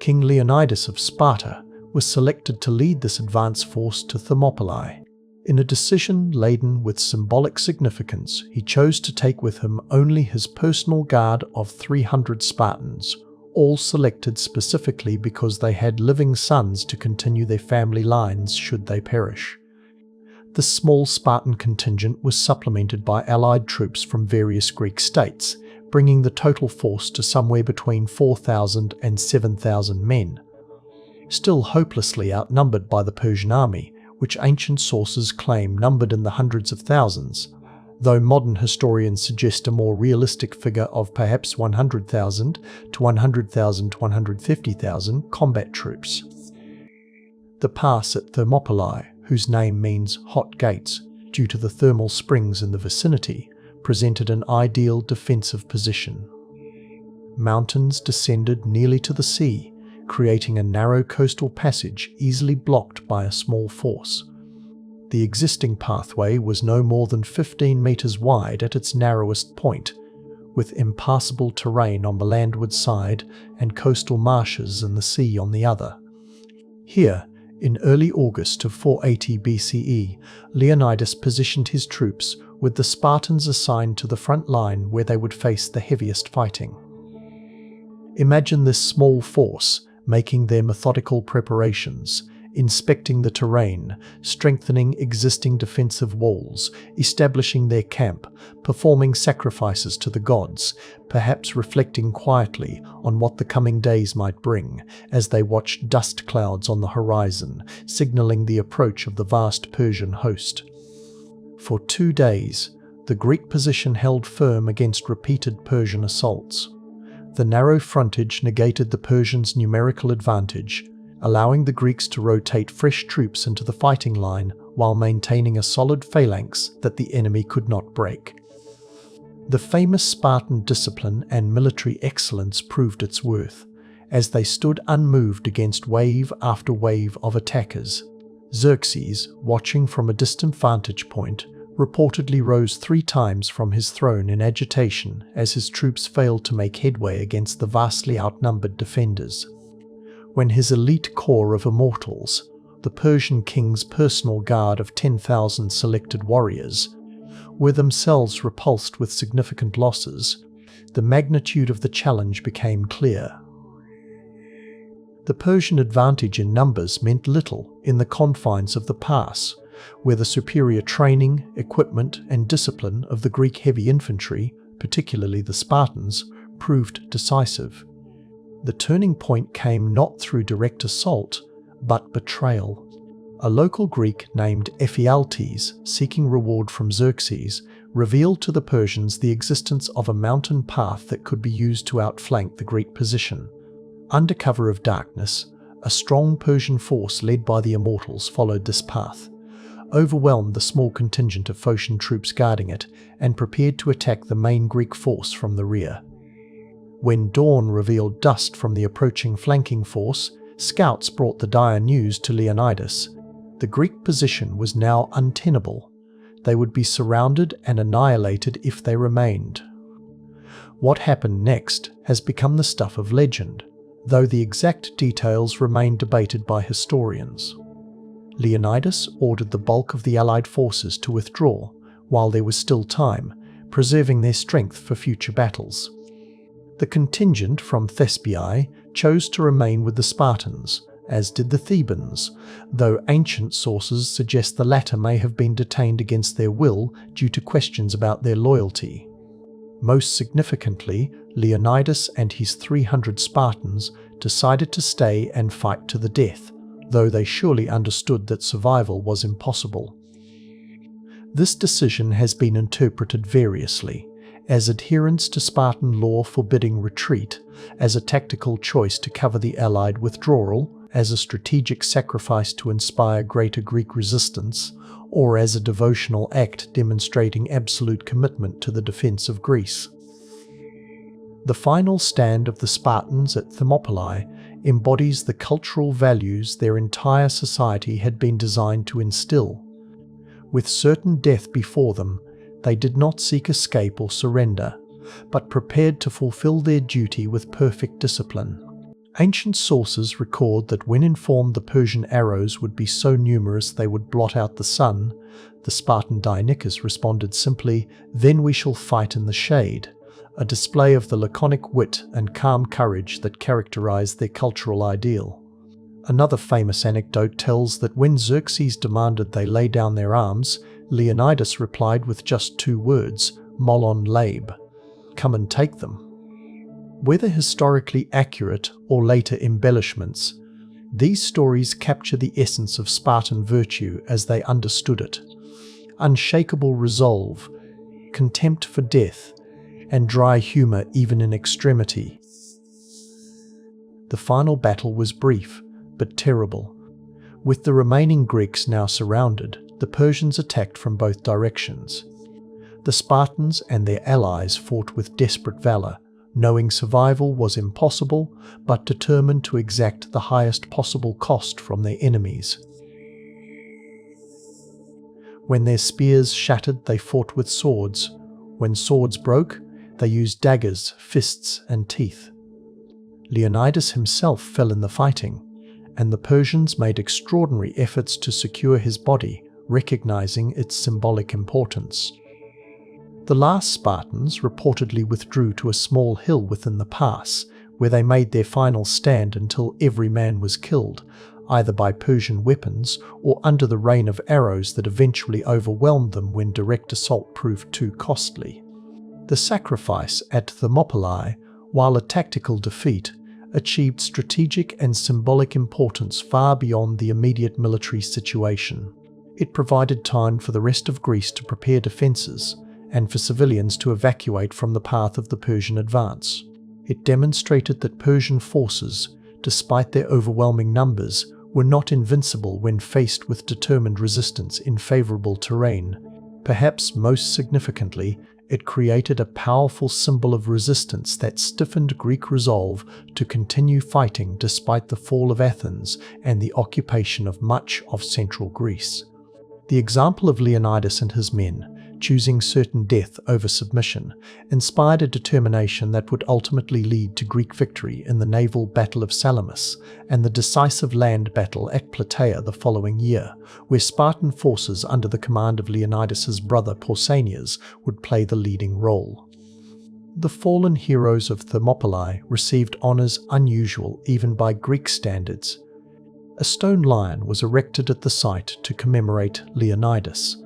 King Leonidas of Sparta was selected to lead this advance force to Thermopylae. In a decision laden with symbolic significance, he chose to take with him only his personal guard of 300 Spartans, all selected specifically because they had living sons to continue their family lines should they perish. The small Spartan contingent was supplemented by allied troops from various Greek states, bringing the total force to somewhere between 4,000 and 7,000 men. Still hopelessly outnumbered by the Persian army, which ancient sources claim numbered in the hundreds of thousands, though modern historians suggest a more realistic figure of perhaps 100,000 to 100,000 to 150,000 combat troops. The pass at Thermopylae, whose name means hot gates due to the thermal springs in the vicinity, presented an ideal defensive position. Mountains descended nearly to the sea, creating a narrow coastal passage easily blocked by a small force. The existing pathway was no more than 15 meters wide at its narrowest point, with impassable terrain on the landward side and coastal marshes in the sea on the other. Here, in early August of 480 BCE, Leonidas positioned his troops, with the Spartans assigned to the front line where they would face the heaviest fighting. Imagine this small force making their methodical preparations, inspecting the terrain, strengthening existing defensive walls, establishing their camp, performing sacrifices to the gods, perhaps reflecting quietly on what the coming days might bring, as they watched dust clouds on the horizon, signaling the approach of the vast Persian host. For 2 days, the Greek position held firm against repeated Persian assaults. The narrow frontage negated the Persians' numerical advantage, allowing the Greeks to rotate fresh troops into the fighting line while maintaining a solid phalanx that the enemy could not break. The famous Spartan discipline and military excellence proved its worth, as they stood unmoved against wave after wave of attackers. Xerxes, watching from a distant vantage point, reportedly rose 3 times from his throne in agitation as his troops failed to make headway against the vastly outnumbered defenders. When his elite corps of immortals, the Persian king's personal guard of 10,000 selected warriors, were themselves repulsed with significant losses, the magnitude of the challenge became clear. The Persian advantage in numbers meant little in the confines of the pass, where the superior training, equipment, and discipline of the Greek heavy infantry, particularly the Spartans, proved decisive. The turning point came not through direct assault, but betrayal. A local Greek named Ephialtes, seeking reward from Xerxes, revealed to the Persians the existence of a mountain path that could be used to outflank the Greek position. Under cover of darkness, a strong Persian force led by the Immortals followed this path, overwhelmed the small contingent of Phocian troops guarding it, and prepared to attack the main Greek force from the rear. When dawn revealed dust from the approaching flanking force, scouts brought the dire news to Leonidas. The Greek position was now untenable. They would be surrounded and annihilated if they remained. What happened next has become the stuff of legend, though the exact details remain debated by historians. Leonidas ordered the bulk of the Allied forces to withdraw while there was still time, preserving their strength for future battles. The contingent from Thespiae chose to remain with the Spartans, as did the Thebans, though ancient sources suggest the latter may have been detained against their will due to questions about their loyalty. Most significantly, Leonidas and his 300 Spartans decided to stay and fight to the death, though they surely understood that survival was impossible. This decision has been interpreted variously, as adherence to Spartan law forbidding retreat, as a tactical choice to cover the Allied withdrawal, as a strategic sacrifice to inspire greater Greek resistance, or as a devotional act demonstrating absolute commitment to the defense of Greece. The final stand of the Spartans at Thermopylae embodies the cultural values their entire society had been designed to instill. With certain death before them, they did not seek escape or surrender, but prepared to fulfill their duty with perfect discipline. Ancient sources record that when informed the Persian arrows would be so numerous they would blot out the sun, the Spartan Dionicus responded simply, "Then we shall fight in the shade," a display of the laconic wit and calm courage that characterized their cultural ideal. Another famous anecdote tells that when Xerxes demanded they lay down their arms, Leonidas replied with just 2 words, "Molon labe," "come and take them." Whether historically accurate or later embellishments, these stories capture the essence of Spartan virtue as they understood it: unshakable resolve, contempt for death, and dry humour even in extremity. The final battle was brief, but terrible. With the remaining Greeks now surrounded, the Persians attacked from both directions. The Spartans and their allies fought with desperate valour, knowing survival was impossible, but determined to exact the highest possible cost from their enemies. When their spears shattered, they fought with swords. When swords broke, they used daggers, fists, and teeth. Leonidas himself fell in the fighting, and the Persians made extraordinary efforts to secure his body, recognizing its symbolic importance. The last Spartans reportedly withdrew to a small hill within the pass, where they made their final stand until every man was killed, either by Persian weapons or under the rain of arrows that eventually overwhelmed them when direct assault proved too costly. The sacrifice at Thermopylae, while a tactical defeat, achieved strategic and symbolic importance far beyond the immediate military situation. It provided time for the rest of Greece to prepare defences, and for civilians to evacuate from the path of the Persian advance. It demonstrated that Persian forces, despite their overwhelming numbers, were not invincible when faced with determined resistance in favourable terrain. Perhaps most significantly, it created a powerful symbol of resistance that stiffened Greek resolve to continue fighting despite the fall of Athens and the occupation of much of central Greece. The example of Leonidas and his men, choosing certain death over submission, inspired a determination that would ultimately lead to Greek victory in the naval Battle of Salamis and the decisive land battle at Plataea the following year, where Spartan forces under the command of Leonidas's brother Pausanias would play the leading role. The fallen heroes of Thermopylae received honours unusual even by Greek standards. A stone lion was erected at the site to commemorate Leonidas,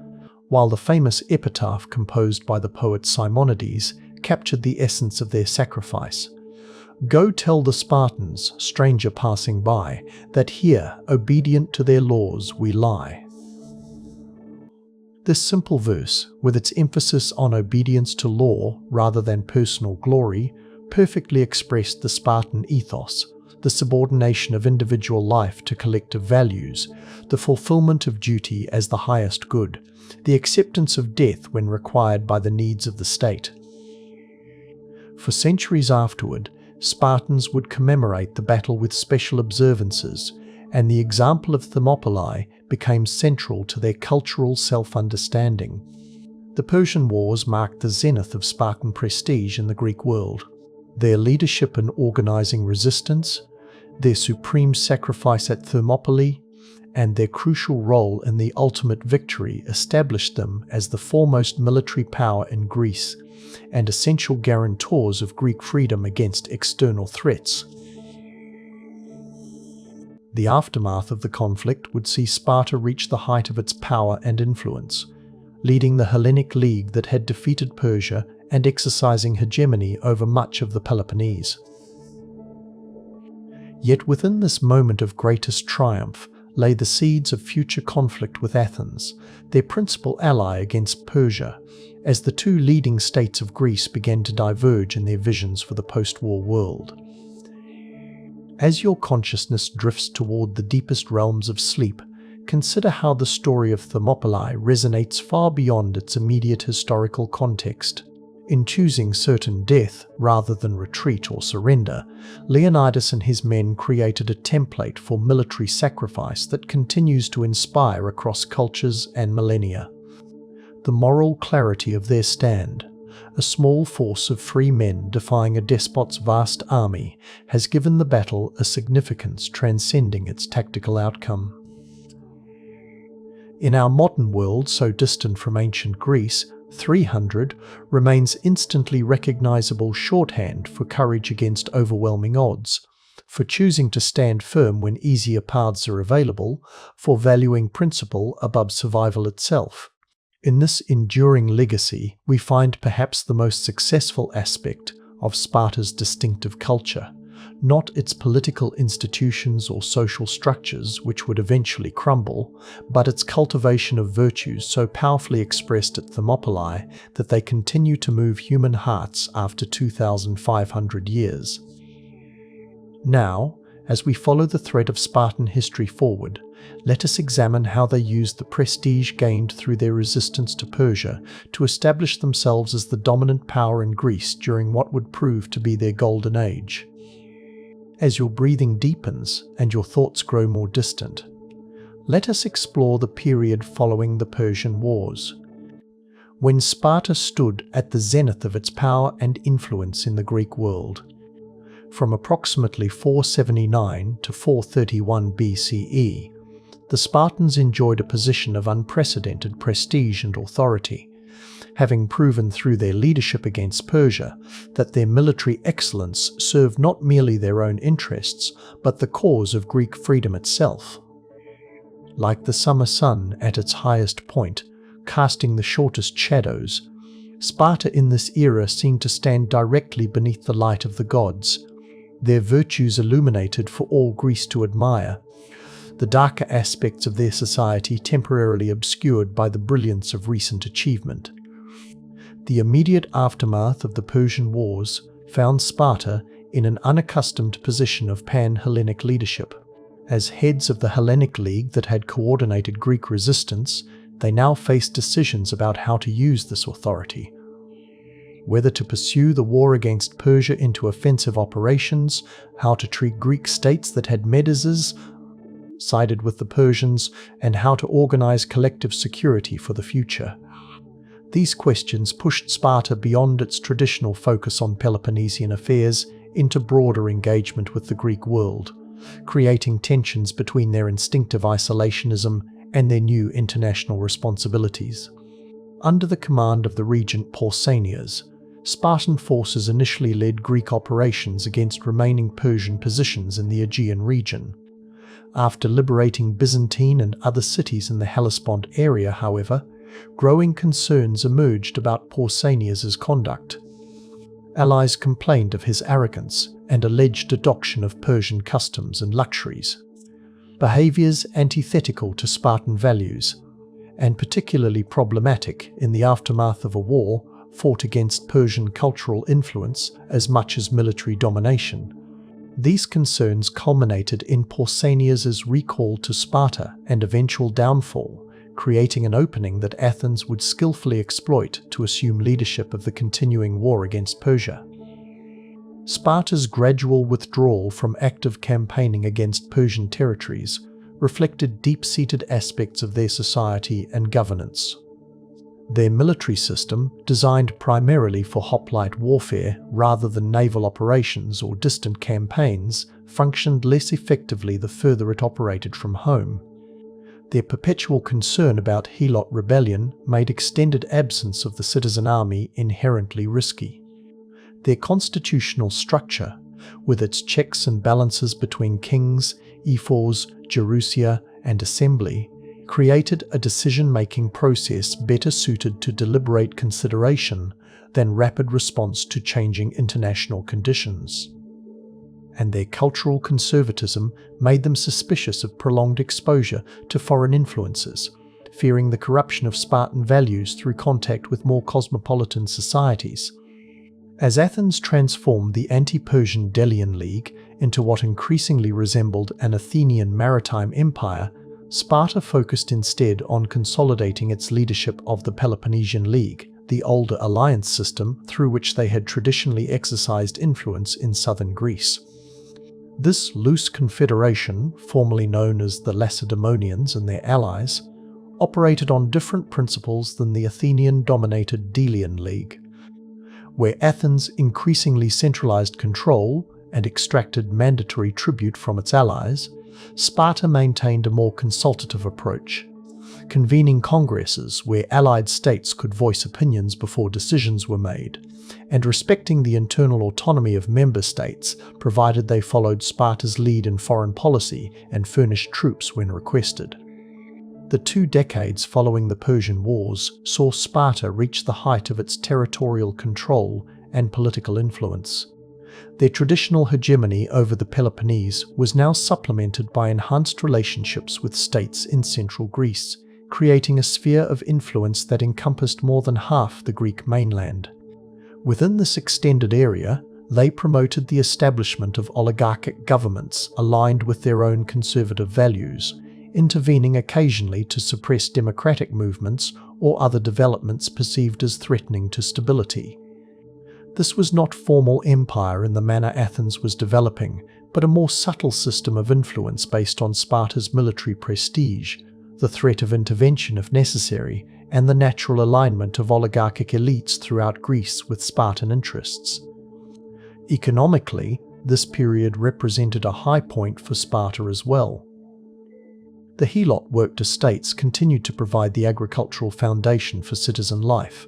while the famous epitaph composed by the poet Simonides captured the essence of their sacrifice. "Go tell the Spartans, stranger passing by, that here, obedient to their laws, we lie." This simple verse, with its emphasis on obedience to law rather than personal glory, perfectly expressed the Spartan ethos, the subordination of individual life to collective values, the fulfillment of duty as the highest good, the acceptance of death when required by the needs of the state. For centuries afterward, Spartans would commemorate the battle with special observances, and the example of Thermopylae became central to their cultural self-understanding. The Persian Wars marked the zenith of Spartan prestige in the Greek world. Their leadership in organizing resistance, their supreme sacrifice at Thermopylae, and their crucial role in the ultimate victory established them as the foremost military power in Greece and essential guarantors of Greek freedom against external threats. The aftermath of the conflict would see Sparta reach the height of its power and influence, leading the Hellenic League that had defeated Persia and exercising hegemony over much of the Peloponnese. Yet within this moment of greatest triumph lay the seeds of future conflict with Athens, their principal ally against Persia, as the two leading states of Greece began to diverge in their visions for the post-war world. As your consciousness drifts toward the deepest realms of sleep, consider how the story of Thermopylae resonates far beyond its immediate historical context. In choosing certain death rather than retreat or surrender, Leonidas and his men created a template for military sacrifice that continues to inspire across cultures and millennia. The moral clarity of their stand, a small force of free men defying a despot's vast army, has given the battle a significance transcending its tactical outcome. In our modern world so distant from ancient Greece, 300 remains instantly recognizable shorthand for courage against overwhelming odds, for choosing to stand firm when easier paths are available, for valuing principle above survival itself. In this enduring legacy, we find perhaps the most successful aspect of Sparta's distinctive culture, not its political institutions or social structures which would eventually crumble, but its cultivation of virtues so powerfully expressed at Thermopylae that they continue to move human hearts after 2,500 years. Now, as we follow the thread of Spartan history forward, let us examine how they used the prestige gained through their resistance to Persia to establish themselves as the dominant power in Greece during what would prove to be their golden age. As your breathing deepens and your thoughts grow more distant, let us explore the period following the Persian Wars, when Sparta stood at the zenith of its power and influence in the Greek world. From approximately 479 to 431 BCE, the Spartans enjoyed a position of unprecedented prestige and authority, having proven through their leadership against Persia that their military excellence served not merely their own interests, but the cause of Greek freedom itself. Like the summer sun at its highest point, casting the shortest shadows, Sparta in this era seemed to stand directly beneath the light of the gods, their virtues illuminated for all Greece to admire, the darker aspects of their society temporarily obscured by the brilliance of recent achievement. The immediate aftermath of the Persian Wars found Sparta in an unaccustomed position of pan-Hellenic leadership. As heads of the Hellenic League that had coordinated Greek resistance, they now faced decisions about how to use this authority. Whether to pursue the war against Persia into offensive operations, how to treat Greek states that had sided with the Persians, and how to organize collective security for the future. These questions pushed Sparta beyond its traditional focus on Peloponnesian affairs into broader engagement with the Greek world, creating tensions between their instinctive isolationism and their new international responsibilities. Under the command of the regent Pausanias, Spartan forces initially led Greek operations against remaining Persian positions in the Aegean region. After liberating Byzantine and other cities in the Hellespont area, however, growing concerns emerged about Pausanias' conduct. Allies complained of his arrogance and alleged adoption of Persian customs and luxuries, behaviours antithetical to Spartan values, and particularly problematic in the aftermath of a war fought against Persian cultural influence as much as military domination. These concerns culminated in Pausanias' recall to Sparta and eventual downfall, creating an opening that Athens would skillfully exploit to assume leadership of the continuing war against Persia. Sparta's gradual withdrawal from active campaigning against Persian territories reflected deep-seated aspects of their society and governance. Their military system, designed primarily for hoplite warfare rather than naval operations or distant campaigns, functioned less effectively the further it operated from home. Their perpetual concern about Helot rebellion made extended absence of the citizen army inherently risky. Their constitutional structure, with its checks and balances between kings, ephors, gerousia, and assembly, created a decision-making process better suited to deliberate consideration than rapid response to changing international conditions. And their cultural conservatism made them suspicious of prolonged exposure to foreign influences, fearing the corruption of Spartan values through contact with more cosmopolitan societies. As Athens transformed the anti-Persian Delian League into what increasingly resembled an Athenian maritime empire, Sparta focused instead on consolidating its leadership of the Peloponnesian League, the older alliance system through which they had traditionally exercised influence in southern Greece. This loose confederation, formerly known as the Lacedaemonians and their allies, operated on different principles than the Athenian-dominated Delian League, where Athens increasingly centralized control and extracted mandatory tribute from its allies. Sparta maintained a more consultative approach, convening congresses where allied states could voice opinions before decisions were made, and respecting the internal autonomy of member states provided they followed Sparta's lead in foreign policy and furnished troops when requested. The 2 decades following the Persian Wars saw Sparta reach the height of its territorial control and political influence. Their traditional hegemony over the Peloponnese was now supplemented by enhanced relationships with states in central Greece, creating a sphere of influence that encompassed more than half the Greek mainland. Within this extended area, they promoted the establishment of oligarchic governments aligned with their own conservative values, intervening occasionally to suppress democratic movements or other developments perceived as threatening to stability. This was not formal empire in the manner Athens was developing, but a more subtle system of influence based on Sparta's military prestige, the threat of intervention if necessary, and the natural alignment of oligarchic elites throughout Greece with Spartan interests. Economically, this period represented a high point for Sparta as well. The Helot worked estates continued to provide the agricultural foundation for citizen life,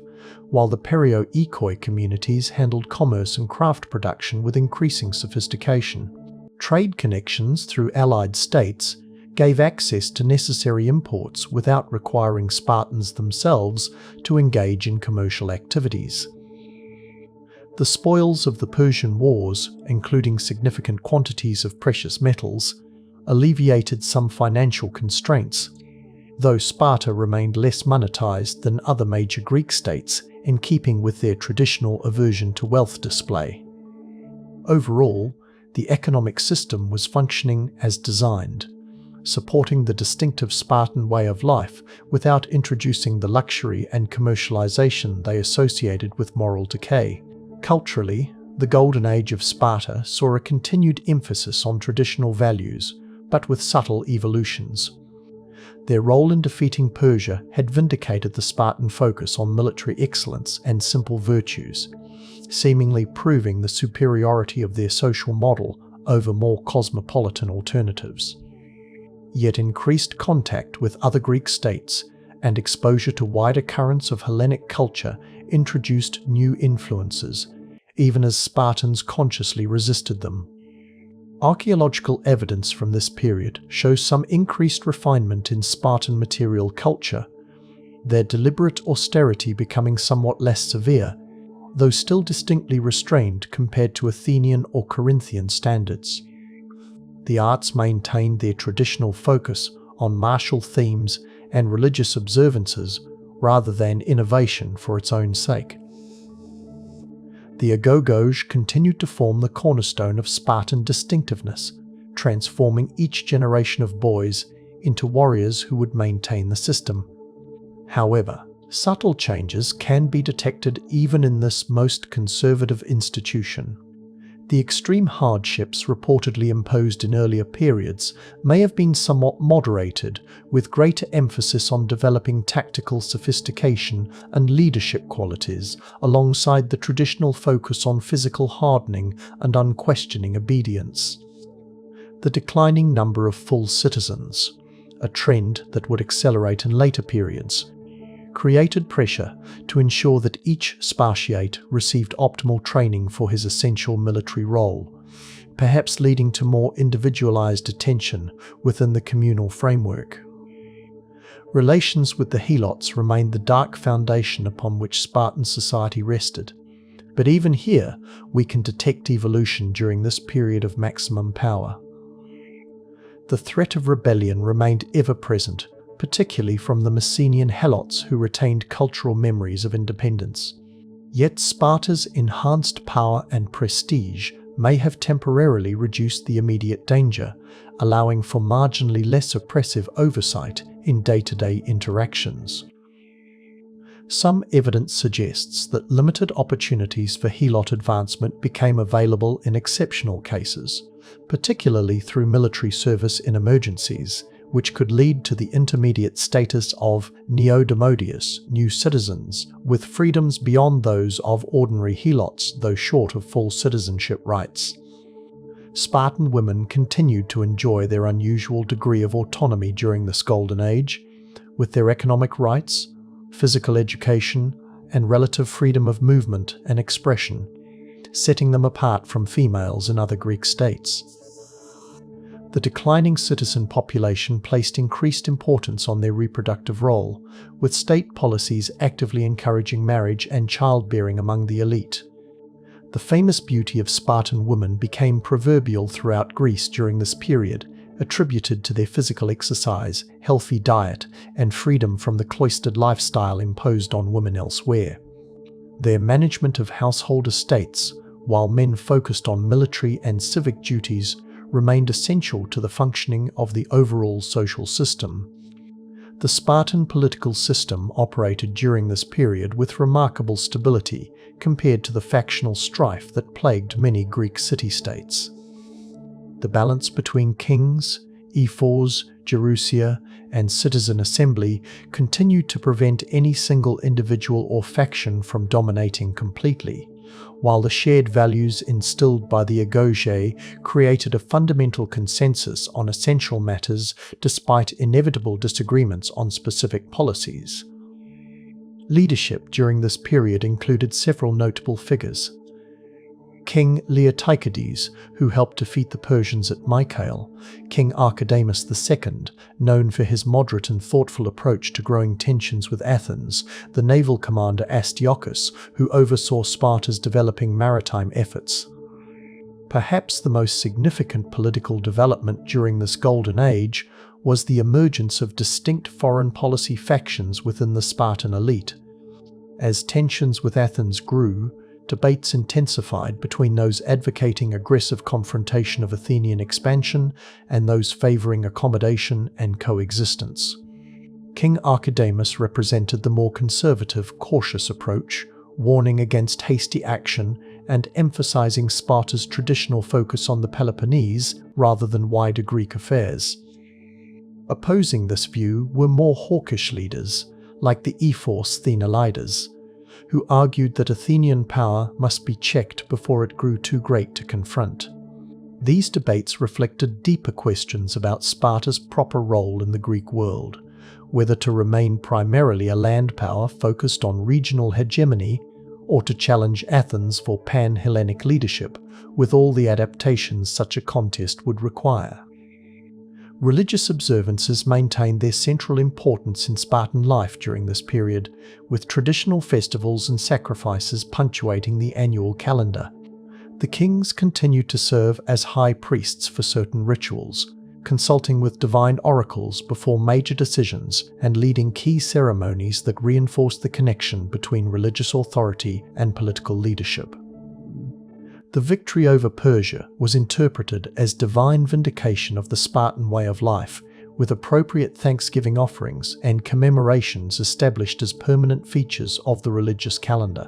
while the Perio-Oikoi communities handled commerce and craft production with increasing sophistication. Trade connections through allied states gave access to necessary imports without requiring Spartans themselves to engage in commercial activities. The spoils of the Persian Wars, including significant quantities of precious metals, alleviated some financial constraints, though Sparta remained less monetized than other major Greek states in keeping with their traditional aversion to wealth display. Overall, the economic system was functioning as designed, supporting the distinctive Spartan way of life without introducing the luxury and commercialization they associated with moral decay. Culturally, the Golden Age of Sparta saw a continued emphasis on traditional values, but with subtle evolutions. Their role in defeating Persia had vindicated the Spartan focus on military excellence and simple virtues, seemingly proving the superiority of their social model over more cosmopolitan alternatives. Yet increased contact with other Greek states and exposure to wider currents of Hellenic culture introduced new influences, even as Spartans consciously resisted them. Archaeological evidence from this period shows some increased refinement in Spartan material culture, their deliberate austerity becoming somewhat less severe, though still distinctly restrained compared to Athenian or Corinthian standards. The arts maintained their traditional focus on martial themes and religious observances rather than innovation for its own sake. The Agoge continued to form the cornerstone of Spartan distinctiveness, transforming each generation of boys into warriors who would maintain the system. However, subtle changes can be detected even in this most conservative institution. The extreme hardships reportedly imposed in earlier periods may have been somewhat moderated, with greater emphasis on developing tactical sophistication and leadership qualities, alongside the traditional focus on physical hardening and unquestioning obedience. The declining number of full citizens, a trend that would accelerate in later periods, created pressure to ensure that each Spartiate received optimal training for his essential military role, perhaps leading to more individualized attention within the communal framework. Relations with the Helots remained the dark foundation upon which Spartan society rested, but even here we can detect evolution during this period of maximum power. The threat of rebellion remained ever present, particularly from the Messenian Helots who retained cultural memories of independence. Yet Sparta's enhanced power and prestige may have temporarily reduced the immediate danger, allowing for marginally less oppressive oversight in day-to-day interactions. Some evidence suggests that limited opportunities for Helot advancement became available in exceptional cases, particularly through military service in emergencies, which could lead to the intermediate status of neodemodius, new citizens, with freedoms beyond those of ordinary helots, though short of full citizenship rights. Spartan women continued to enjoy their unusual degree of autonomy during this golden age, with their economic rights, physical education, and relative freedom of movement and expression, setting them apart from females in other Greek states. The declining citizen population placed increased importance on their reproductive role, with state policies actively encouraging marriage and childbearing among the elite. The famous beauty of Spartan women became proverbial throughout Greece during this period, attributed to their physical exercise, healthy diet, and freedom from the cloistered lifestyle imposed on women elsewhere. Their management of household estates, while men focused on military and civic duties, remained essential to the functioning of the overall social system. The Spartan political system operated during this period with remarkable stability compared to the factional strife that plagued many Greek city-states. The balance between kings, ephors, gerousia, and citizen assembly continued to prevent any single individual or faction from dominating completely, while the shared values instilled by the Agoge created a fundamental consensus on essential matters despite inevitable disagreements on specific policies. Leadership during this period included several notable figures. King Leotychides, who helped defeat the Persians at Mycale, King Archidamus II, known for his moderate and thoughtful approach to growing tensions with Athens, the naval commander Astyochus, who oversaw Sparta's developing maritime efforts. Perhaps the most significant political development during this golden age was the emergence of distinct foreign policy factions within the Spartan elite. As tensions with Athens grew, debates intensified between those advocating aggressive confrontation of Athenian expansion and those favouring accommodation and coexistence. King Archidamus represented the more conservative, cautious approach, warning against hasty action and emphasising Sparta's traditional focus on the Peloponnese rather than wider Greek affairs. Opposing this view were more hawkish leaders, like the Ephors Thenelides, who argued that Athenian power must be checked before it grew too great to confront. These debates reflected deeper questions about Sparta's proper role in the Greek world, whether to remain primarily a land power focused on regional hegemony or to challenge Athens for pan-Hellenic leadership with all the adaptations such a contest would require. Religious observances maintained their central importance in Spartan life during this period, with traditional festivals and sacrifices punctuating the annual calendar. The kings continued to serve as high priests for certain rituals, consulting with divine oracles before major decisions and leading key ceremonies that reinforced the connection between religious authority and political leadership. The victory over Persia was interpreted as divine vindication of the Spartan way of life, with appropriate thanksgiving offerings and commemorations established as permanent features of the religious calendar.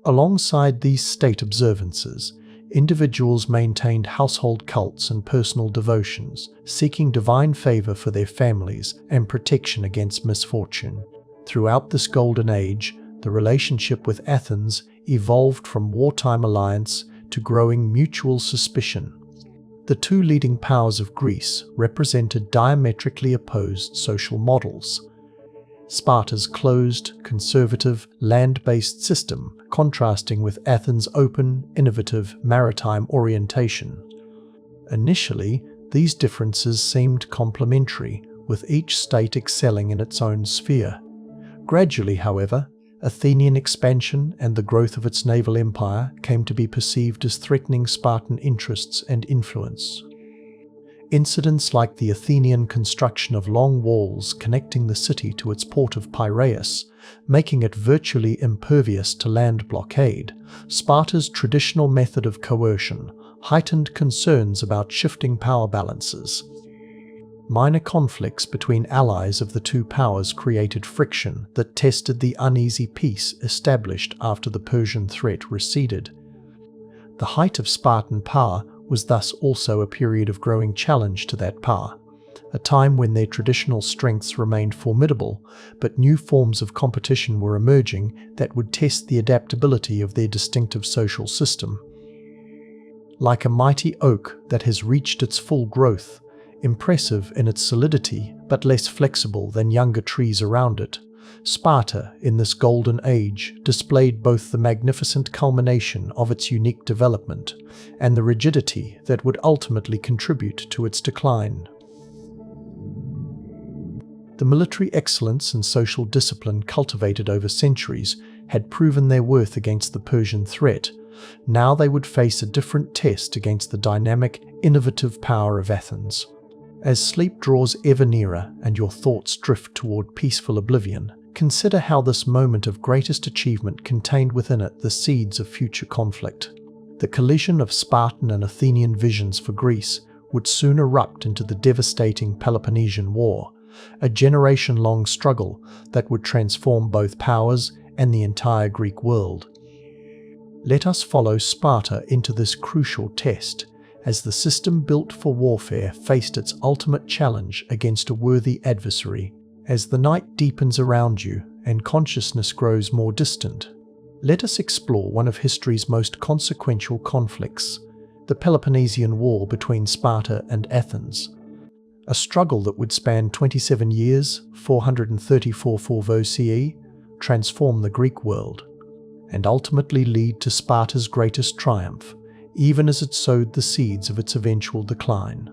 Alongside these state observances, individuals maintained household cults and personal devotions, seeking divine favor for their families and protection against misfortune. Throughout this golden age, the relationship with Athens evolved from wartime alliance to growing mutual suspicion. The two leading powers of Greece represented diametrically opposed social models. Sparta's closed, conservative, land-based system contrasting with Athens' open, innovative, maritime orientation. Initially, these differences seemed complementary, with each state excelling in its own sphere. Gradually, however, Athenian expansion and the growth of its naval empire came to be perceived as threatening Spartan interests and influence. Incidents like the Athenian construction of long walls connecting the city to its port of Piraeus, making it virtually impervious to land blockade, Sparta's traditional method of coercion, heightened concerns about shifting power balances. Minor conflicts between allies of the two powers created friction that tested the uneasy peace established after the Persian threat receded. The height of Spartan power was thus also a period of growing challenge to that power, a time when their traditional strengths remained formidable, but new forms of competition were emerging that would test the adaptability of their distinctive social system. Like a mighty oak that has reached its full growth, impressive in its solidity but less flexible than younger trees around it, Sparta, in this golden age, displayed both the magnificent culmination of its unique development and the rigidity that would ultimately contribute to its decline. The military excellence and social discipline cultivated over centuries had proven their worth against the Persian threat. Now they would face a different test against the dynamic, innovative power of Athens. As sleep draws ever nearer and your thoughts drift toward peaceful oblivion, consider how this moment of greatest achievement contained within it the seeds of future conflict. The collision of Spartan and Athenian visions for Greece would soon erupt into the devastating Peloponnesian War, a generation-long struggle that would transform both powers and the entire Greek world. Let us follow Sparta into this crucial test, as the system built for warfare faced its ultimate challenge against a worthy adversary. As the night deepens around you and consciousness grows more distant, let us explore one of history's most consequential conflicts, the Peloponnesian War between Sparta and Athens. A struggle that would span 27 years, 434 CE, transform the Greek world, and ultimately lead to Sparta's greatest triumph, even as it sowed the seeds of its eventual decline.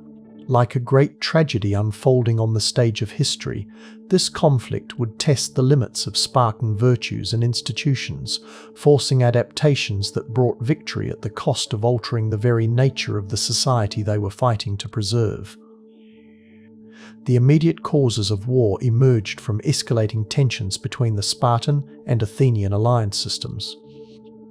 Like a great tragedy unfolding on the stage of history, this conflict would test the limits of Spartan virtues and institutions, forcing adaptations that brought victory at the cost of altering the very nature of the society they were fighting to preserve. The immediate causes of war emerged from escalating tensions between the Spartan and Athenian alliance systems.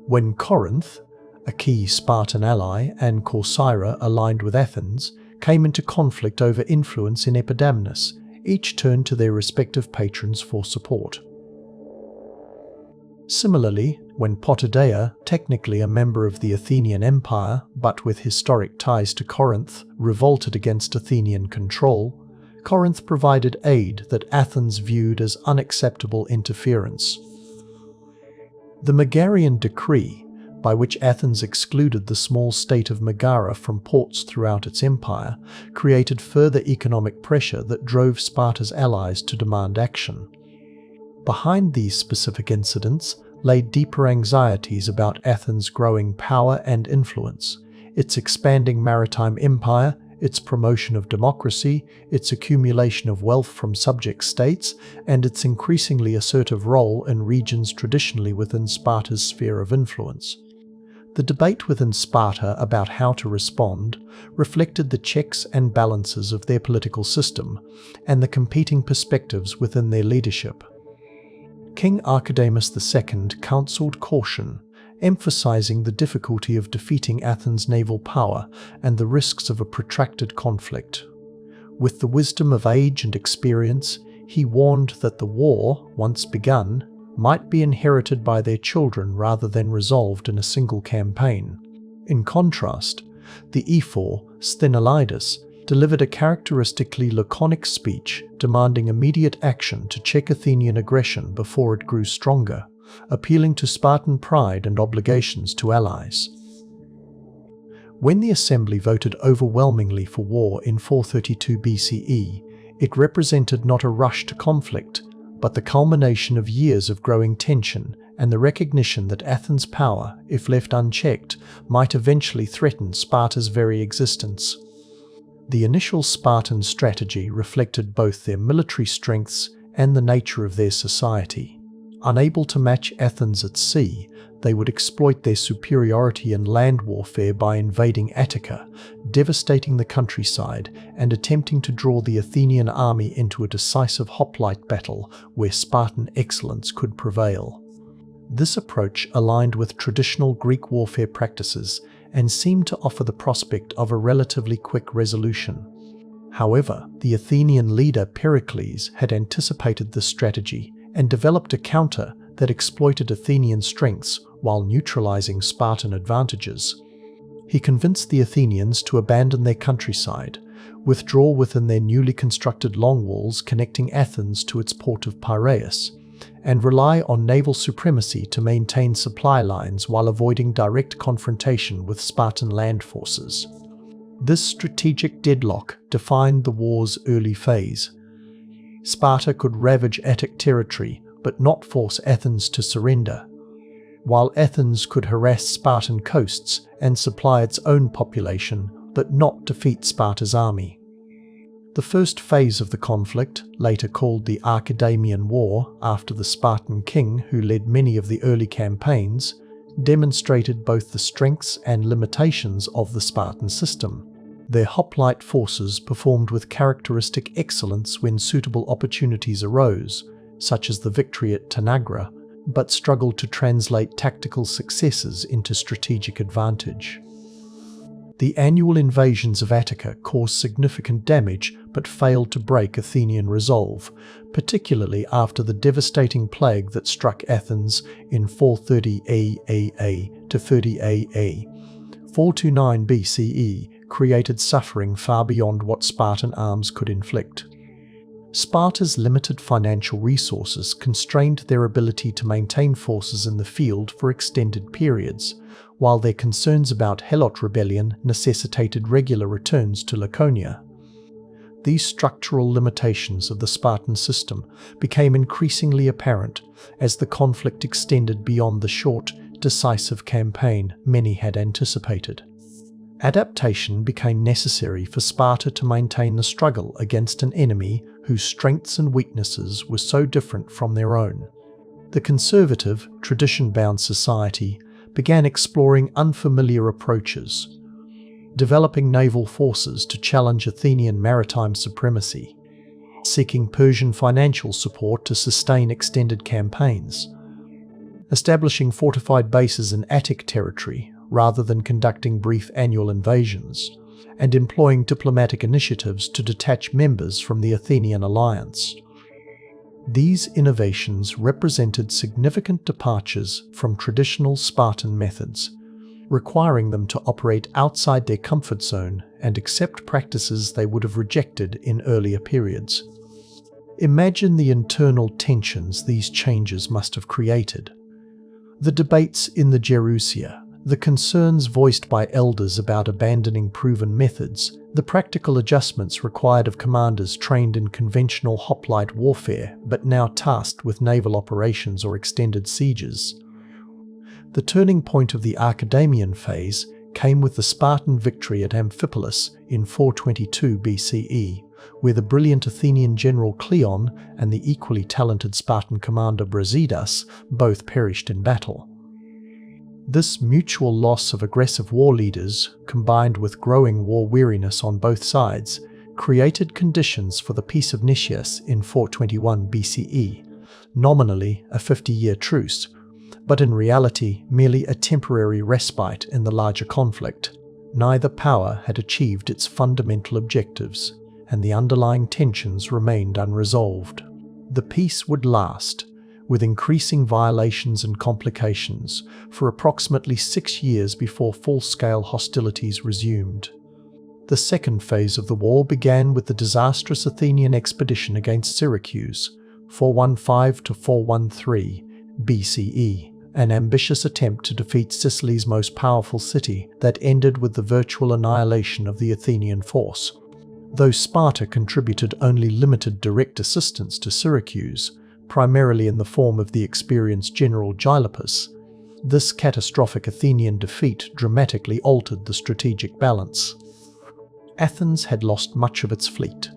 When Corinth, a key Spartan ally, and Corcyra, aligned with Athens, came into conflict over influence in Epidamnus, each turned to their respective patrons for support. Similarly, when Potidaea, technically a member of the Athenian Empire but with historic ties to Corinth, revolted against Athenian control, Corinth provided aid that Athens viewed as unacceptable interference. The Megarian decree, by which Athens excluded the small state of Megara from ports throughout its empire, created further economic pressure that drove Sparta's allies to demand action. Behind these specific incidents lay deeper anxieties about Athens' growing power and influence, its expanding maritime empire, its promotion of democracy, its accumulation of wealth from subject states, and its increasingly assertive role in regions traditionally within Sparta's sphere of influence. The debate within Sparta about how to respond reflected the checks and balances of their political system and the competing perspectives within their leadership. King Archidamus II counselled caution, emphasizing the difficulty of defeating Athens' naval power and the risks of a protracted conflict. With the wisdom of age and experience, he warned that the war, once begun, might be inherited by their children rather than resolved in a single campaign. In contrast, the ephor, Sthenelaidas, delivered a characteristically laconic speech demanding immediate action to check Athenian aggression before it grew stronger, appealing to Spartan pride and obligations to allies. When the assembly voted overwhelmingly for war in 432 BCE, it represented not a rush to conflict, but the culmination of years of growing tension and the recognition that Athens' power, if left unchecked, might eventually threaten Sparta's very existence. The initial Spartan strategy reflected both their military strengths and the nature of their society. Unable to match Athens at sea, they would exploit their superiority in land warfare by invading Attica, devastating the countryside, and attempting to draw the Athenian army into a decisive hoplite battle where Spartan excellence could prevail. This approach aligned with traditional Greek warfare practices and seemed to offer the prospect of a relatively quick resolution. However, the Athenian leader Pericles had anticipated this strategy and developed a counter that exploited Athenian strengths while neutralizing Spartan advantages. He convinced the Athenians to abandon their countryside, withdraw within their newly constructed long walls connecting Athens to its port of Piraeus, and rely on naval supremacy to maintain supply lines while avoiding direct confrontation with Spartan land forces. This strategic deadlock defined the war's early phase. Sparta could ravage Attic territory, but not force Athens to surrender, while Athens could harass Spartan coasts and supply its own population, but not defeat Sparta's army. The first phase of the conflict, later called the Archidamian War after the Spartan king who led many of the early campaigns, demonstrated both the strengths and limitations of the Spartan system. Their hoplite forces performed with characteristic excellence when suitable opportunities arose, such as the victory at Tanagra, but struggled to translate tactical successes into strategic advantage. The annual invasions of Attica caused significant damage but failed to break Athenian resolve, particularly after the devastating plague that struck Athens in 430 AAA to 30 AA. 429 BCE created suffering far beyond what Spartan arms could inflict. Sparta's limited financial resources constrained their ability to maintain forces in the field for extended periods, while their concerns about Helot rebellion necessitated regular returns to Laconia. These structural limitations of the Spartan system became increasingly apparent as the conflict extended beyond the short, decisive campaign many had anticipated. Adaptation became necessary for Sparta to maintain the struggle against an enemy whose strengths and weaknesses were so different from their own. The conservative, tradition-bound society began exploring unfamiliar approaches, developing naval forces to challenge Athenian maritime supremacy, seeking Persian financial support to sustain extended campaigns, establishing fortified bases in Attic territory rather than conducting brief annual invasions, and employing diplomatic initiatives to detach members from the Athenian alliance. These innovations represented significant departures from traditional Spartan methods, requiring them to operate outside their comfort zone and accept practices they would have rejected in earlier periods. Imagine the internal tensions these changes must have created. The debates in the Gerousia, the concerns voiced by elders about abandoning proven methods, the practical adjustments required of commanders trained in conventional hoplite warfare but now tasked with naval operations or extended sieges. The turning point of the Archidamian phase came with the Spartan victory at Amphipolis in 422 BCE, where the brilliant Athenian general Cleon and the equally talented Spartan commander Brasidas both perished in battle. This mutual loss of aggressive war leaders, combined with growing war weariness on both sides, created conditions for the Peace of Nicias in 421 BCE, nominally a 50-year truce, but in reality merely a temporary respite in the larger conflict. Neither power had achieved its fundamental objectives, and the underlying tensions remained unresolved. The peace would last, with increasing violations and complications, for approximately 6 years before full-scale hostilities resumed. The second phase of the war began with the disastrous Athenian expedition against Syracuse, 415 to 413 BCE, an ambitious attempt to defeat Sicily's most powerful city that ended with the virtual annihilation of the Athenian force. Though Sparta contributed only limited direct assistance to Syracuse, primarily in the form of the experienced general Gylippus, this catastrophic Athenian defeat dramatically altered the strategic balance. Athens had lost much of its fleet,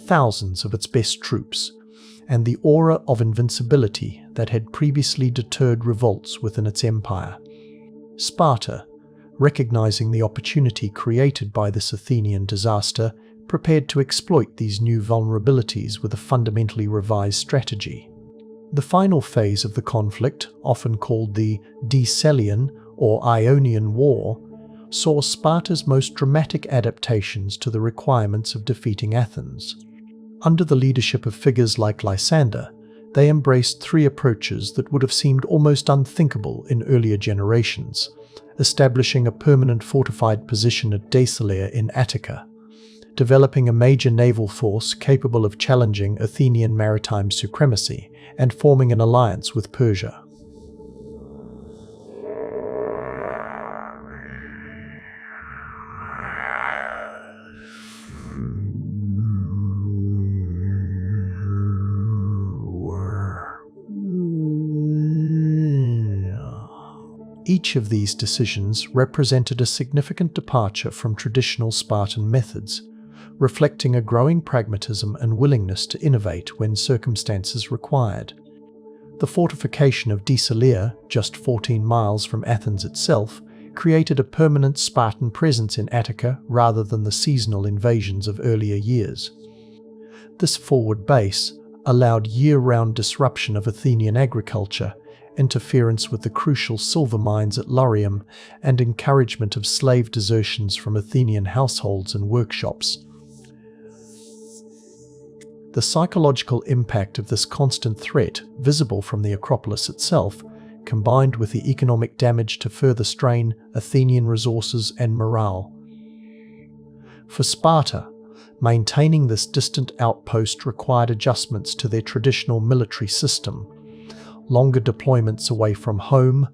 thousands of its best troops, and the aura of invincibility that had previously deterred revolts within its empire. Sparta, recognizing the opportunity created by this Athenian disaster, prepared to exploit these new vulnerabilities with a fundamentally revised strategy. The final phase of the conflict, often called the Decelean or Ionian War, saw Sparta's most dramatic adaptations to the requirements of defeating Athens. Under the leadership of figures like Lysander, they embraced 3 approaches that would have seemed almost unthinkable in earlier generations, establishing a permanent fortified position at Deceleia in Attica, developing a major naval force capable of challenging Athenian maritime supremacy, and forming an alliance with Persia. Each of these decisions represented a significant departure from traditional Spartan methods, reflecting a growing pragmatism and willingness to innovate when circumstances required. The fortification of Deceleia, just 14 miles from Athens itself, created a permanent Spartan presence in Attica rather than the seasonal invasions of earlier years. This forward base allowed year-round disruption of Athenian agriculture, interference with the crucial silver mines at Laurium, and encouragement of slave desertions from Athenian households and workshops. The psychological impact of this constant threat, visible from the Acropolis itself, combined with the economic damage to further strain Athenian resources and morale. For Sparta, maintaining this distant outpost required adjustments to their traditional military system, longer deployments away from home,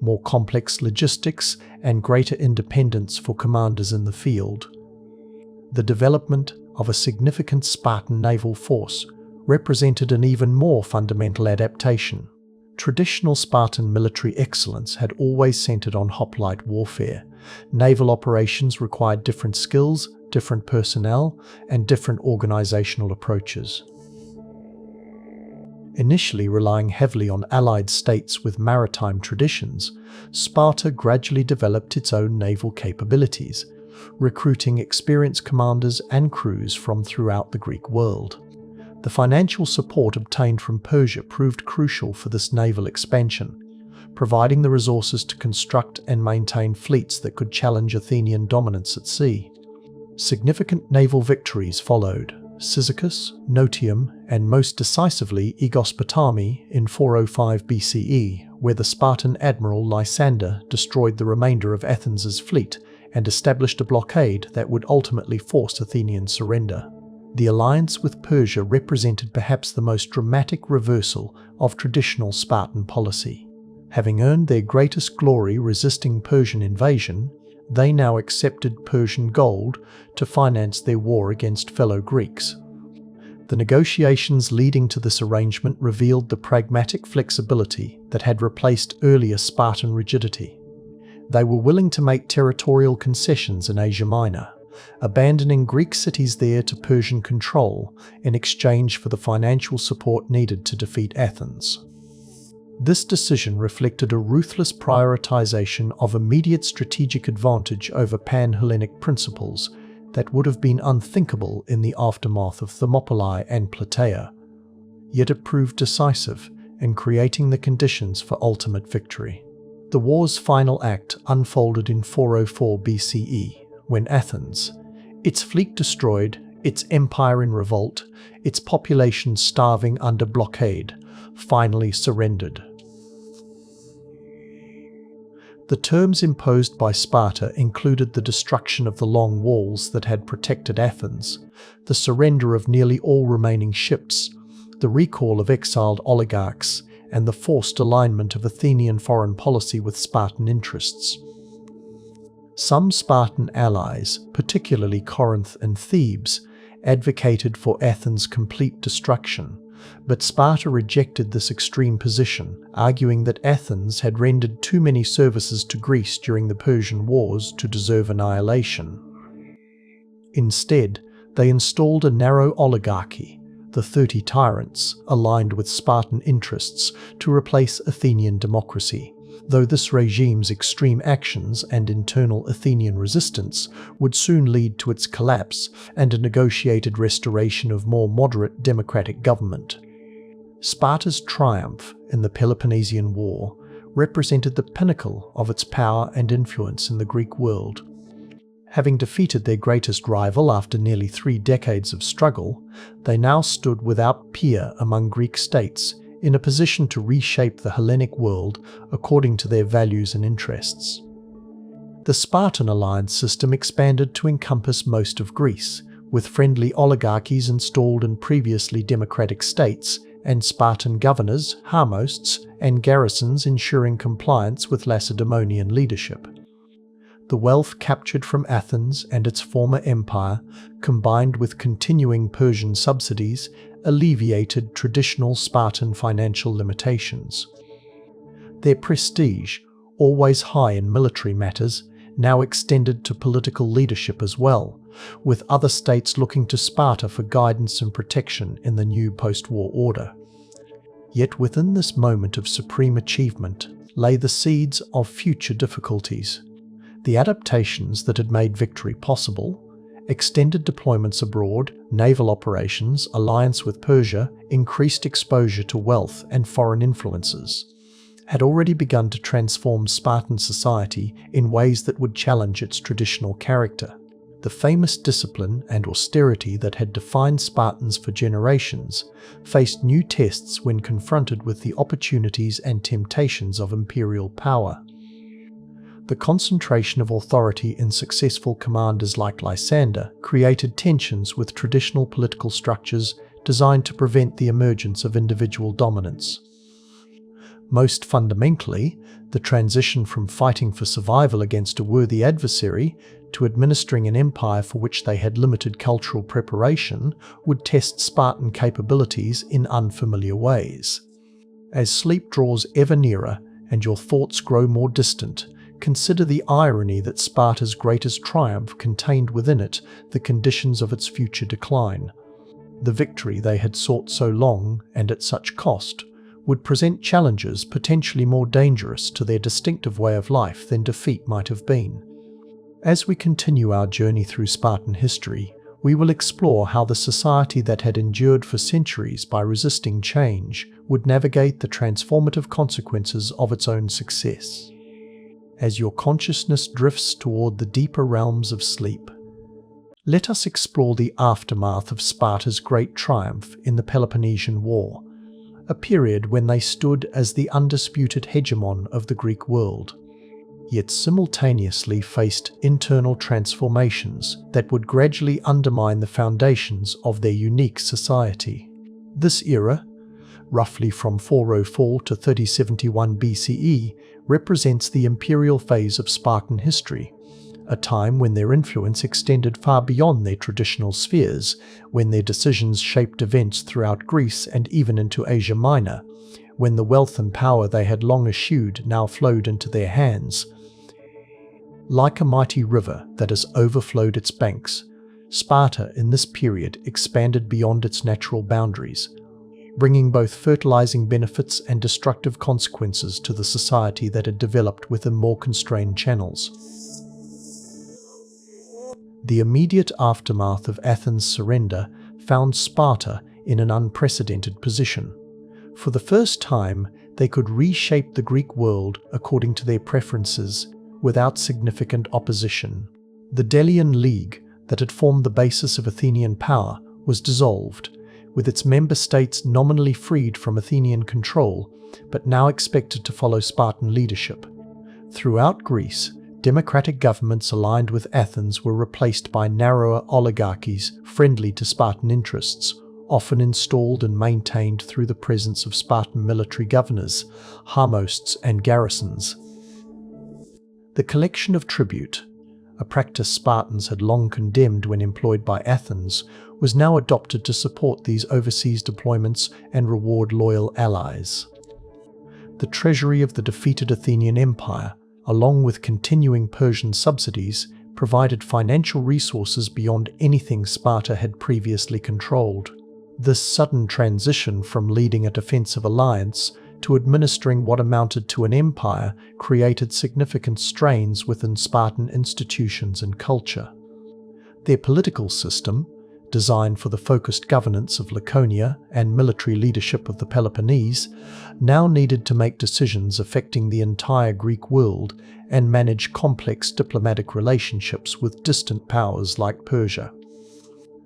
more complex logistics, and greater independence for commanders in the field. The development of a significant Spartan naval force represented an even more fundamental adaptation. Traditional Spartan military excellence had always centered on hoplite warfare. Naval operations required different skills, different personnel, and different organizational approaches. Initially relying heavily on allied states with maritime traditions, Sparta gradually developed its own naval capabilities, recruiting experienced commanders and crews from throughout the Greek world. The financial support obtained from Persia proved crucial for this naval expansion, providing the resources to construct and maintain fleets that could challenge Athenian dominance at sea. Significant naval victories followed: Cyzicus, Notium, and most decisively Aegospotami in 405 BCE, where the Spartan admiral Lysander destroyed the remainder of Athens's fleet, and established a blockade that would ultimately force Athenian surrender. The alliance with Persia represented perhaps the most dramatic reversal of traditional Spartan policy. Having earned their greatest glory resisting Persian invasion, they now accepted Persian gold to finance their war against fellow Greeks. The negotiations leading to this arrangement revealed the pragmatic flexibility that had replaced earlier Spartan rigidity. They were willing to make territorial concessions in Asia Minor, abandoning Greek cities there to Persian control in exchange for the financial support needed to defeat Athens. This decision reflected a ruthless prioritization of immediate strategic advantage over pan-Hellenic principles that would have been unthinkable in the aftermath of Thermopylae and Plataea. Yet it proved decisive in creating the conditions for ultimate victory. The war's final act unfolded in 404 BCE, when Athens, its fleet destroyed, its empire in revolt, its population starving under blockade, finally surrendered. The terms imposed by Sparta included the destruction of the long walls that had protected Athens, the surrender of nearly all remaining ships, the recall of exiled oligarchs, and the forced alignment of Athenian foreign policy with Spartan interests. Some Spartan allies, particularly Corinth and Thebes, advocated for Athens' complete destruction, but Sparta rejected this extreme position, arguing that Athens had rendered too many services to Greece during the Persian Wars to deserve annihilation. Instead, they installed a narrow oligarchy, the 30 tyrants, aligned with Spartan interests, to replace Athenian democracy, though this regime's extreme actions and internal Athenian resistance would soon lead to its collapse and a negotiated restoration of more moderate democratic government. Sparta's triumph in the Peloponnesian War represented the pinnacle of its power and influence in the Greek world. Having defeated their greatest rival after nearly 3 decades of struggle, they now stood without peer among Greek states, in a position to reshape the Hellenic world according to their values and interests. The Spartan alliance system expanded to encompass most of Greece, with friendly oligarchies installed in previously democratic states and Spartan governors, harmosts, and garrisons ensuring compliance with Lacedaemonian leadership. The wealth captured from Athens and its former empire, combined with continuing Persian subsidies, alleviated traditional Spartan financial limitations. Their prestige, always high in military matters, now extended to political leadership as well, with other states looking to Sparta for guidance and protection in the new post-war order. Yet within this moment of supreme achievement lay the seeds of future difficulties. The adaptations that had made victory possible, extended deployments abroad, naval operations, alliance with Persia, increased exposure to wealth and foreign influences, had already begun to transform Spartan society in ways that would challenge its traditional character. The famous discipline and austerity that had defined Spartans for generations faced new tests when confronted with the opportunities and temptations of imperial power. The concentration of authority in successful commanders like Lysander created tensions with traditional political structures designed to prevent the emergence of individual dominance. Most fundamentally, the transition from fighting for survival against a worthy adversary to administering an empire for which they had limited cultural preparation would test Spartan capabilities in unfamiliar ways. As sleep draws ever nearer and your thoughts grow more distant, consider the irony that Sparta's greatest triumph contained within it the conditions of its future decline. The victory they had sought so long, and at such cost, would present challenges potentially more dangerous to their distinctive way of life than defeat might have been. As we continue our journey through Spartan history, we will explore how the society that had endured for centuries by resisting change would navigate the transformative consequences of its own success. As your consciousness drifts toward the deeper realms of sleep, let us explore the aftermath of Sparta's great triumph in the Peloponnesian War, a period when they stood as the undisputed hegemon of the Greek world. yet simultaneously faced internal transformations that would gradually undermine the foundations of their unique society. This era, roughly from 404 to 3071 BCE, represents the imperial phase of Spartan history, a time when their influence extended far beyond their traditional spheres, when their decisions shaped events throughout Greece and even into Asia Minor, when the wealth and power they had long eschewed now flowed into their hands. Like a mighty river that has overflowed its banks, Sparta in this period expanded beyond its natural boundaries, bringing both fertilizing benefits and destructive consequences to the society that had developed within more constrained channels. The immediate aftermath of Athens' surrender found Sparta in an unprecedented position. For the first time, they could reshape the Greek world according to their preferences without significant opposition. The Delian League, that had formed the basis of Athenian power, was dissolved, with its member states nominally freed from Athenian control, but now expected to follow Spartan leadership. Throughout Greece, democratic governments aligned with Athens were replaced by narrower oligarchies friendly to Spartan interests, often installed and maintained through the presence of Spartan military governors, harmosts, and garrisons. The collection of tribute, a practice Spartans had long condemned when employed by Athens, was now adopted to support these overseas deployments and reward loyal allies. The treasury of the defeated Athenian Empire, along with continuing Persian subsidies, provided financial resources beyond anything Sparta had previously controlled. This sudden transition from leading a defensive alliance to administering what amounted to an empire created significant strains within Spartan institutions and culture. Their political system, designed for the focused governance of Laconia and military leadership of the Peloponnese, now needed to make decisions affecting the entire Greek world and manage complex diplomatic relationships with distant powers like Persia.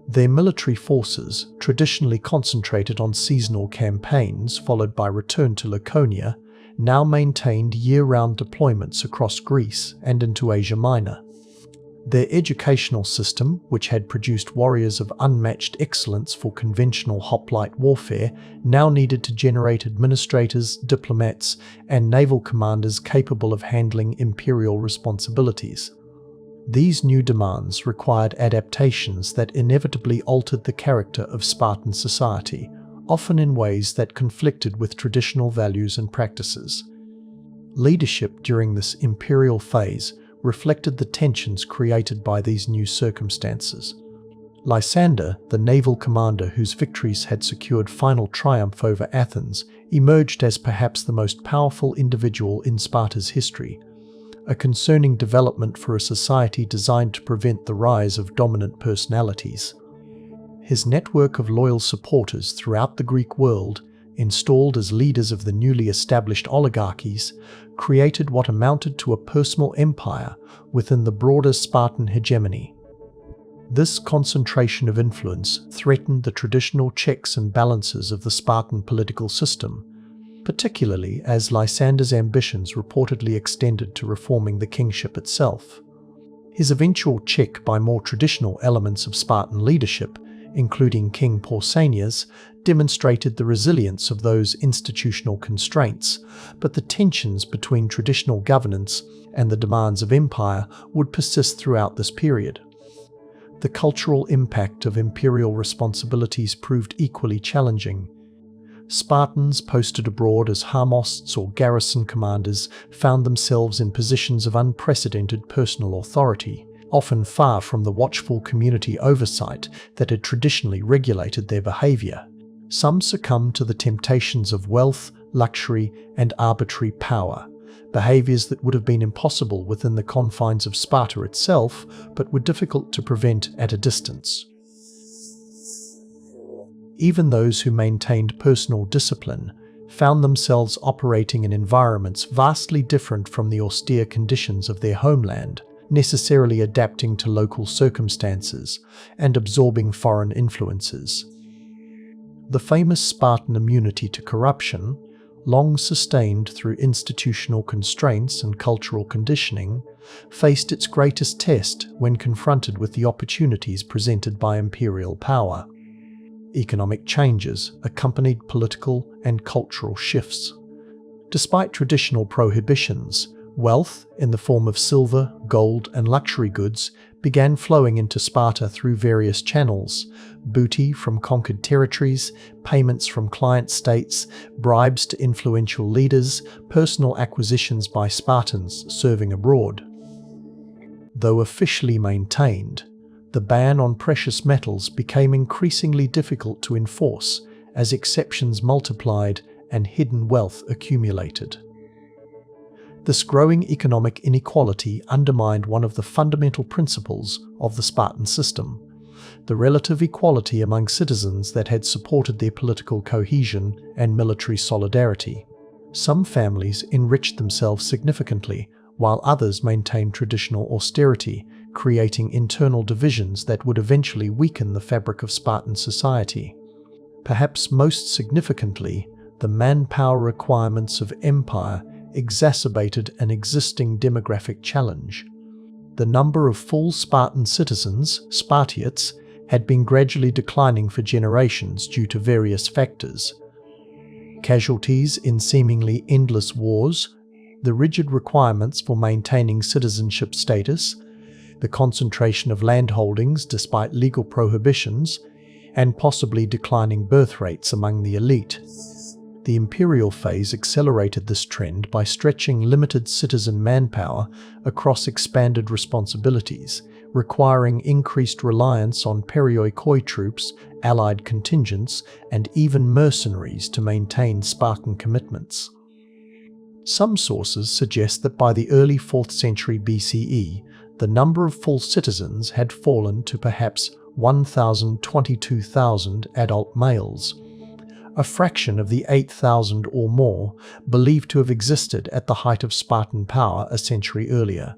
Their military forces, traditionally concentrated on seasonal campaigns followed by return to Laconia, now maintained year-round deployments across Greece and into Asia Minor. Their educational system, which had produced warriors of unmatched excellence for conventional hoplite warfare, now needed to generate administrators, diplomats, and naval commanders capable of handling imperial responsibilities. These new demands required adaptations that inevitably altered the character of Spartan society, often in ways that conflicted with traditional values and practices. Leadership during this imperial phase reflected the tensions created by these new circumstances. Lysander, the naval commander whose victories had secured final triumph over Athens, emerged as perhaps the most powerful individual in Sparta's history, a concerning development for a society designed to prevent the rise of dominant personalities. His network of loyal supporters throughout the Greek world, installed as leaders of the newly established oligarchies, created what amounted to a personal empire within the broader Spartan hegemony. This concentration of influence threatened the traditional checks and balances of the Spartan political system, particularly as Lysander's ambitions reportedly extended to reforming the kingship itself. His eventual check by more traditional elements of Spartan leadership, including King Pausanias, demonstrated the resilience of those institutional constraints, but the tensions between traditional governance and the demands of empire would persist throughout this period. The cultural impact of imperial responsibilities proved equally challenging. Spartans posted abroad as harmosts or garrison commanders found themselves in positions of unprecedented personal authority, often far from the watchful community oversight that had traditionally regulated their behavior. Some succumbed to the temptations of wealth, luxury, and arbitrary power, behaviors that would have been impossible within the confines of Sparta itself, but were difficult to prevent at a distance. Even those who maintained personal discipline found themselves operating in environments vastly different from the austere conditions of their homeland, necessarily adapting to local circumstances and absorbing foreign influences. The famous Spartan immunity to corruption, long sustained through institutional constraints and cultural conditioning, faced its greatest test when confronted with the opportunities presented by imperial power. Economic changes accompanied political and cultural shifts. Despite traditional prohibitions, wealth in the form of silver, gold, and luxury goods began flowing into Sparta through various channels: booty from conquered territories, payments from client states, bribes to influential leaders, personal acquisitions by Spartans serving abroad. Though officially maintained, the ban on precious metals became increasingly difficult to enforce as exceptions multiplied and hidden wealth accumulated. This growing economic inequality undermined one of the fundamental principles of the Spartan system: the relative equality among citizens that had supported their political cohesion and military solidarity. Some families enriched themselves significantly, while others maintained traditional austerity, creating internal divisions that would eventually weaken the fabric of Spartan society. Perhaps most significantly, the manpower requirements of empire exacerbated an existing demographic challenge. The number of full Spartan citizens, Spartiates, had been gradually declining for generations due to various factors: casualties in seemingly endless wars, the rigid requirements for maintaining citizenship status, the concentration of land holdings despite legal prohibitions, and possibly declining birth rates among the elite. The imperial phase accelerated this trend by stretching limited citizen manpower across expanded responsibilities, requiring increased reliance on perioikoi troops, allied contingents, and even mercenaries to maintain Spartan commitments. Some sources suggest that by the early 4th century BCE, the number of full citizens had fallen to perhaps 1,022,000 adult males, a fraction of the 8,000 or more believed to have existed at the height of Spartan power a century earlier.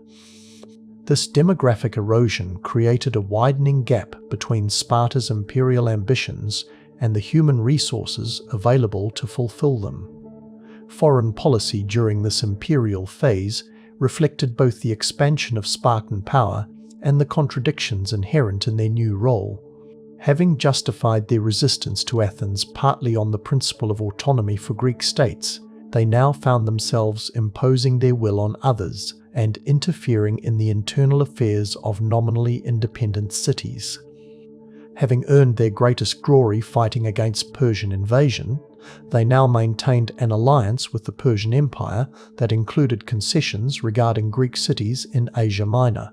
This demographic erosion created a widening gap between Sparta's imperial ambitions and the human resources available to fulfill them. Foreign policy during this imperial phase reflected both the expansion of Spartan power and the contradictions inherent in their new role. Having justified their resistance to Athens partly on the principle of autonomy for Greek states, they now found themselves imposing their will on others and interfering in the internal affairs of nominally independent cities. Having earned their greatest glory fighting against Persian invasion, they now maintained an alliance with the Persian Empire that included concessions regarding Greek cities in Asia Minor.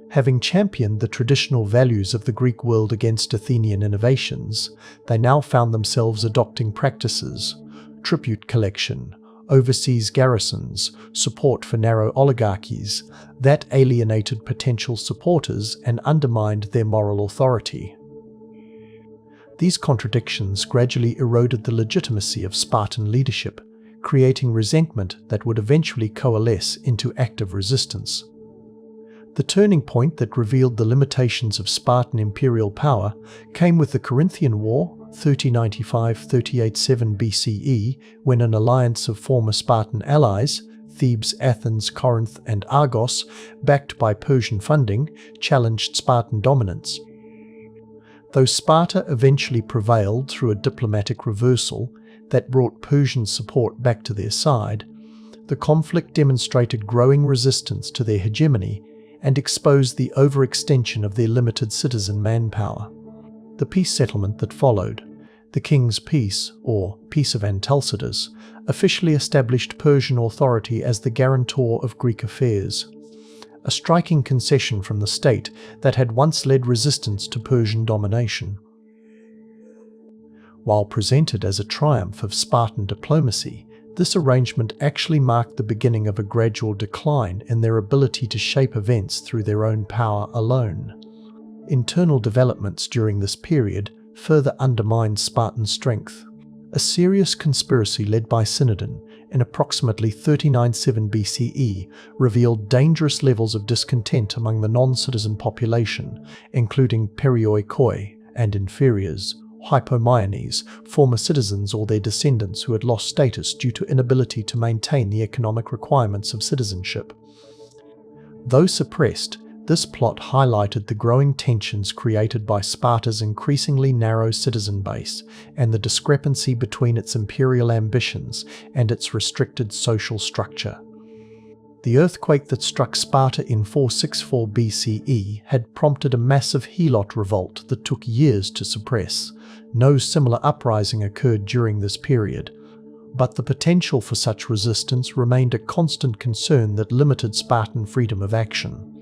Having championed the traditional values of the Greek world against Athenian innovations, they now found themselves adopting practices: tribute collection, overseas garrisons, support for narrow oligarchies, that alienated potential supporters and undermined their moral authority. These contradictions gradually eroded the legitimacy of Spartan leadership, creating resentment that would eventually coalesce into active resistance. The turning point that revealed the limitations of Spartan imperial power came with the Corinthian War, 3095-387 BCE, when an alliance of former Spartan allies, Thebes, Athens, Corinth, and Argos, backed by Persian funding, challenged Spartan dominance. Though Sparta eventually prevailed through a diplomatic reversal that brought Persian support back to their side, the conflict demonstrated growing resistance to their hegemony and exposed the overextension of their limited citizen manpower. The peace settlement that followed, the King's Peace, or Peace of Antalcidas, officially established Persian authority as the guarantor of Greek affairs, a striking concession from the state that had once led resistance to Persian domination. While presented as a triumph of Spartan diplomacy, this arrangement actually marked the beginning of a gradual decline in their ability to shape events through their own power alone. Internal developments during this period further undermined Spartan strength. A serious conspiracy led by Cynodon in approximately 397 BCE revealed dangerous levels of discontent among the non-citizen population, including perioikoi and inferiors, hypomyones, former citizens or their descendants who had lost status due to inability to maintain the economic requirements of citizenship. Though suppressed, this plot highlighted the growing tensions created by Sparta's increasingly narrow citizen base and the discrepancy between its imperial ambitions and its restricted social structure. The earthquake that struck Sparta in 464 BCE had prompted a massive Helot revolt that took years to suppress. No similar uprising occurred during this period, but the potential for such resistance remained a constant concern that limited Spartan freedom of action.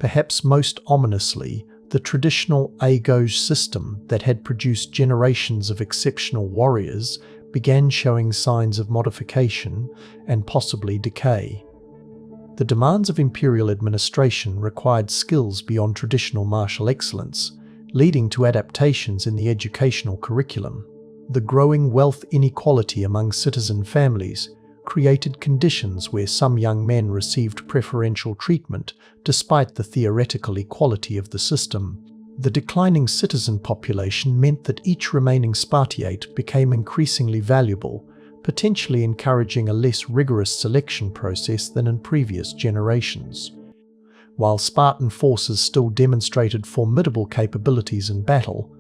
Perhaps most ominously, the traditional Agoge system that had produced generations of exceptional warriors began showing signs of modification and possibly decay. The demands of imperial administration required skills beyond traditional martial excellence, leading to adaptations in the educational curriculum. The growing wealth inequality among citizen families created conditions where some young men received preferential treatment despite the theoretical equality of the system. The declining citizen population meant that each remaining Spartiate became increasingly valuable, potentially encouraging a less rigorous selection process than in previous generations. While Spartan forces still demonstrated formidable capabilities in battle,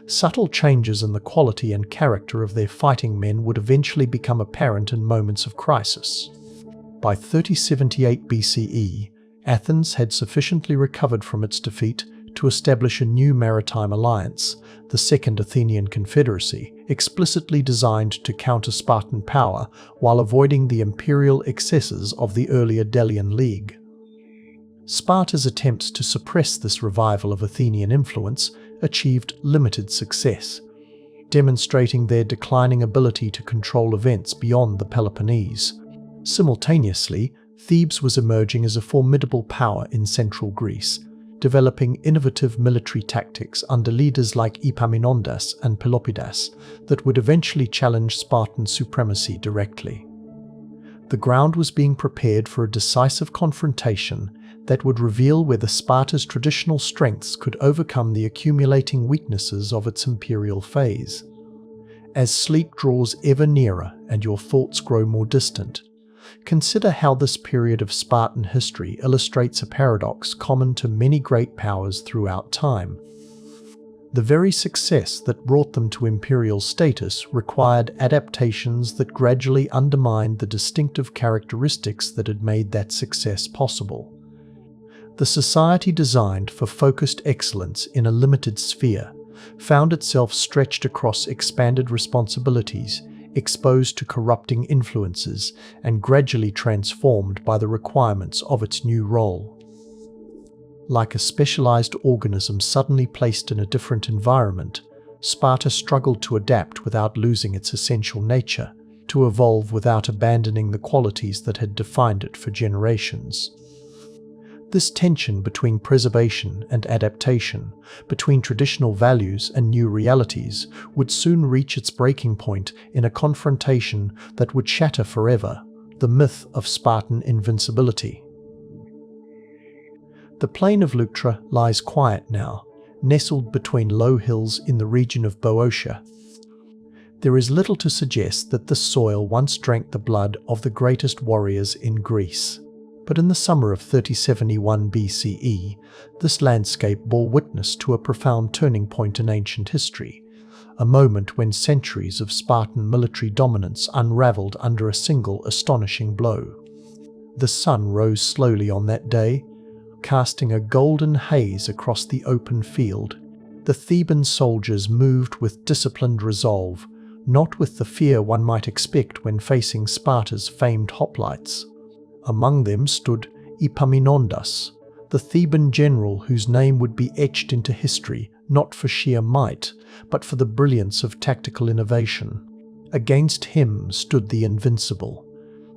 subtle changes in the quality and character of their fighting men would eventually become apparent in moments of crisis. By 3078 BCE, Athens had sufficiently recovered from its defeat to establish a new maritime alliance, the Second Athenian Confederacy, explicitly designed to counter Spartan power while avoiding the imperial excesses of the earlier Delian League. Sparta's attempts to suppress this revival of Athenian influence achieved limited success, demonstrating their declining ability to control events beyond the Peloponnese. Simultaneously, Thebes was emerging as a formidable power in central Greece, developing innovative military tactics under leaders like Epaminondas and Pelopidas that would eventually challenge Spartan supremacy directly. The ground was being prepared for a decisive confrontation that would reveal whether Sparta's traditional strengths could overcome the accumulating weaknesses of its imperial phase. As sleep draws ever nearer and your thoughts grow more distant, consider how this period of Spartan history illustrates a paradox common to many great powers throughout time. The very success that brought them to imperial status required adaptations that gradually undermined the distinctive characteristics that had made that success possible. The society designed for focused excellence in a limited sphere found itself stretched across expanded responsibilities, exposed to corrupting influences, and gradually transformed by the requirements of its new role. Like a specialized organism suddenly placed in a different environment, Sparta struggled to adapt without losing its essential nature, to evolve without abandoning the qualities that had defined it for generations. This tension between preservation and adaptation, between traditional values and new realities, would soon reach its breaking point in a confrontation that would shatter forever the myth of Spartan invincibility. The plain of Leuctra lies quiet now, nestled between low hills in the region of Boeotia. There is little to suggest that this soil once drank the blood of the greatest warriors in Greece. But in the summer of 3071 BCE, this landscape bore witness to a profound turning point in ancient history, a moment when centuries of Spartan military dominance unraveled under a single astonishing blow. The sun rose slowly on that day, casting a golden haze across the open field. The Theban soldiers moved with disciplined resolve, not with the fear one might expect when facing Sparta's famed hoplites. Among them stood Epaminondas, the Theban general whose name would be etched into history not for sheer might, but for the brilliance of tactical innovation. Against him stood the invincible,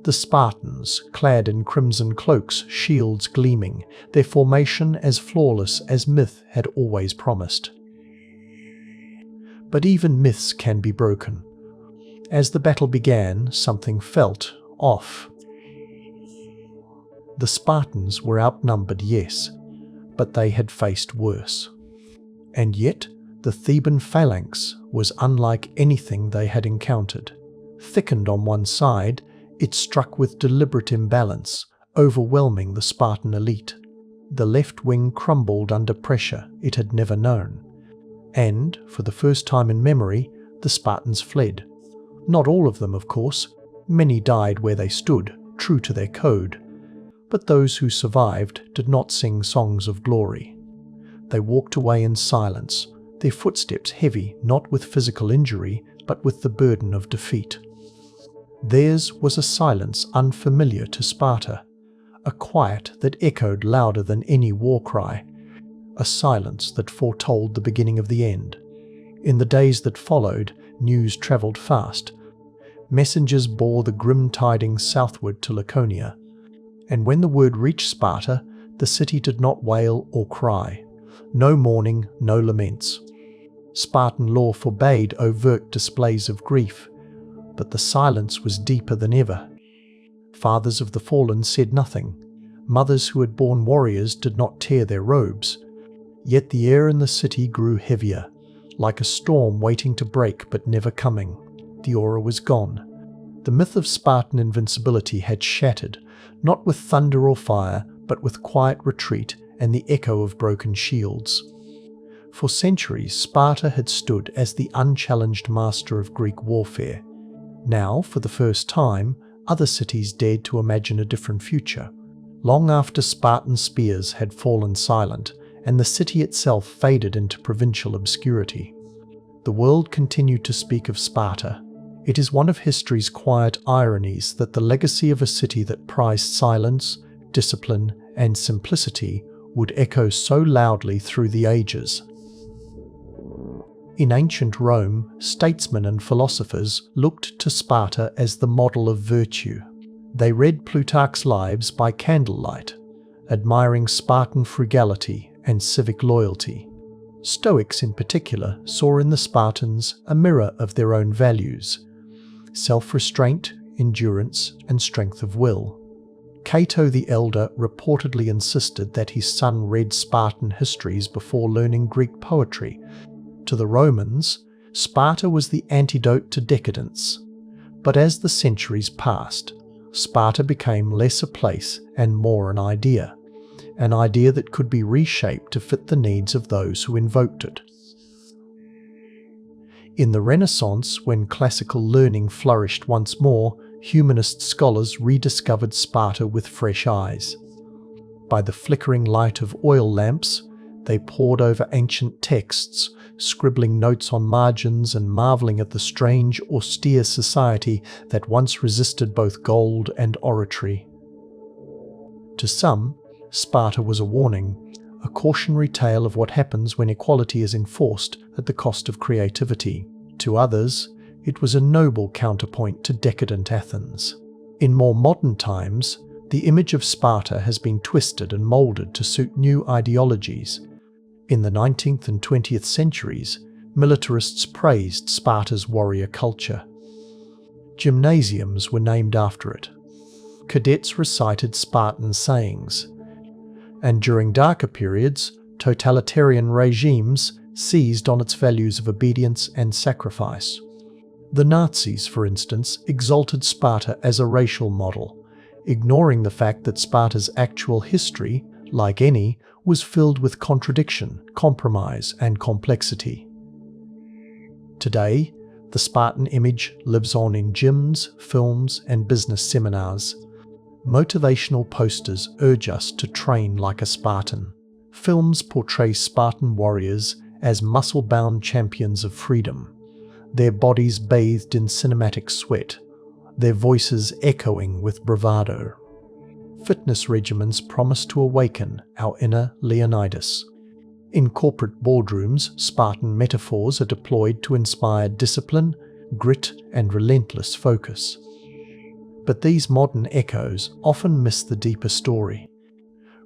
the Spartans, clad in crimson cloaks, shields gleaming, their formation as flawless as myth had always promised. But even myths can be broken. As the battle began, something felt off. The Spartans were outnumbered, yes, but they had faced worse. And yet, The Theban phalanx was unlike anything they had encountered. Thickened on one side, it struck with deliberate imbalance, overwhelming the Spartan elite. The left wing crumbled under pressure it had never known. And, for the first time in memory, the Spartans fled. Not all of them, of course. Many died where they stood, true to their code. But those who survived did not sing songs of glory. They walked away in silence, their footsteps heavy not with physical injury, but with the burden of defeat. Theirs was a silence unfamiliar to Sparta, a quiet that echoed louder than any war cry, a silence that foretold the beginning of the end. In the days that followed, news travelled fast. Messengers bore the grim tidings southward to Laconia, and when the word reached Sparta, the city did not wail or cry. No mourning, no laments. Spartan law forbade overt displays of grief, but the silence was deeper than ever. Fathers of the fallen said nothing. Mothers who had borne warriors did not tear their robes. Yet the air in the city grew heavier, like a storm waiting to break but never coming. The aura was gone. The myth of Spartan invincibility had shattered, not with thunder or fire, but with quiet retreat and the echo of broken shields. For centuries, Sparta had stood as the unchallenged master of Greek warfare. Now, for the first time, other cities dared to imagine a different future. Long after Spartan spears had fallen silent, and the city itself faded into provincial obscurity, the world continued to speak of Sparta. It is one of history's quiet ironies that the legacy of a city that prized silence, discipline, and simplicity would echo so loudly through the ages. In ancient Rome, statesmen and philosophers looked to Sparta as the model of virtue. They read Plutarch's Lives by candlelight, admiring Spartan frugality and civic loyalty. Stoics in particular saw in the Spartans a mirror of their own values: self-restraint, endurance, and strength of will. Cato the Elder reportedly insisted that his son read Spartan histories before learning Greek poetry. To the Romans, Sparta was the antidote to decadence. But as the centuries passed, Sparta became less a place and more an idea that could be reshaped to fit the needs of those who invoked it. In the Renaissance, when classical learning flourished once more, humanist scholars rediscovered Sparta with fresh eyes. By the flickering light of oil lamps, they pored over ancient texts, scribbling notes on margins and marvelling at the strange, austere society that once resisted both gold and oratory. To some, Sparta was a warning, a cautionary tale of what happens when equality is enforced at the cost of creativity. To others, it was a noble counterpoint to decadent Athens. In more modern times, the image of Sparta has been twisted and moulded to suit new ideologies. In the 19th and 20th centuries, militarists praised Sparta's warrior culture. Gymnasiums were named after it. Cadets recited Spartan sayings. And during darker periods, totalitarian regimes seized on its values of obedience and sacrifice. The Nazis, for instance, exalted Sparta as a racial model, ignoring the fact that Sparta's actual history, like any, was filled with contradiction, compromise, and complexity. Today, the Spartan image lives on in gyms, films, and business seminars. Motivational posters urge us to train like a Spartan. Films portray Spartan warriors as muscle-bound champions of freedom, their bodies bathed in cinematic sweat, their voices echoing with bravado. Fitness regimens promise to awaken our inner Leonidas. In corporate boardrooms, Spartan metaphors are deployed to inspire discipline, grit, and relentless focus. But these modern echoes often miss the deeper story.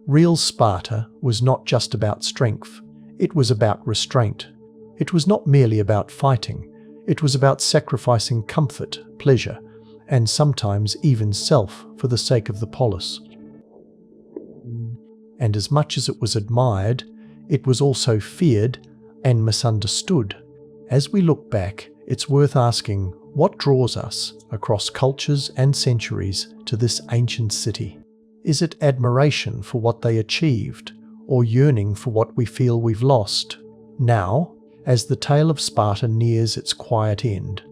Real Sparta was not just about strength, it was about restraint. It was not merely about fighting, it was about sacrificing comfort, pleasure, and sometimes even self for the sake of the polis. And as much as it was admired, it was also feared, and misunderstood. As we look back, it's worth asking, what draws us, across cultures and centuries, to this ancient city? Is it admiration for what they achieved, or yearning for what we feel we've lost? Now, as the tale of Sparta nears its quiet end,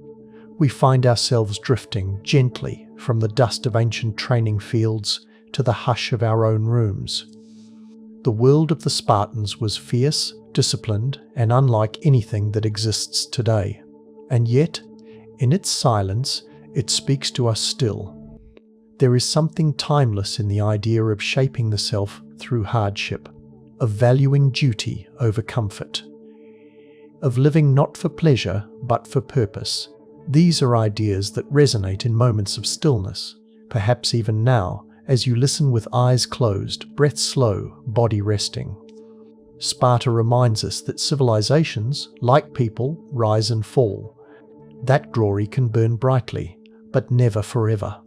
we find ourselves drifting gently from the dust of ancient training fields to the hush of our own rooms. The world of the Spartans was fierce, disciplined, and unlike anything that exists today. And yet, in its silence, it speaks to us still. There is something timeless in the idea of shaping the self through hardship, of valuing duty over comfort, of living not for pleasure but for purpose. These are ideas that resonate in moments of stillness, perhaps even now, as you listen with eyes closed, breath slow, body resting. Sparta reminds us that civilizations, like people, rise and fall. That glory can burn brightly, but never forever.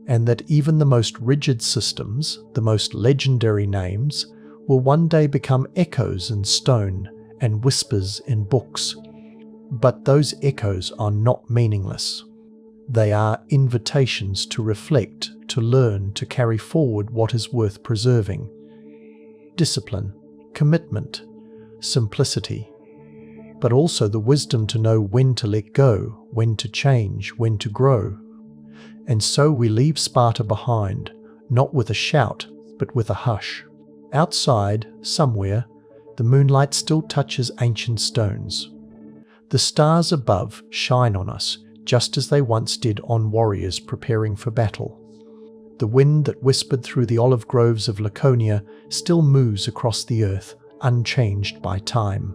And that even the most rigid systems, the most legendary names, will one day become echoes in stone and whispers in books. But those echoes are not meaningless. They are invitations to reflect, to learn, to carry forward what is worth preserving. Discipline, commitment, simplicity, but also the wisdom to know when to let go, when to change, when to grow. And so we leave Sparta behind, not with a shout, but with a hush. Outside, somewhere, the moonlight still touches ancient stones. The stars above shine on us, just as they once did on warriors preparing for battle. The wind that whispered through the olive groves of Laconia still moves across the earth, unchanged by time.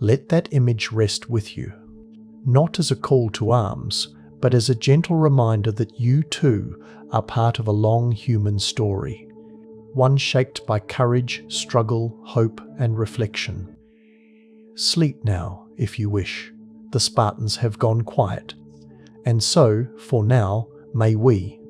Let that image rest with you, not as a call to arms, but as a gentle reminder that you too are part of a long human story, one shaped by courage, struggle, hope, and reflection. Sleep now, if you wish. The Spartans have gone quiet, and so, for now, may we.